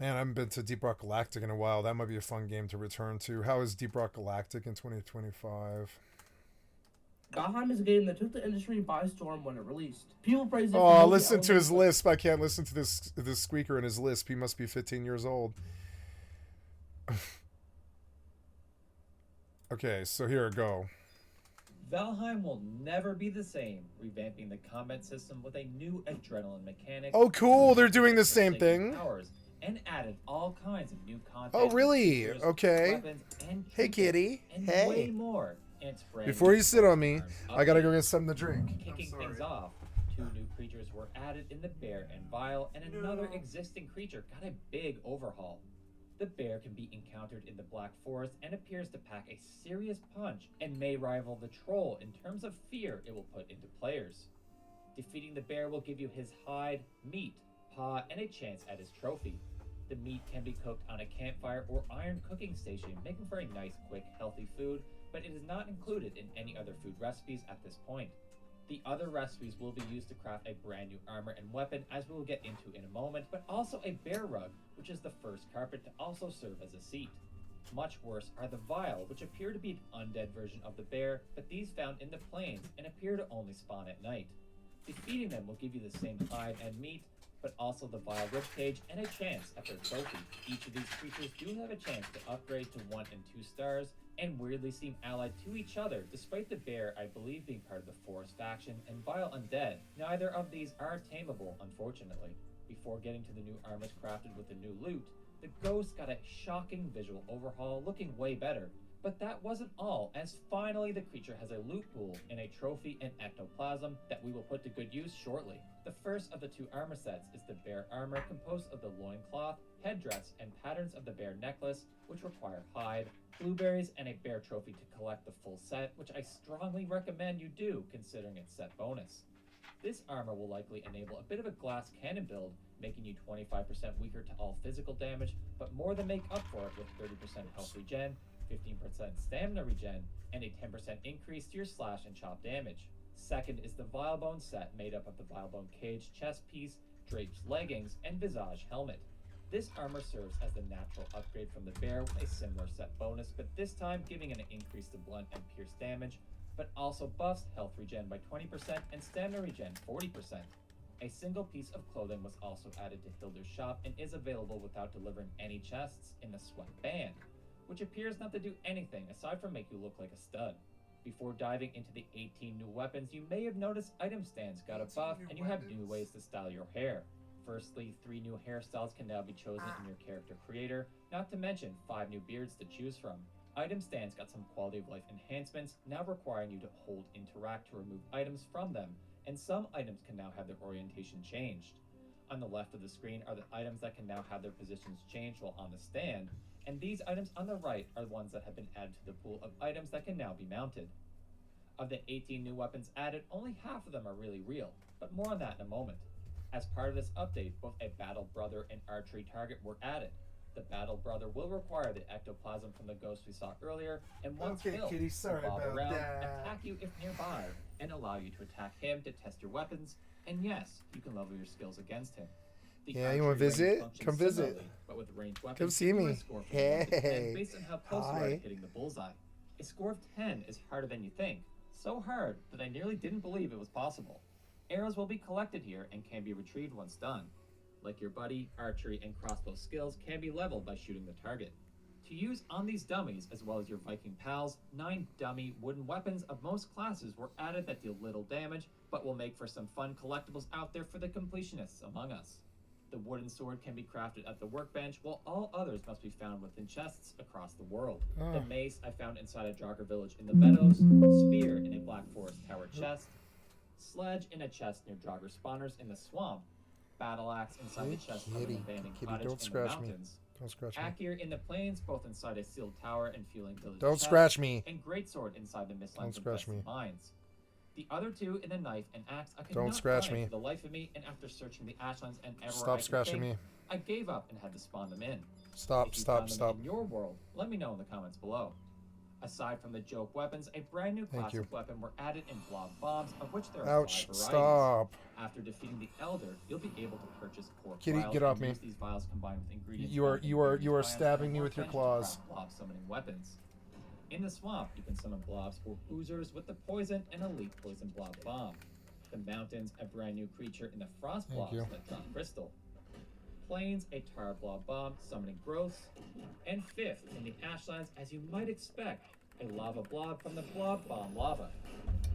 I haven't been to Deep Rock Galactic in a while. That might be a fun game to return to. How is Deep Rock Galactic in 2025? Valheim is a game that took the industry by storm when it released. People praised it for Oh, all the listen to his elements lisp. I can't listen to this squeaker in his lisp. He must be 15 years old. Okay, so here we go. Valheim will never be the same, revamping the combat system with a new adrenaline mechanic. Oh, cool. They're doing the same thing. Powers, and added all kinds of new content. Oh, really? features, Okay. weapons, and Hey, kitty. and Hey. way more. in its brand Before new you sit on me, update. I gotta go get something to drink. Kicking things off, 2 new creatures were added in the bear and Vile, and another existing creature got a big overhaul. The bear can be encountered in the Black Forest and appears to pack a serious punch and may rival the troll in terms of fear it will put into players. Defeating the bear will give you his hide, meat, paw, and a chance at his trophy. The meat can be cooked on a campfire or iron cooking station, making for a nice, quick, healthy food, but it is not included in any other food recipes at this point. The other recipes will be used to craft a brand new armor and weapon, as we will get into in a moment, but also a bear rug, which is the first carpet to also serve as a seat. Much worse are the Vile, which appear to be an undead version of the bear, but these found in the plains and appear to only spawn at night. Defeating them will give you the same hide and meat, but also the Vile ribcage and a chance at their trophy. Each of these creatures do have a chance to upgrade to 1 and 2 stars, and weirdly seem allied to each other, despite the bear, I believe, being part of the Forest faction and Vile undead. Neither of these are tameable, unfortunately. Before getting to the new armors crafted with the new loot, the Ghost got a shocking visual overhaul, looking way better. But that wasn't all, as finally the creature has a loot pool and a trophy and ectoplasm that we will put to good use shortly. The first of the 2 armor sets is the bear armor, composed of the loincloth, headdress, and patterns of the bear necklace, which require hide, blueberries, and a bear trophy to collect the full set, which I strongly recommend you do, considering its set bonus. This armor will likely enable a bit of a glass cannon build, making you 25% weaker to all physical damage, but more than make up for it with 30% health regen, 15% stamina regen, and a 10% increase to your slash and chop damage. Second is the Vilebone set, made up of the Vilebone cage, chest piece, drapes leggings, and visage helmet. This armor serves as the natural upgrade from the bear with a similar set bonus, but this time giving an increase to blunt and pierce damage, but also buffs health regen by 20% and stamina regen 40%. A single piece of clothing was also added to Hilder's shop and is available without delivering any chests in the sweat band, which appears not to do anything aside from make you look like a stud. Before diving into the 18 new weapons, you may have noticed item stands got a buff and you have new ways to style your hair. Firstly, 3 new hairstyles can now be chosen in your character creator, not to mention 5 new beards to choose from. Item stands got some quality of life enhancements, now requiring you to hold interact to remove items from them, and some items can now have their orientation changed. On the left of the screen are the items that can now have their positions changed while on the stand, and these items on the right are the ones that have been added to the pool of items that can now be mounted. Of the 18 new weapons added, only half of them are really real. but more on that in a moment. As part of this update, both a Battle Brother and Archery target were added. The Battle Brother will require the ectoplasm from the ghost we saw earlier, and once Okay, filled, kitty, will sorry bob about around, that. attack you if nearby, and allow you to attack him to test your weapons, and yes, you can level your skills against him. The Yeah, you want to archery visit? range functions Come visit. similarly, but with ranged weapons, Come see you me. can score from 1 to 10 Hey. based on how close you are Hi. to hitting the bullseye. A score of 10 is harder than you think. So hard that I nearly didn't believe it was possible. Arrows will be collected here and can be retrieved once done. Like your buddy, archery and crossbow skills can be leveled by shooting the target. To use on these dummies, as well as your Viking pals, 9 dummy wooden weapons of most classes were added that deal little damage, but will make for some fun collectibles out there for the completionists among us. The wooden sword can be crafted at the workbench, while all others must be found within chests across the world. Oh. The mace I found inside a jogger village in the meadows, spear in a Black Forest tower chest, sledge in a chest near jogger spawners in the swamp, battle axe inside the chest of an abandoned cottage don't in the scratch me. mountains, Don't scratch me. Akir in the plains, both inside a sealed tower and fueling village Don't chest, scratch me. and greatsword inside the Don't mistlands of scratch Western me. mines. The other 2 in the knife and axe I could Don't not scratch find me. for the life of me, and after searching the ashlands and everywhere Stop I could scratching think, me. I gave up and had to spawn them in. Stop, If you stop, found them stop. in your world, let me know in the comments below. Aside from the joke weapons, a brand new Thank class you. of weapon were added in blob bombs, of which there are Ouch, 5 varieties. stop. After defeating the Elder, you'll be able to purchase pork Kitty, vials get off and me. use these vials combined with ingredients You are- found in you are- various you are biomes stabbing on a me with your workbench to claws. craft blob summoning weapons. In the swamp, you can summon blobs or oozers with the poison and elite poison blob bomb. The mountains, a brand new creature in the frost Thank blobs you. that drop crystal. Plains, a tar blob bomb summoning growths. And 5th, in the ashlands, as you might expect, a lava blob from the blob bomb lava.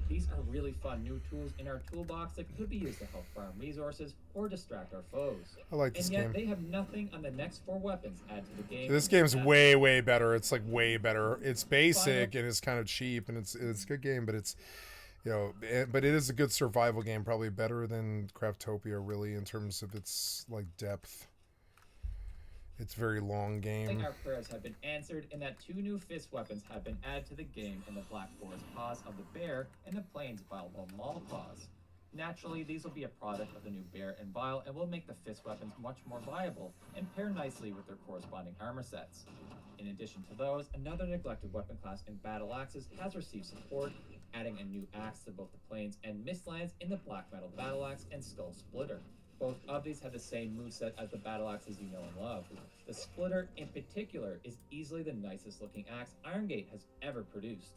These are really fun new tools in our toolbox that could be used to help farm resources or distract our foes. I like this and yet game. they have nothing on the next 4 weapons added to the game. This game's way, way better. It's like way better. It's basic and it's kind of cheap and it's a good game, but it's, you know, but it is a good survival game. Probably better than Craftopia, really, in terms of its like depth. It's a very long I game. think our prayers have been answered, and that 2 new fist weapons have been added to the game in the Black Forest paws of the bear and the plains vial maul paws. Naturally, these will be a product of the new bear and vial, and will make the fist weapons much more viable and pair nicely with their corresponding armor sets. In addition to those, another neglected weapon class in battle axes has received support, adding a new axe to both the plains and mistlands in the black metal battle axe and skull splitter. Both of these have the same moveset as the battle axes you know and love. The splitter, in particular, is easily the nicest looking axe Irongate has ever produced.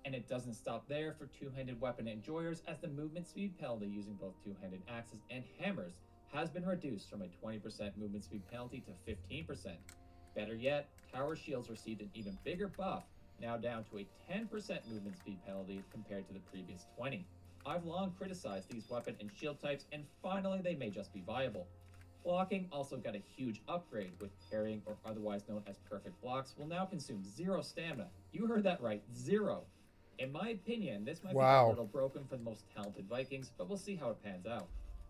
And it doesn't stop there for two-handed weapon enjoyers, as the movement speed penalty using both two-handed axes and hammers has been reduced from a 20% movement speed penalty to 15%. Better yet, tower shields received an even bigger buff, now down to a 10% movement speed penalty compared to the previous 20. I've long criticized these weapon and shield types, and finally they may just be viable. Blocking also got a huge upgrade, with parrying, or otherwise known as perfect blocks, will now consume 0 stamina. You heard that right, 0. In my opinion, this might be a little broken for the most talented Vikings, but we'll see how it pans out.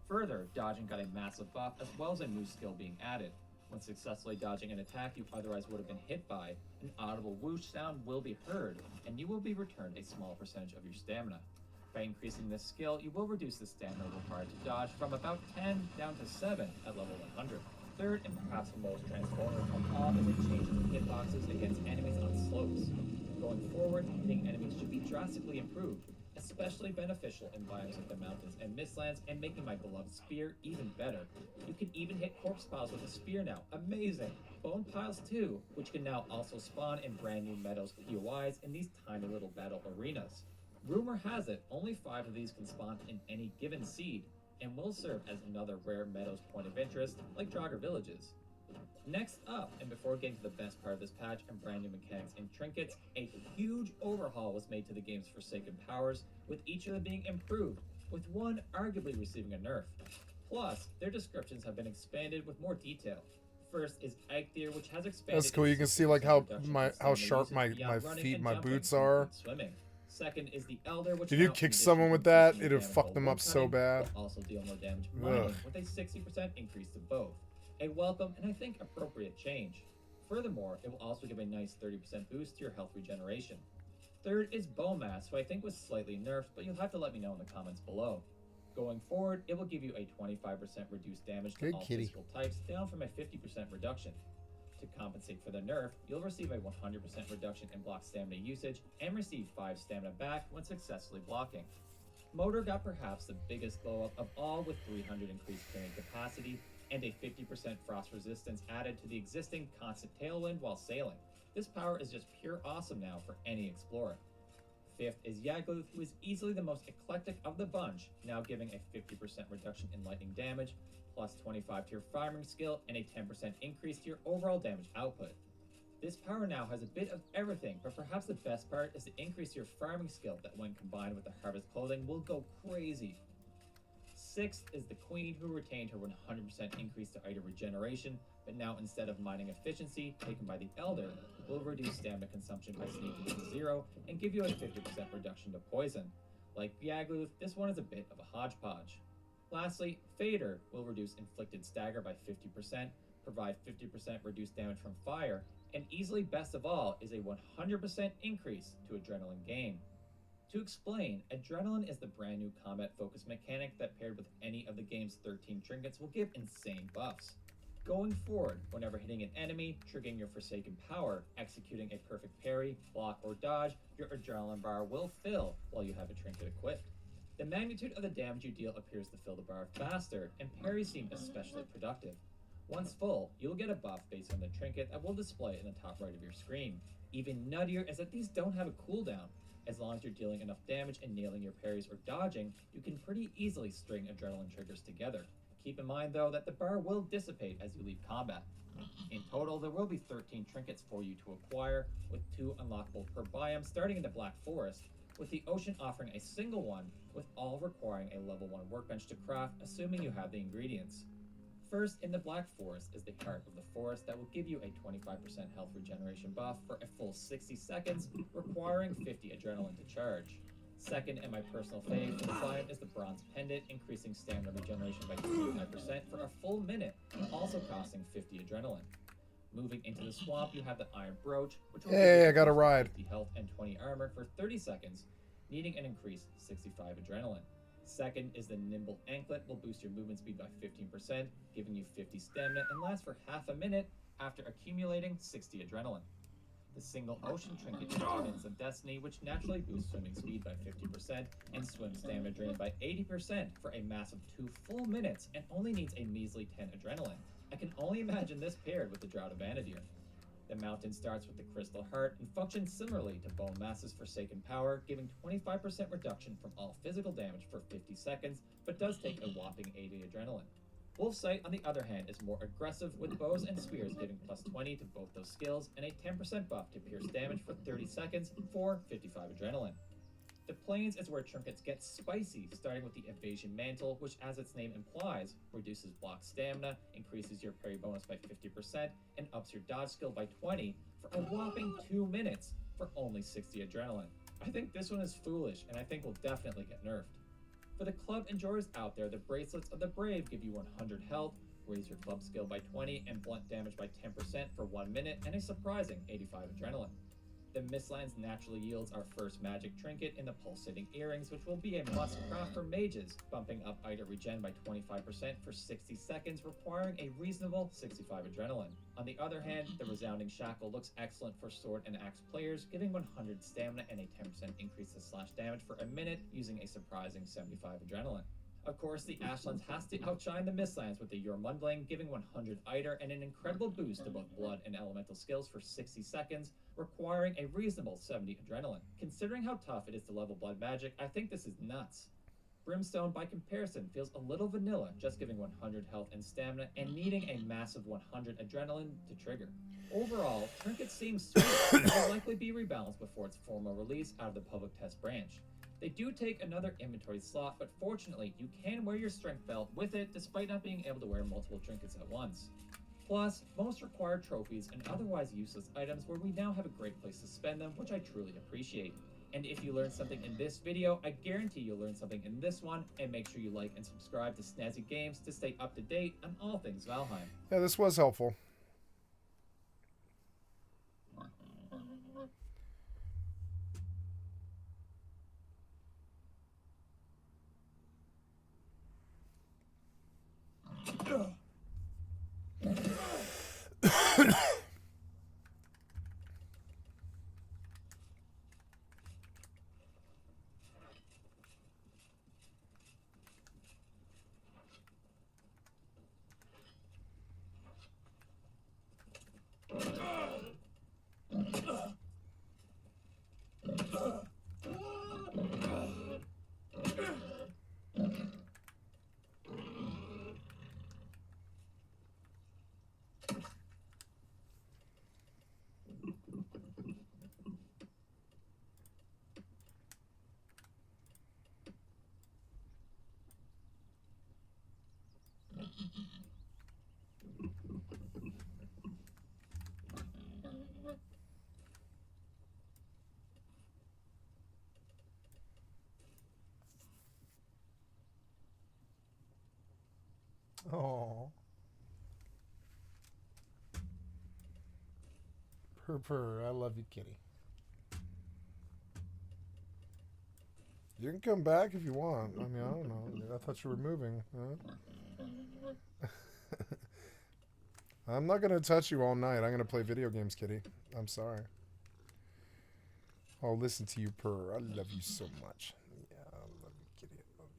Further, dodging got a massive buff, as well as a new skill being added. When successfully dodging an attack you otherwise would have been hit by, an audible whoosh sound will be heard, and you will be returned a small percentage of your stamina. By increasing this skill, you will reduce the stamina required to dodge from about 10 down to 7 at level 100. Third, and perhaps the most transformative of all, is a change in hitboxes against enemies on slopes. Going forward, hitting enemies should be drastically improved, especially beneficial in biomes like the mountains and mistlands, and making my beloved spear even better. You can even hit corpse piles with a spear now. Amazing! Bone piles too, which can now also spawn in brand new meadows POIs in these tiny little battle arenas. Rumor has it, only 5 of these can spawn in any given seed, and will serve as another rare meadows point of interest, like jogger villages. Next up, and before getting to the best part of this patch and brand new mechanics and trinkets, a huge overhaul was made to the game's Forsaken powers, with each of them being improved, with one arguably receiving a nerf. Plus, their descriptions have been expanded with more detail. First is Eikthyr, which has expanded. That's cool. You can see like how sharp my feet, my boots are. Swimming. Second is the Elder, which If you now, kick in someone addition with to that, increasing it'd damage fuck while them up so wood-cutting, bad. will also deal more damage Ugh. mining, with a 60% increase to both. A welcome and I think appropriate change. Furthermore, it will also give a nice 30% boost to your health regeneration. Third is Bowmass, who I think was slightly nerfed, but you'll have to let me know in the comments below. Going forward, it will give you a 25% reduced damage to Good all kitty. physical types, down from a 50% reduction. To compensate for the nerf, you'll receive a 100% reduction in block stamina usage and receive 5 stamina back when successfully blocking. Motor got perhaps the biggest glow up of all, with 300 increased carrying capacity and a 50% frost resistance added to the existing constant tailwind while sailing. This power is just pure awesome now for any explorer. Fifth is Yagluth, who is easily the most eclectic of the bunch, now giving a 50% reduction in lightning damage, plus 25 to your farming skill, and a 10% increase to your overall damage output. This power now has a bit of everything, but perhaps the best part is the increase to your farming skill that, when combined with the harvest clothing, will go crazy. Sixth is the Queen, who retained her 100% increase to item regeneration, but now instead of mining efficiency taken by the Elder, will reduce stamina consumption by sneaking to 0 and give you a 50% reduction to poison. Like Yagluth, this one is a bit of a hodgepodge. Lastly, Fader will reduce inflicted stagger by 50%, provide 50% reduced damage from fire, and easily best of all is a 100% increase to adrenaline gain. To explain, adrenaline is the brand new combat focus mechanic that, paired with any of the game's 13 trinkets, will give insane buffs. Going forward, whenever hitting an enemy, triggering your Forsaken power, executing a perfect parry, block, or dodge, your adrenaline bar will fill while you have a trinket equipped. The magnitude of the damage you deal appears to fill the bar faster, and parries seem especially productive. Once full, you'll get a buff based on the trinket that will display in the top right of your screen. Even nuttier is that these don't have a cooldown. As long as you're dealing enough damage and nailing your parries or dodging, you can pretty easily string adrenaline triggers together. Keep in mind, though, that the bar will dissipate as you leave combat. In total, there will be 13 trinkets for you to acquire, with 2 unlockable per biome starting in the Black Forest, with the Ocean offering a single one, with all requiring a level 1 workbench to craft, assuming you have the ingredients. First, in the Black Forest is the Heart of the Forest that will give you a 25% health regeneration buff for a full 60 seconds, requiring 50 adrenaline to charge. Second, and my personal fave for the biome, is the Bronze Pendant, increasing stamina regeneration by 25% for a full minute, also costing 50 adrenaline. Moving into the swamp, you have the Iron Brooch, which will Hey, give I got a you ride. 50 health and 20 armor for 30 seconds, needing an increased 65 adrenaline. Second is the Nimble Anklet, will boost your movement speed by 15%, giving you 50 stamina, and lasts for half a minute after accumulating 60 adrenaline. The Single Ocean Trinket is Winds of Destiny, which naturally boosts swimming speed by 50% and swim stamina drain by 80% for a massive 2 full minutes, and only needs a measly 10 adrenaline. I can only imagine this paired with the Drought of Vanadir. The Mountain starts with the Crystal Heart and functions similarly to Bone Mass's Forsaken Power, giving 25% reduction from all physical damage for 50 seconds, but does take a whopping 80 adrenaline. Wolfsight, on the other hand, is more aggressive, with bows and spears giving plus 20 to both those skills and a 10% buff to pierce damage for 30 seconds for 55 adrenaline. The Plains is where trinkets get spicy, starting with the Evasion Mantle, which, as its name implies, reduces block stamina, increases your parry bonus by 50%, and ups your dodge skill by 20 for a whopping 2 minutes for only 60 adrenaline. I think this one is foolish, and I think will definitely get nerfed. For the club enjoyers out there, the Bracelets of the Brave give you 100 health, raise your club skill by 20, and blunt damage by 10% for 1 minute, and a surprising 85 adrenaline. The Mistlands naturally yields our first magic trinket in the Pulsating Earrings, which will be a must-craft for mages, bumping up item regen by 25% for 60 seconds, requiring a reasonable 65 adrenaline. On the other hand, the Resounding Shackle looks excellent for sword and axe players, giving 100 stamina and a 10% increase to slash damage for a minute, using a surprising 75 adrenaline. Of course, the Ashlands has to outshine the Mistlands with the Jormungandling, giving 100 Iter and an incredible boost to both blood and elemental skills for 60 seconds, requiring a reasonable 70 adrenaline. Considering how tough it is to level blood magic, I think this is nuts. Brimstone, by comparison, feels a little vanilla, just giving 100 health and stamina and needing a massive 100 adrenaline to trigger. Overall, Trinket seems sweet, but will likely be rebalanced before its formal release out of the public test branch. They do take another inventory slot, but fortunately, you can wear your strength belt with it despite not being able to wear multiple trinkets at once. Plus, most require trophies and otherwise useless items where we now have a great place to spend them, which I truly appreciate. And if you learned something in this video, I guarantee you'll learn something in this one, and make sure you like and subscribe to Snazzy Games to stay up to date on all things Valheim. Yeah, this was helpful. Oh. Purr, I love you, kitty. You can come back if you want. I mean, I don't know. I thought you were moving. Huh? I'm not going to touch you all night. I'm going to play video games, kitty. I'm sorry. I'll listen to you purr. I love you so much. Yeah, I love you, kitty. I love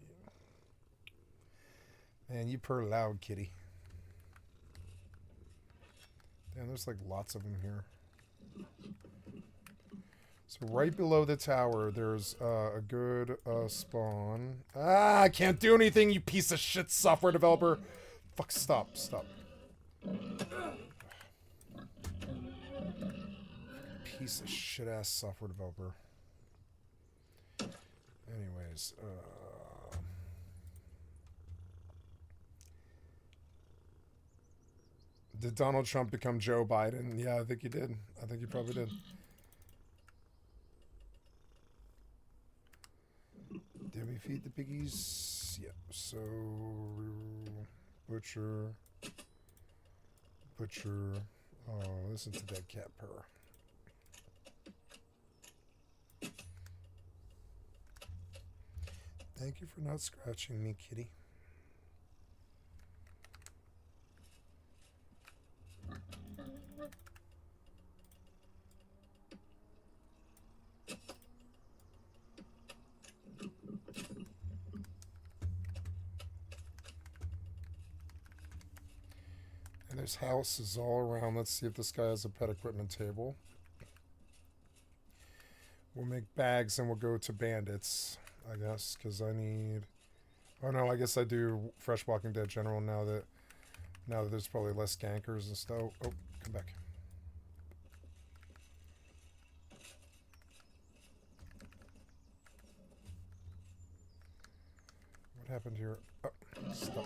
you. Man, you purr loud, kitty. Damn, there's like lots of them here. So right below the tower, there's a good spawn. Ah, I can't do anything, you piece of shit software developer. Fuck, stop. Piece of shit ass software developer. Anyways, did Donald Trump become Joe Biden? Yeah, I think he did. I think he probably did. Did we feed the piggies? Yeah. So butcher. Oh, listen to that cat purr. Thank you for not scratching me, kitty. And there's houses all around. Let's see if this guy has a pet equipment table. We'll make bags and we'll go to bandits, I guess, because I need... Oh no, I guess I do Fresh Walking Dead General now that there's probably less gankers and stuff. Oh, come back. What happened here? Oh, stop.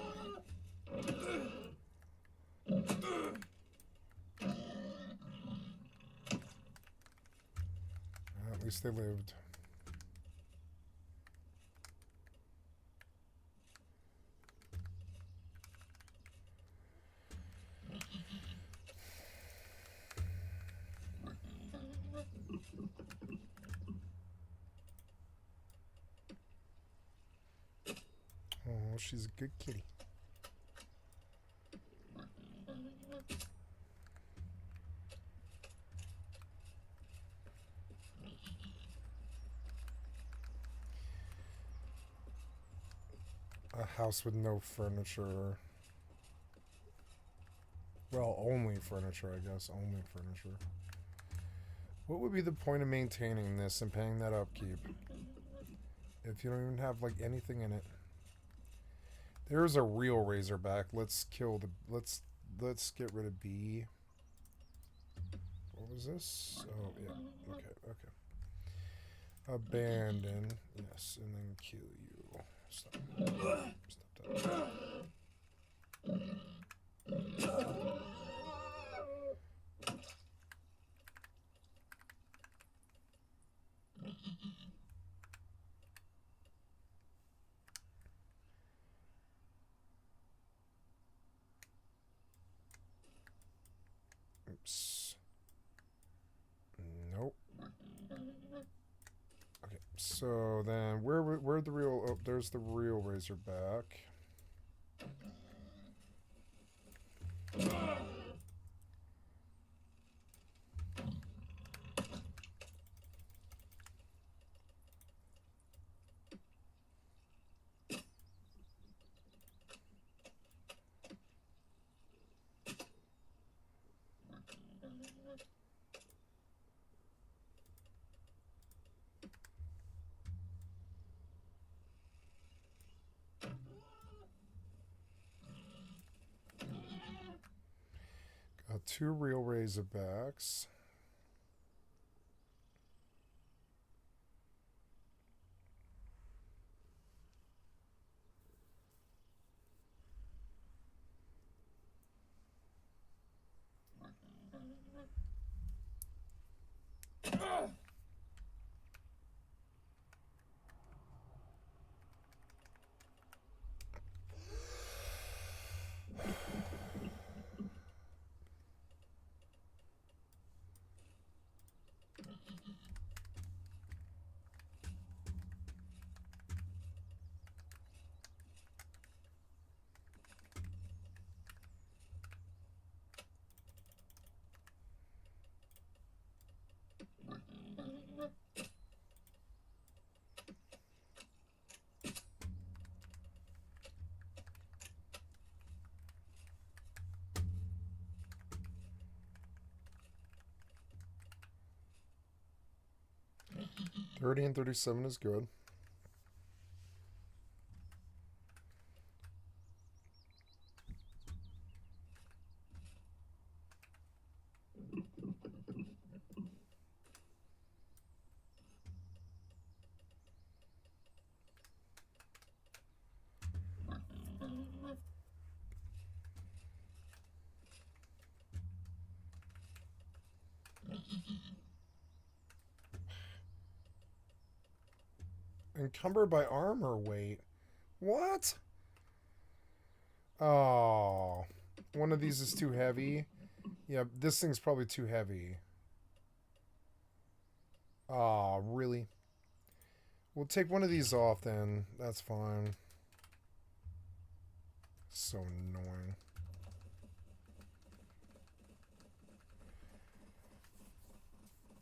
At least they lived. Oh, she's a good kitty. A house with no furniture. Well, only furniture, I guess. Only furniture. What would be the point of maintaining this and paying that upkeep if you don't even have like anything in it? There's a real Razorback. Let's kill the... Let's get rid of B. What was this? Oh, yeah. Okay. Abandon. Yes, and then kill you. Stop that. Oops. Nope. Okay, so then where the real... Oh, there's the real Razorback. Got 2 real Razorbacks. 30 and 37 is good. Encumbered by armor weight. What? Oh. One of these is too heavy. Yeah, this thing's probably too heavy. Oh, really? We'll take one of these off then. That's fine. So annoying.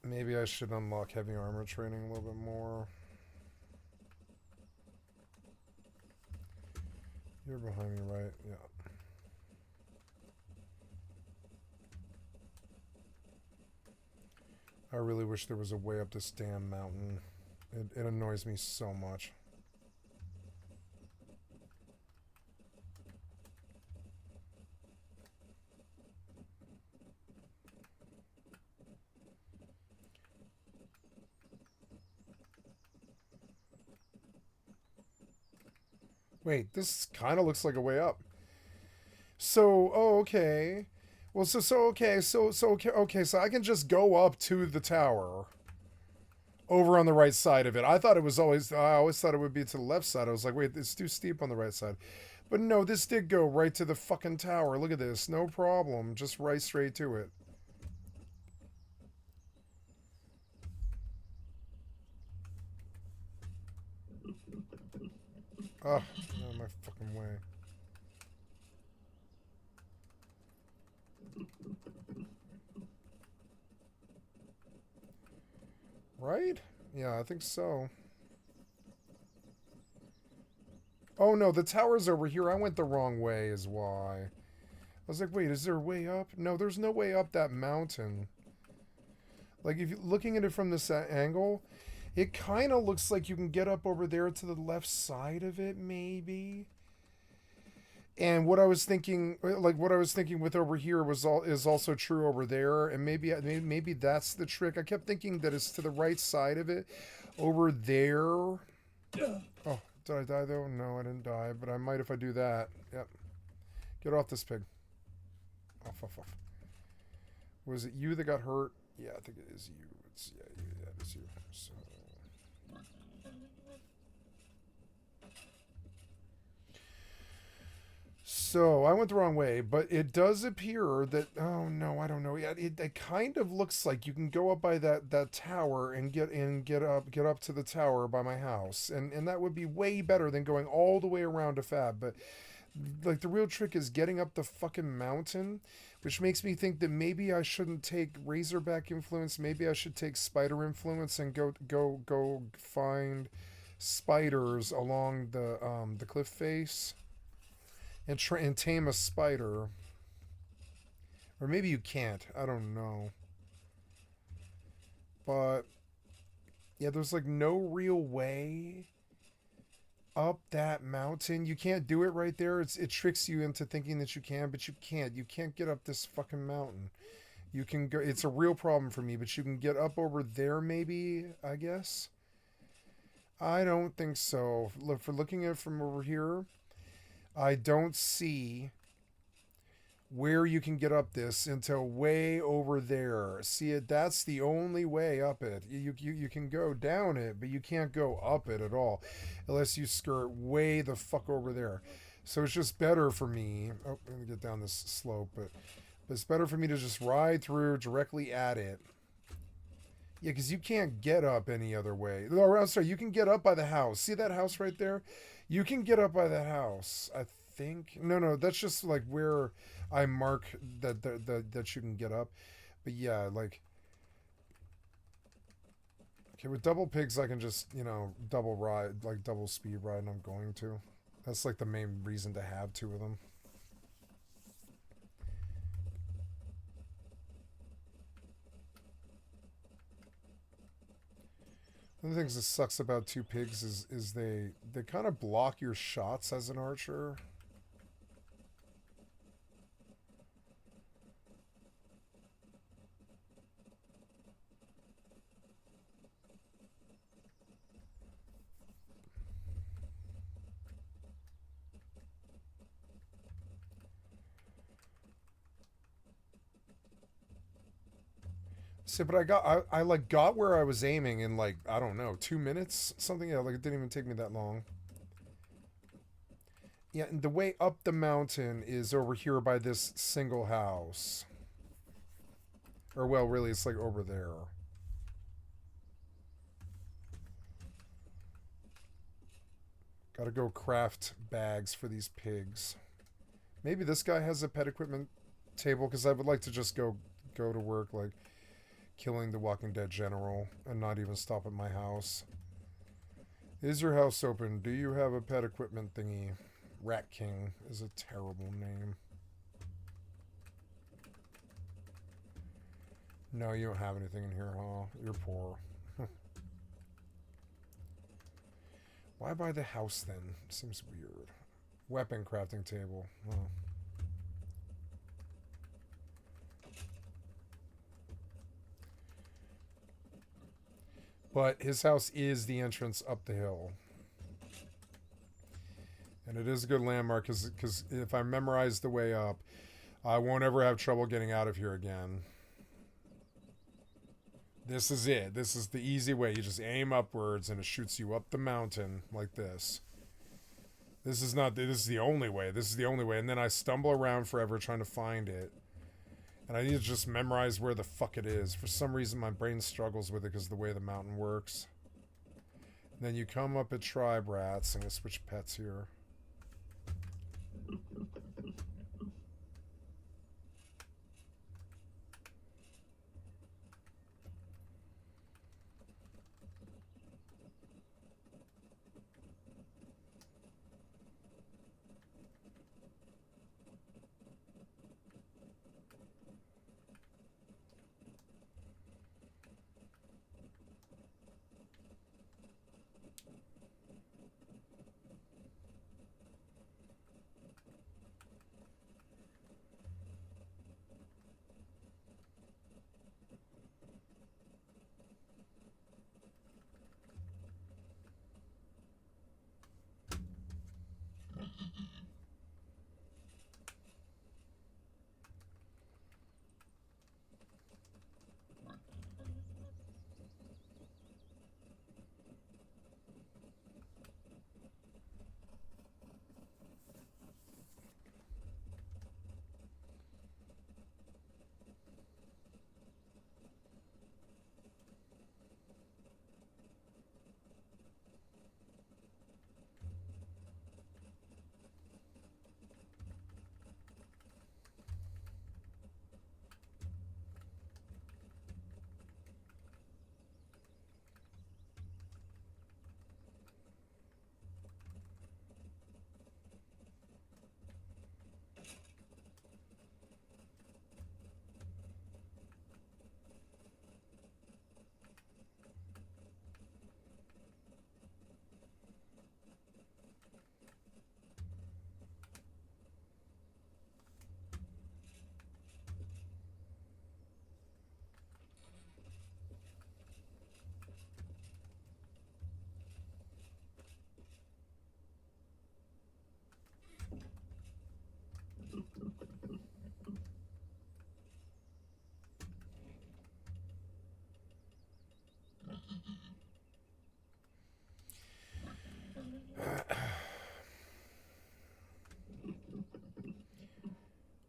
Maybe I should unlock heavy armor training a little bit more. You're behind me, right? Yeah. I really wish there was a way up this damn mountain. It annoys me so much. Wait, this kind of looks like a way up. So, oh, okay. Well, okay, so I can just go up to the tower. Over on the right side of it. I always thought it would be to the left side. I was like, wait, it's too steep on the right side. But no, this did go right to the fucking tower. Look at this. No problem. Just right straight to it. Oh, out of my fucking way. Right? Yeah, I think so. Oh no, the tower's over here. I went the wrong way is why. I was like, wait, is there a way up? No, there's no way up that mountain. Like, if you're looking at it from this angle, it kind of looks like you can get up over there to the left side of it, maybe. And what I was thinking, with over here is also true over there, and maybe that's the trick. I kept thinking that it's to the right side of it, over there. Oh, did I die though? No, I didn't die, but I might if I do that. Yep. Get off this pig. Off. Was it you that got hurt? Yeah, I think it is you. Yeah, it is you. So I went the wrong way, but it does appear that, oh no, I don't know. Yeah, it kind of looks like you can go up by that tower and get up to the tower by my house, and that would be way better than going all the way around to Fab. But like the real trick is getting up the fucking mountain, which makes me think that maybe I shouldn't take Razorback influence. Maybe I should take Spider influence and go find spiders along the cliff face. And tame a spider. Or maybe you can't. I don't know. But yeah, there's like no real way up that mountain. You can't do it right there. It tricks you into thinking that you can, but you can't. You can't get up this fucking mountain. You can go. It's a real problem for me, but you can get up over there maybe, I guess. I don't think so. Look, for looking at it from over here, I don't see where you can get up this until way over there. See it? That's the only way up it. You can go down it, but you can't go up it at all unless you skirt way the fuck over there. So it's just better for me. Oh, let me get down this slope, but it's better for me to just ride through directly at it. Yeah, because you can't get up any other way. No, I'm sorry, you can get up by the house. See that house right there? You can get up by that house, I think. No, that's just like where I mark that you can get up. But yeah, like, okay, with double pigs, I can just, double ride, like double speed ride, and I'm going to. That's like the main reason to have two of them. One of the things that sucks about two pigs is they kind of block your shots as an archer. So, but I like got where I was aiming in like, I don't know, 2 minutes, something. Yeah, like it didn't even take me that long. Yeah, and the way up the mountain is over here by this single house. Or well, really, it's like over there. Gotta go craft bags for these pigs. Maybe this guy has a pet equipment table, because I would like to just go to work, like killing the Walking Dead general and not even stop at my house. Is your house open? Do you have a pet equipment thingy? Rat King is a terrible name. No, you don't have anything in here, huh? You're poor. Why buy the house then? Seems weird. Weapon crafting table. Oh. But his house is the entrance up the hill. And it is a good landmark because if I memorize the way up, I won't ever have trouble getting out of here again. This is it. This is the easy way. You just aim upwards and it shoots you up the mountain like this. This is the only way. This is the only way. And then I stumble around forever trying to find it. And I need to just memorize where the fuck it is. For some reason, my brain struggles with it because of the way the mountain works. And then you come up at Tribe Rats. I'm going to switch pets here.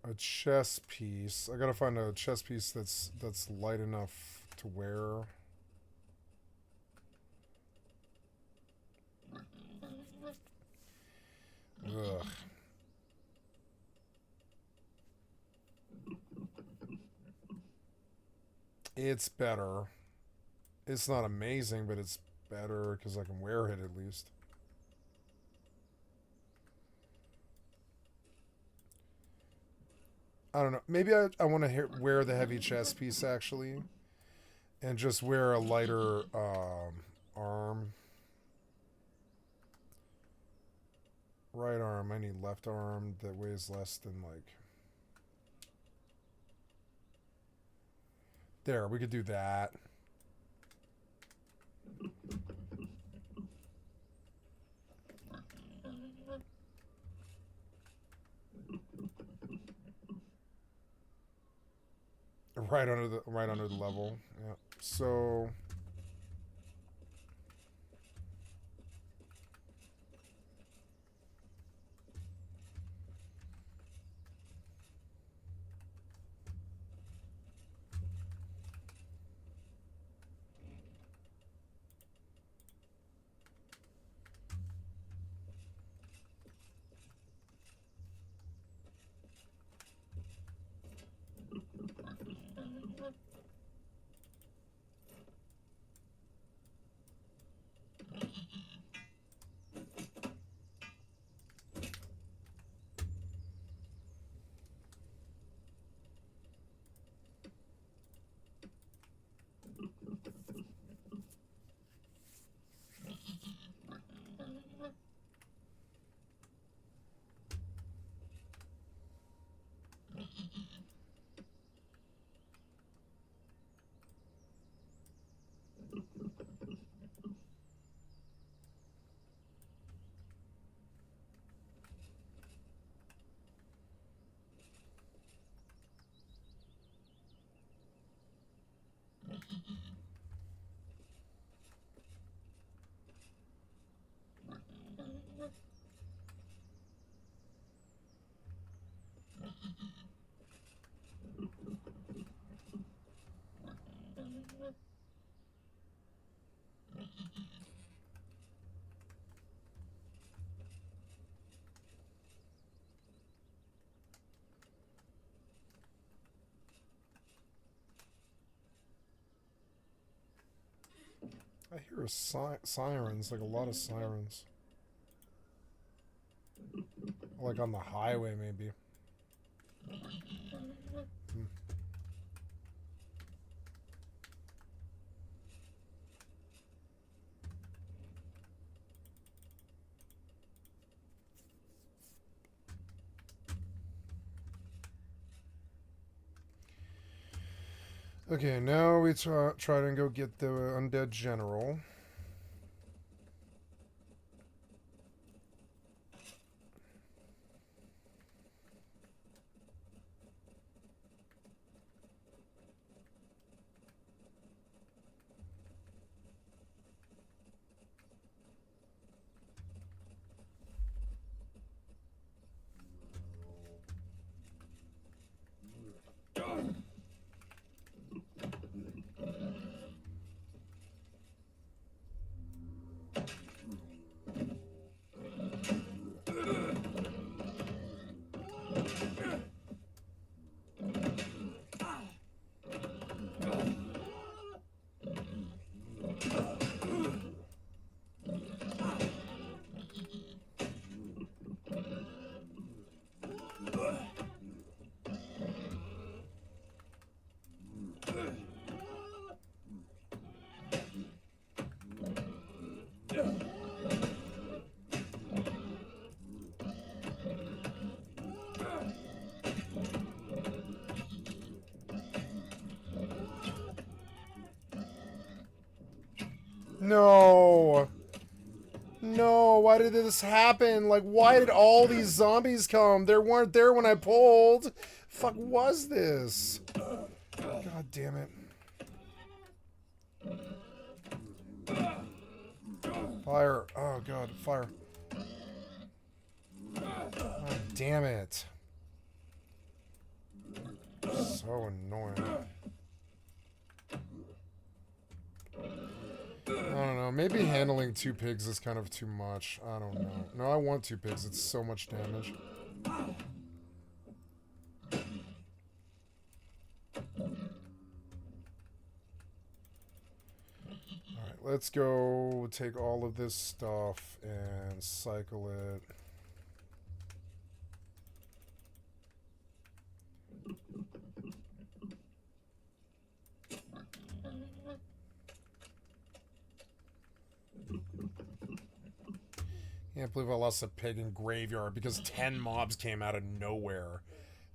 A chess piece. I gotta find a chess piece that's light enough to wear. Ugh. It's better. It's not amazing, but it's better because I can wear it at least. I don't know. Maybe I want to wear the heavy chest piece actually, and just wear a lighter arm. Right arm. I need left arm that weighs less than like... There, we could do that. Right under the level. Yeah. So I hear sirens, like a lot of sirens. Like on the highway, maybe. Okay, now we try to go get the undead general. No! No, why did this happen? Like, why did all these zombies come? They weren't there when I pulled. Fuck was this? God damn it. Fire. Oh god, fire. God damn it. So annoying. I don't know. Maybe handling 2 pigs is kind of too much. I don't know. No, I want 2 pigs. It's so much damage. Alright, let's go take all of this stuff and cycle it. Can't believe I lost a pig in Graveyard because 10 mobs came out of nowhere.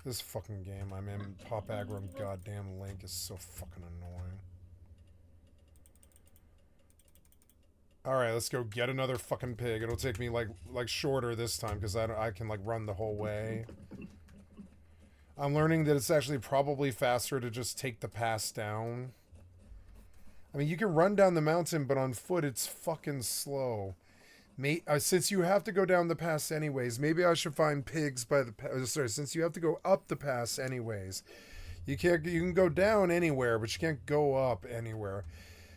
This fucking game I'm in, Pop Aggro and goddamn Link, is so fucking annoying. Alright, let's go get another fucking pig. It'll take me, like shorter this time, because I can, like, run the whole way. I'm learning that it's actually probably faster to just take the pass down. I mean, you can run down the mountain, but on foot, it's fucking slow. Since you have to go down the pass anyways, maybe I should find pigs by the... Sorry, since you have to go up the pass anyways. You can go down anywhere, but you can't go up anywhere.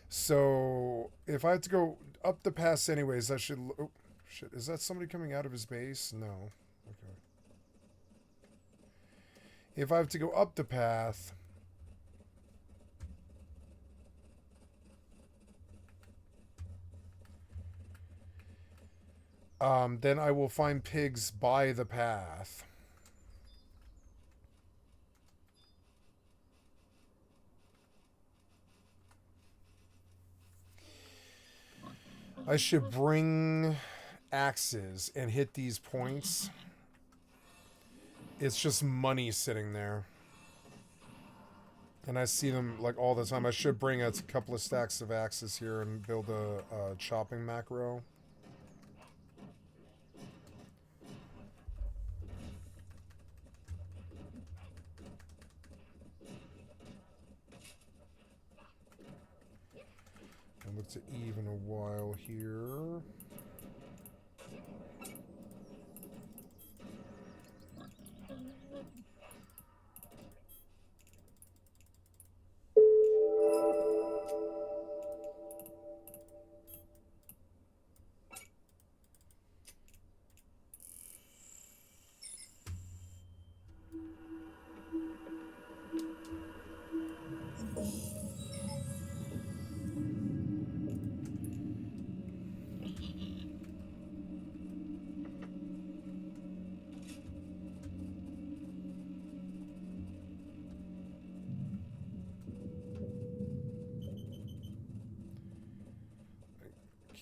So, if I have to go up the pass anyways, I should... Oh, shit. Is that somebody coming out of his base? No. Okay. If I have to go up the path... then I will find pigs by the path. I should bring axes and hit these points. It's just money sitting there. And I see them like all the time. I should bring a couple of stacks of axes here and build a chopping macro. I look to even a while here.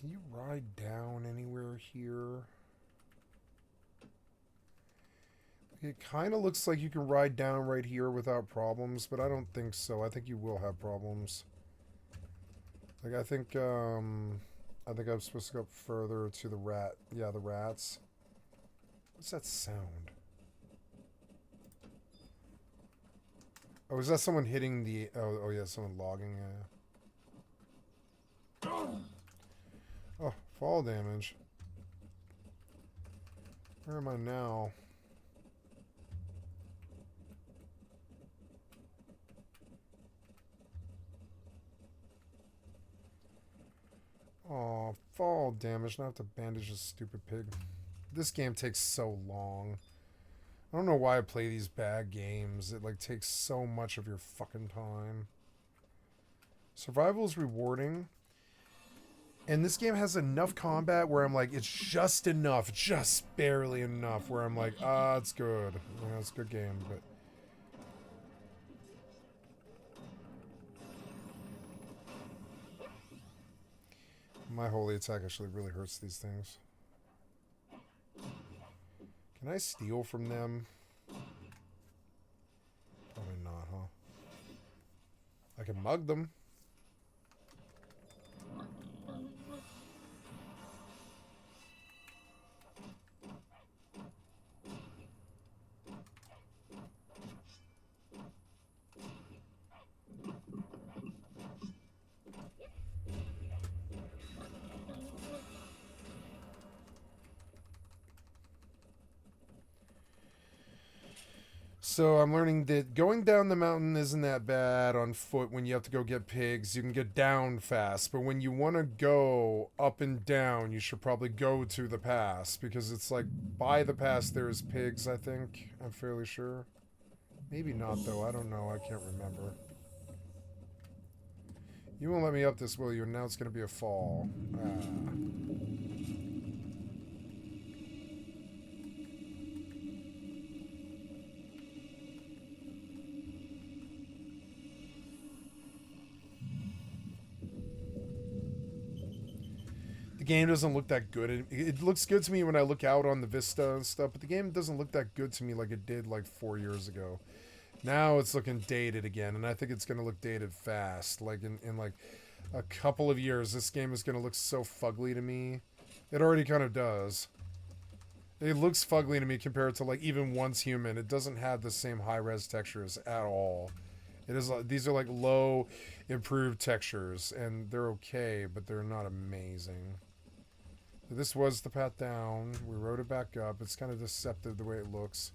Can you ride down anywhere here? It kind of looks like you can ride down right here without problems, but I don't think so. I think you will have problems. Like, I think I'm supposed to go up further to the rat. Yeah, the rats. What's that sound? Oh, is that someone hitting the... Oh yeah, someone logging. Oh, fall damage. Where am I now? Oh, fall damage. Now I have to bandage this stupid pig. This game takes so long. I don't know why I play these bad games. It, like, takes so much of your fucking time. Survival is rewarding. And this game has enough combat where I'm like, it's just enough, just barely enough, where I'm like, it's good. You know, it's a good game, but... My holy attack actually really hurts these things. Can I steal from them? Probably not, huh? I can mug them. So I'm learning that going down the mountain isn't that bad on foot when you have to go get pigs. You can get down fast. But when you want to go up and down, you should probably go to the pass. Because it's like, by the pass there's pigs, I think. I'm fairly sure. Maybe not, though. I don't know. I can't remember. You won't let me up this, will you? And now it's going to be a fall. The game doesn't look that good. It looks good to me when I look out on the vista and stuff, but the game doesn't look that good to me like it did like 4 years ago. Now it's looking dated again, and I think it's going to look dated fast. Like in like a couple of years, this game is going to look so fugly to me. It already kind of does. It looks fugly to me compared to like even Once Human. It doesn't have the same high-res textures at all. It is like, these are like low improved textures, and they're okay, but they're not amazing. This was the path down. We rode it back up. It's kind of deceptive the way it looks.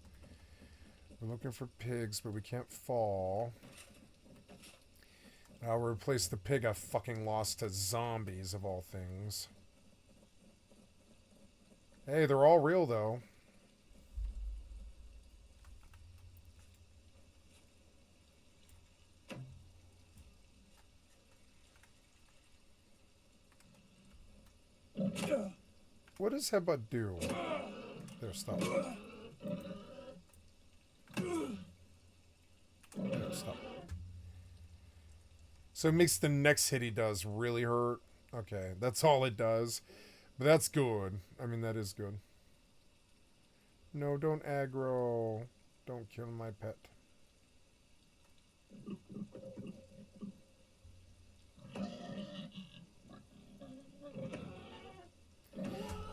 We're looking for pigs, but we can't fall. I'll replace the pig I fucking lost to zombies, of all things. Hey, they're all real, though. What does Headbutt do? There, stop. There, stop. So it makes the next hit he does really hurt. Okay, that's all it does. But that's good. I mean, that is good. No, don't aggro. Don't kill my pet.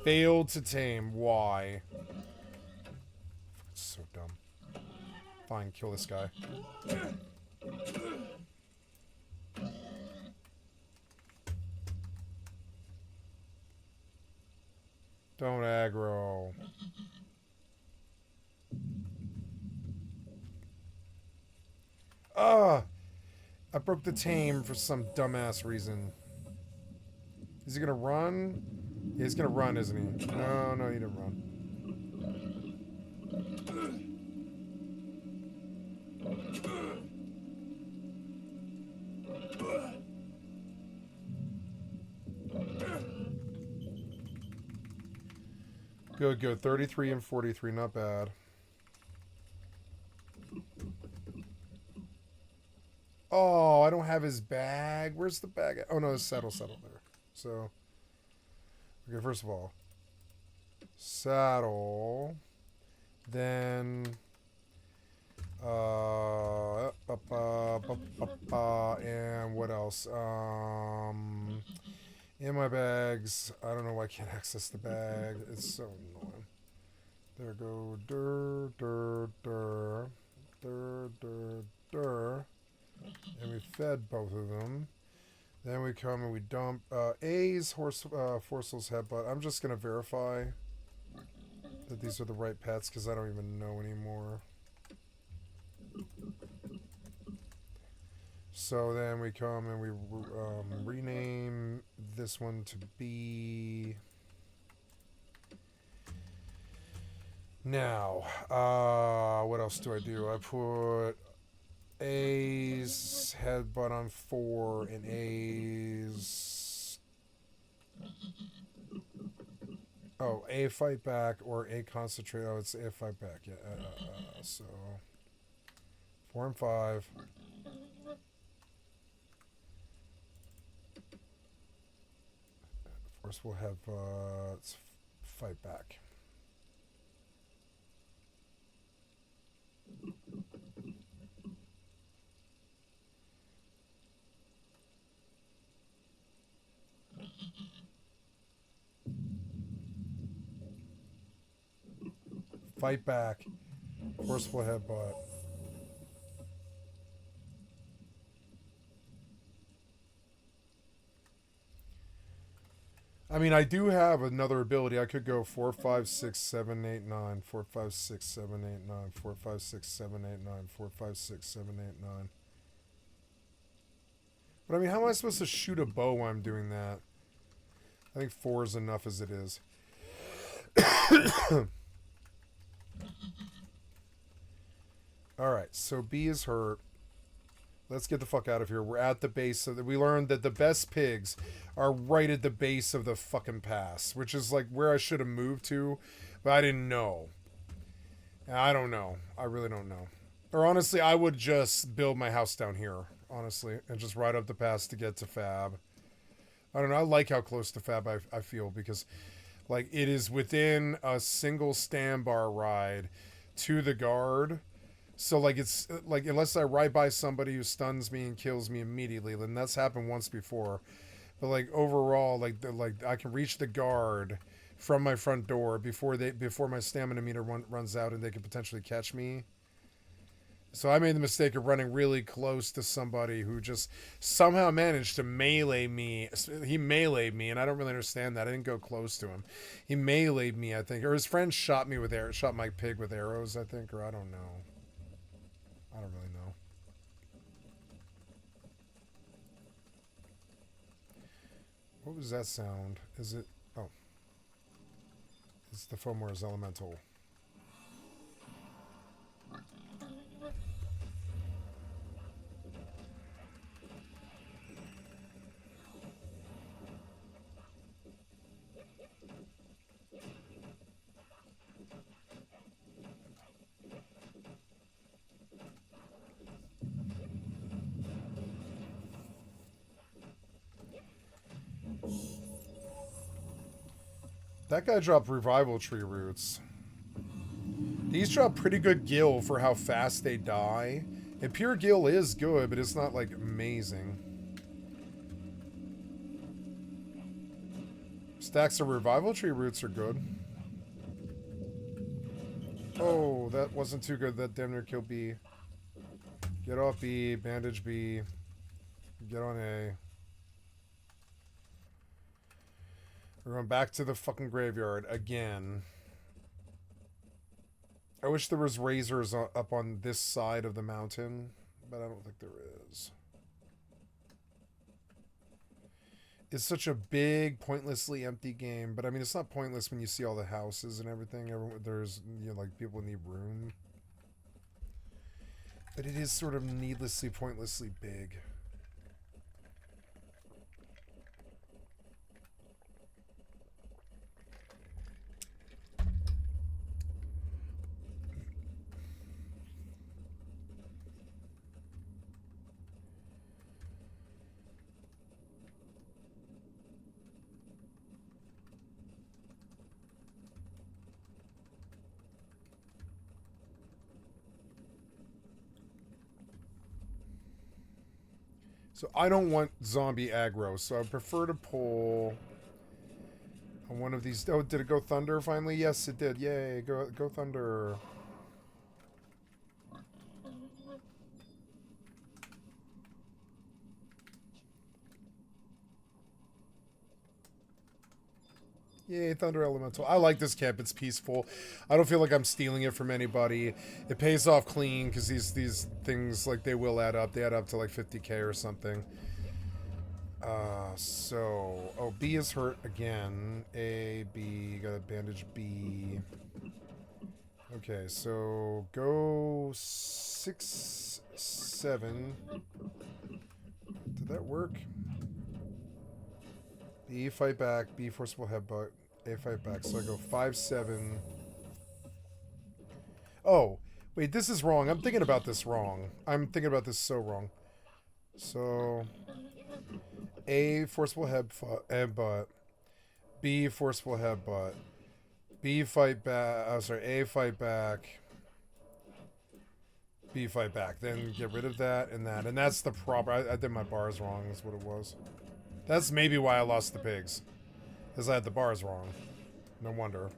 Failed to tame. Why? It's so dumb. Fine, kill this guy. Don't aggro. Ah! I broke the tame for some dumbass reason. Is he gonna run? Yeah, he's gonna run, isn't he? No, no, he didn't run. Good, good. 33 and 43, not bad. Oh, I don't have his bag. Where's the bag at? Oh, no, his saddle there. So, okay, first of all, saddle. Then, and what else? In my bags, I don't know why I can't access the bag. It's so annoying. There go, and we fed both of them. Then we come and we dump A's Forcel's Headbutt. I'm just gonna verify that these are the right pets because I don't even know anymore. So then we come and we rename this one to be. Now, what else do I do? I put A's Headbutt on 4 and A's. Oh, A Fight Back or A Concentrate. Oh, it's A Fight Back. Yeah. So 4 and 5. Of course, we'll have let's Fight Back. Fight Back. Forceful Headbutt. I mean, I do have another ability. I could go 4, 5, 6, 7, 8, 9. 4, 5, 6, 7, 8, 9. 4, 5, 6, 7, 8, 9. 4, 5, 6, 7, 8, 9. But I mean, how am I supposed to shoot a bow while I'm doing that? I think 4 is enough as it is. Alright, so B is hurt. Let's get the fuck out of here. We're at the base of we learned that the best pigs are right at the base of the fucking pass, which is like where I should have moved to, but I didn't know. I don't know. I really don't know. Or honestly, I would just build my house down here, honestly, and just ride up the pass to get to Fab. I don't know. I like how close to Fab I feel because, like, it is within a single stand bar ride to the guard. So, like, it's like, unless I ride by somebody who stuns me and kills me immediately, then that's happened once before. But, like, overall, like I can reach the guard from my front door before my stamina meter runs out and they could potentially catch me. So I made the mistake of running really close to somebody who just somehow managed to melee me. He meleeed me, and I don't really understand that. I didn't go close to him. He meleeed me, I think. Or his friend shot my pig with arrows, I think, or I don't know. I don't really know. What was that sound? Is it... Oh. It's the Fomor's Elemental. That guy dropped Revival Tree Roots. These drop pretty good gil for how fast they die. And pure gil is good, but it's not, like, amazing. Stacks of Revival Tree Roots are good. Oh, that wasn't too good. That damn near killed B. Get off B. Bandage B. Get on A. We're going back to the fucking graveyard again. I wish there was razors up on this side of the mountain, but I don't think there is. It's such a big, pointlessly empty game, but I mean, it's not pointless when you see all the houses and everything. There's, you know, like, people need room. But it is sort of needlessly, pointlessly big. So I don't want zombie aggro, so I prefer to pull on one of these. Oh, did it go Thunder finally? Yes, it did. Yay, go Thunder. Yay, Thunder Elemental. I like this camp. It's peaceful. I don't feel like I'm stealing it from anybody. It pays off clean because these things, like, they will add up. They add up to like 50k or something. Oh, B is hurt again. A, B, got a bandage B. Okay, so go 6, 7. Did that work? B, fight back. B, forcible headbutt. A, fight back. So I go 5, 7. Oh, wait, this is wrong. I'm thinking about this wrong. I'm thinking about this so wrong. So, A, forcible headbutt. B, forcible headbutt. B, fight back. Oh, sorry. A, fight back. B, fight back. Then get rid of that and that. And that's the proper... I did my bars wrong, is what it was. That's maybe why I lost the pigs. Because I had the bars wrong. No wonder.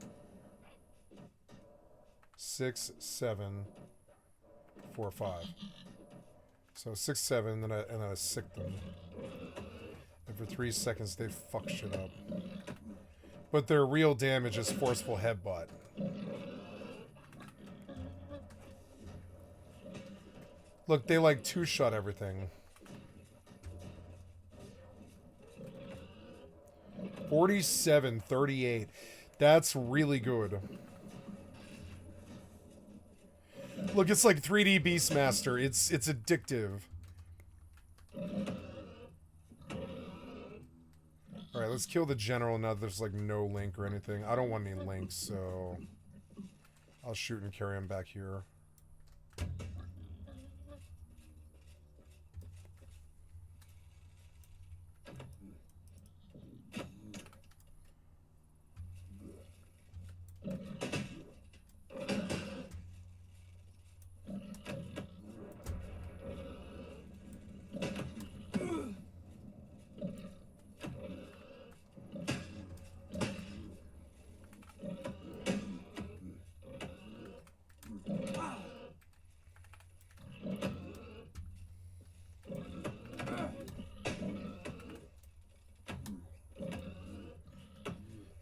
6, 7, 4, 5. So 6, 7, and then I sick them. And for 3 seconds they fuck shit up. But their real damage is forceful headbutt. Look, they like two-shot everything. 47, 38. That's really good. Look, it's like 3D Beastmaster. It's addictive. Alright, let's kill the general now that there's like no link or anything. I don't want any links, so I'll shoot and carry him back here.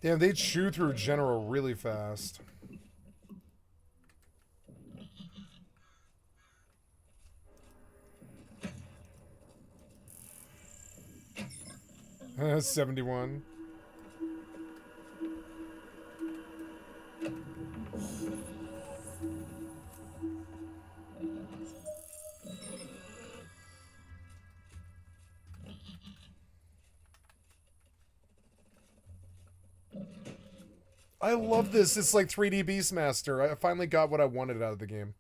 Damn, they chew through General really fast. $71. I love this. It's like 3D Beastmaster. I finally got what I wanted out of the game.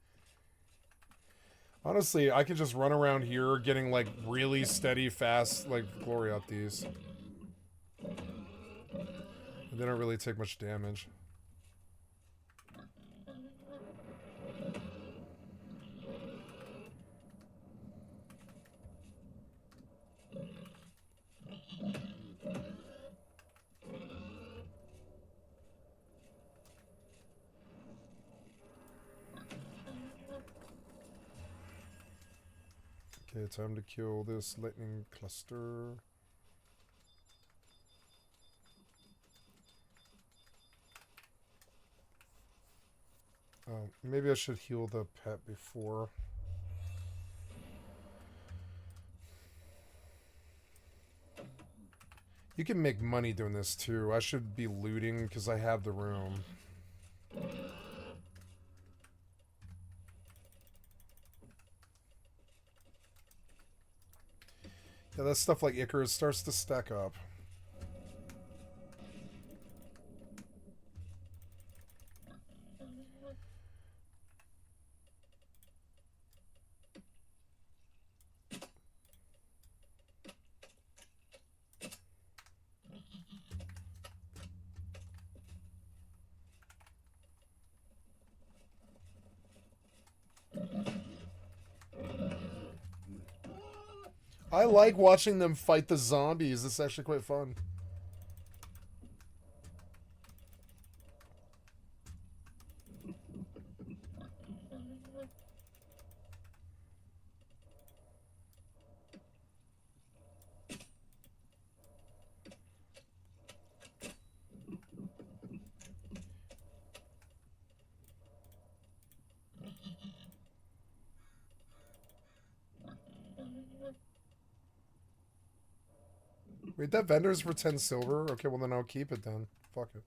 Honestly, I could just run around here getting like really steady, fast, like glory out these. They don't really take much damage. Okay, time to kill this lightning cluster. Maybe I should heal the pet before. You can make money doing this too. I should be looting because I have the room. Yeah, that stuff like Icarus starts to stack up. I like watching them fight the zombies. It's actually quite fun. Wait, that vendor's for 10 silver? Okay, well then I'll keep it then. Fuck it.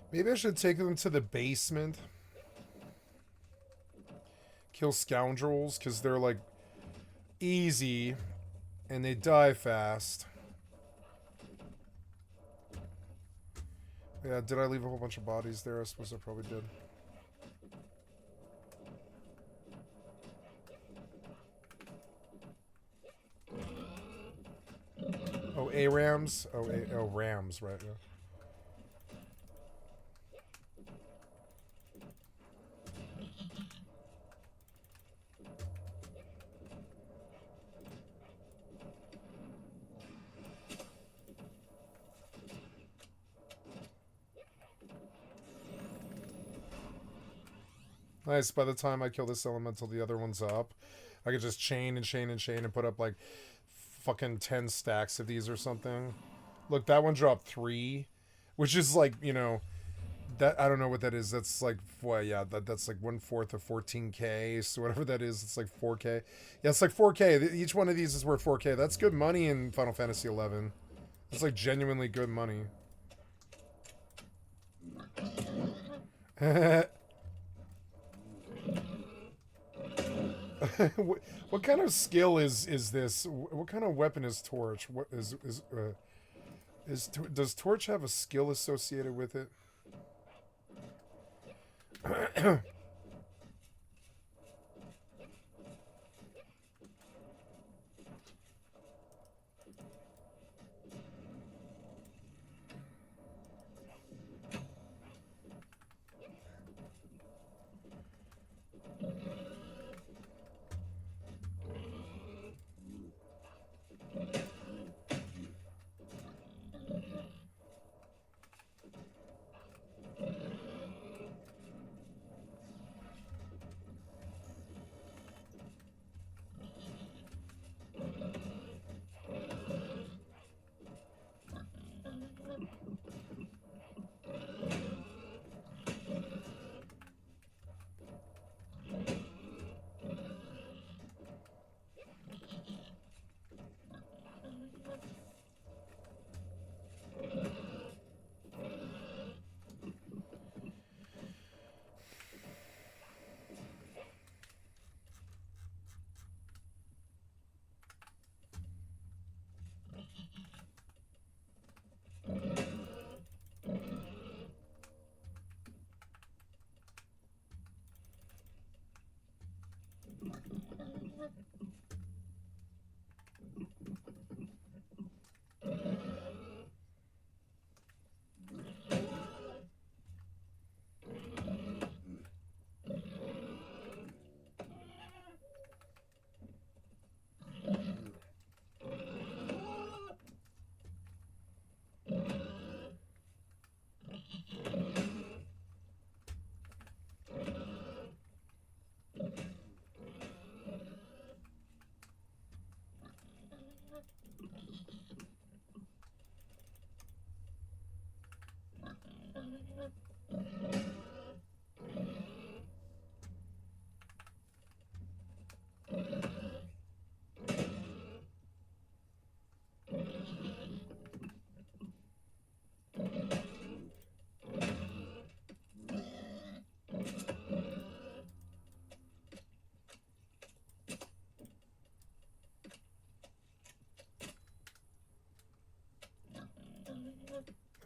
Maybe I should take them to the basement. Kill scoundrels, because they're like easy and they die fast. Yeah, did I leave a whole bunch of bodies there? I suppose I probably did. Oh, ARAMs? Oh, Rams, right, yeah. Nice. By the time I kill this elemental, the other one's up. I could just chain and chain and chain and put up like fucking 10 stacks of these or something. Look, that one dropped 3, which is like, you know, that I don't know what that is. That's like, well, yeah, that's like 1/4 of 14K. So whatever that is, it's like 4K. Yeah, it's like 4K. Each one of these is worth 4K. That's good money in Final Fantasy 11. It's like genuinely good money. what kind of skill is this? What kind of weapon is Torch? What does Torch have a skill associated with it?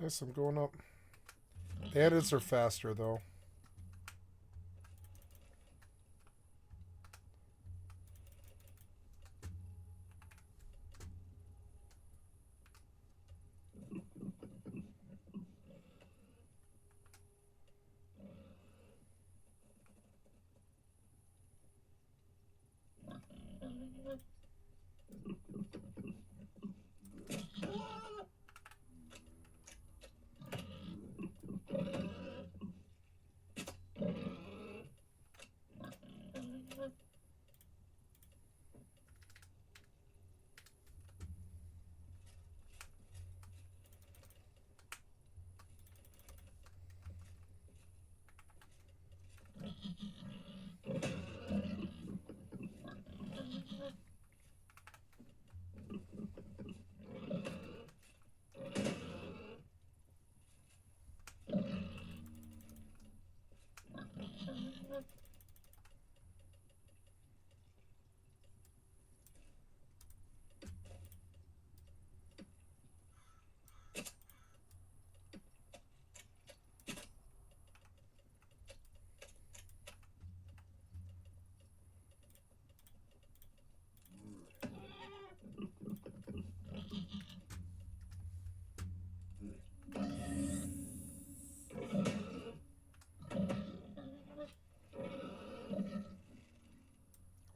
Yes, I'm going up. The edits are faster, though.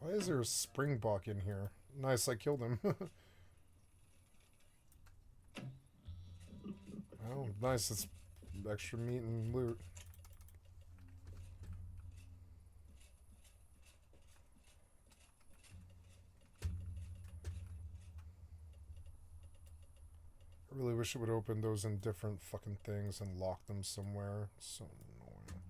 Why is there a springbok in here? Nice, I killed him. Oh, nice, it's extra meat and loot. really wish it would open those in different fucking things and lock them somewhere. So annoying.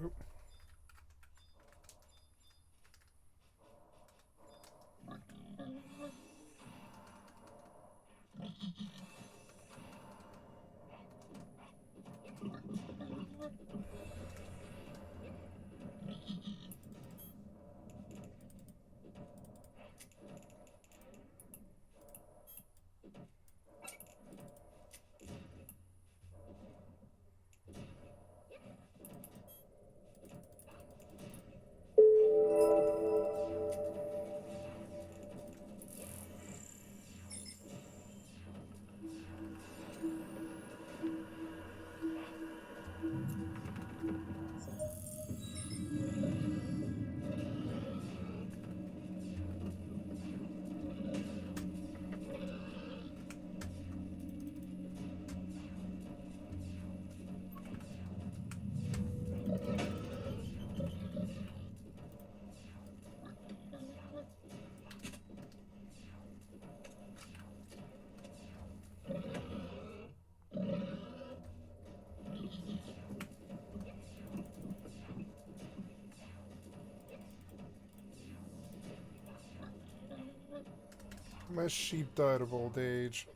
Oop. My sheep died of old age.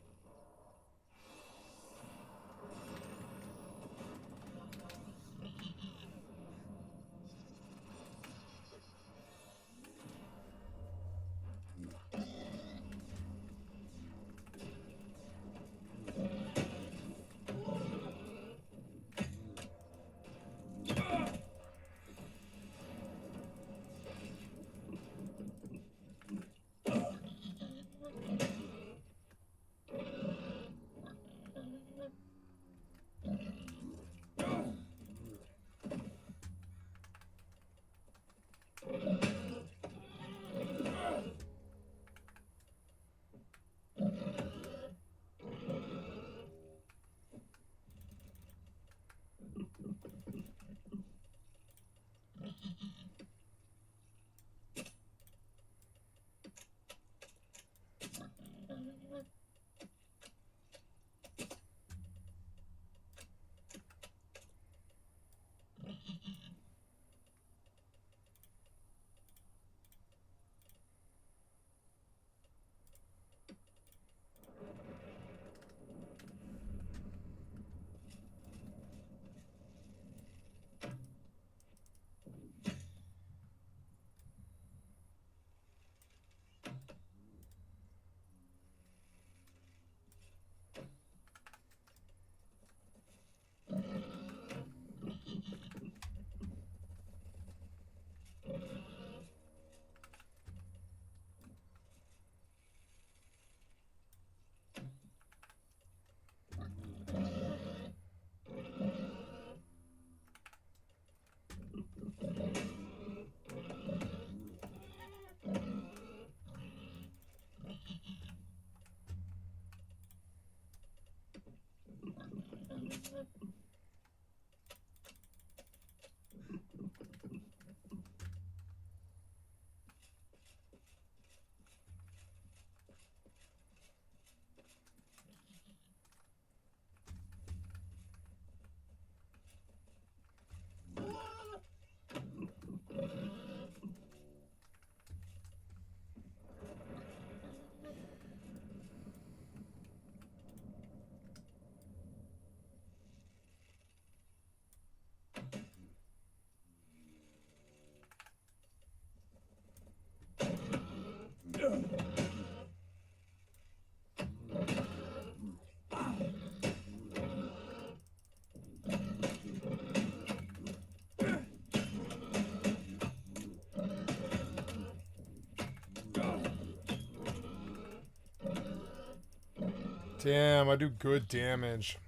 Damn, I do good damage.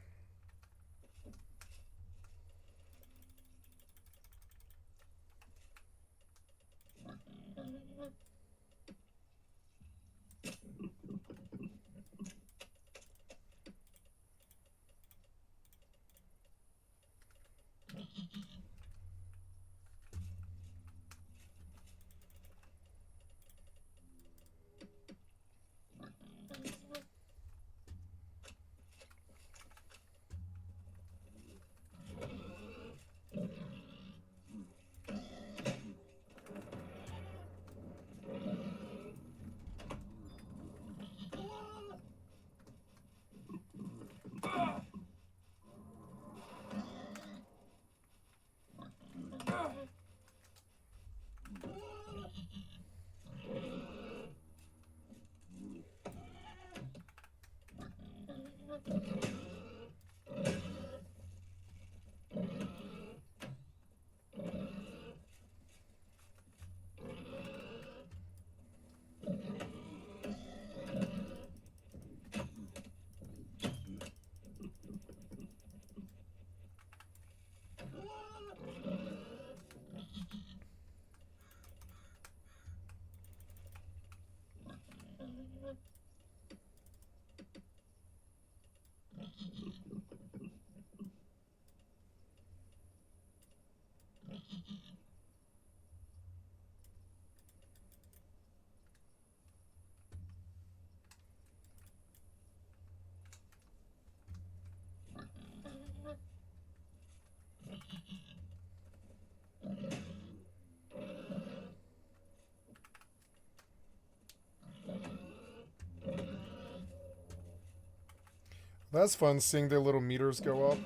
That's fun, seeing their little meters go up.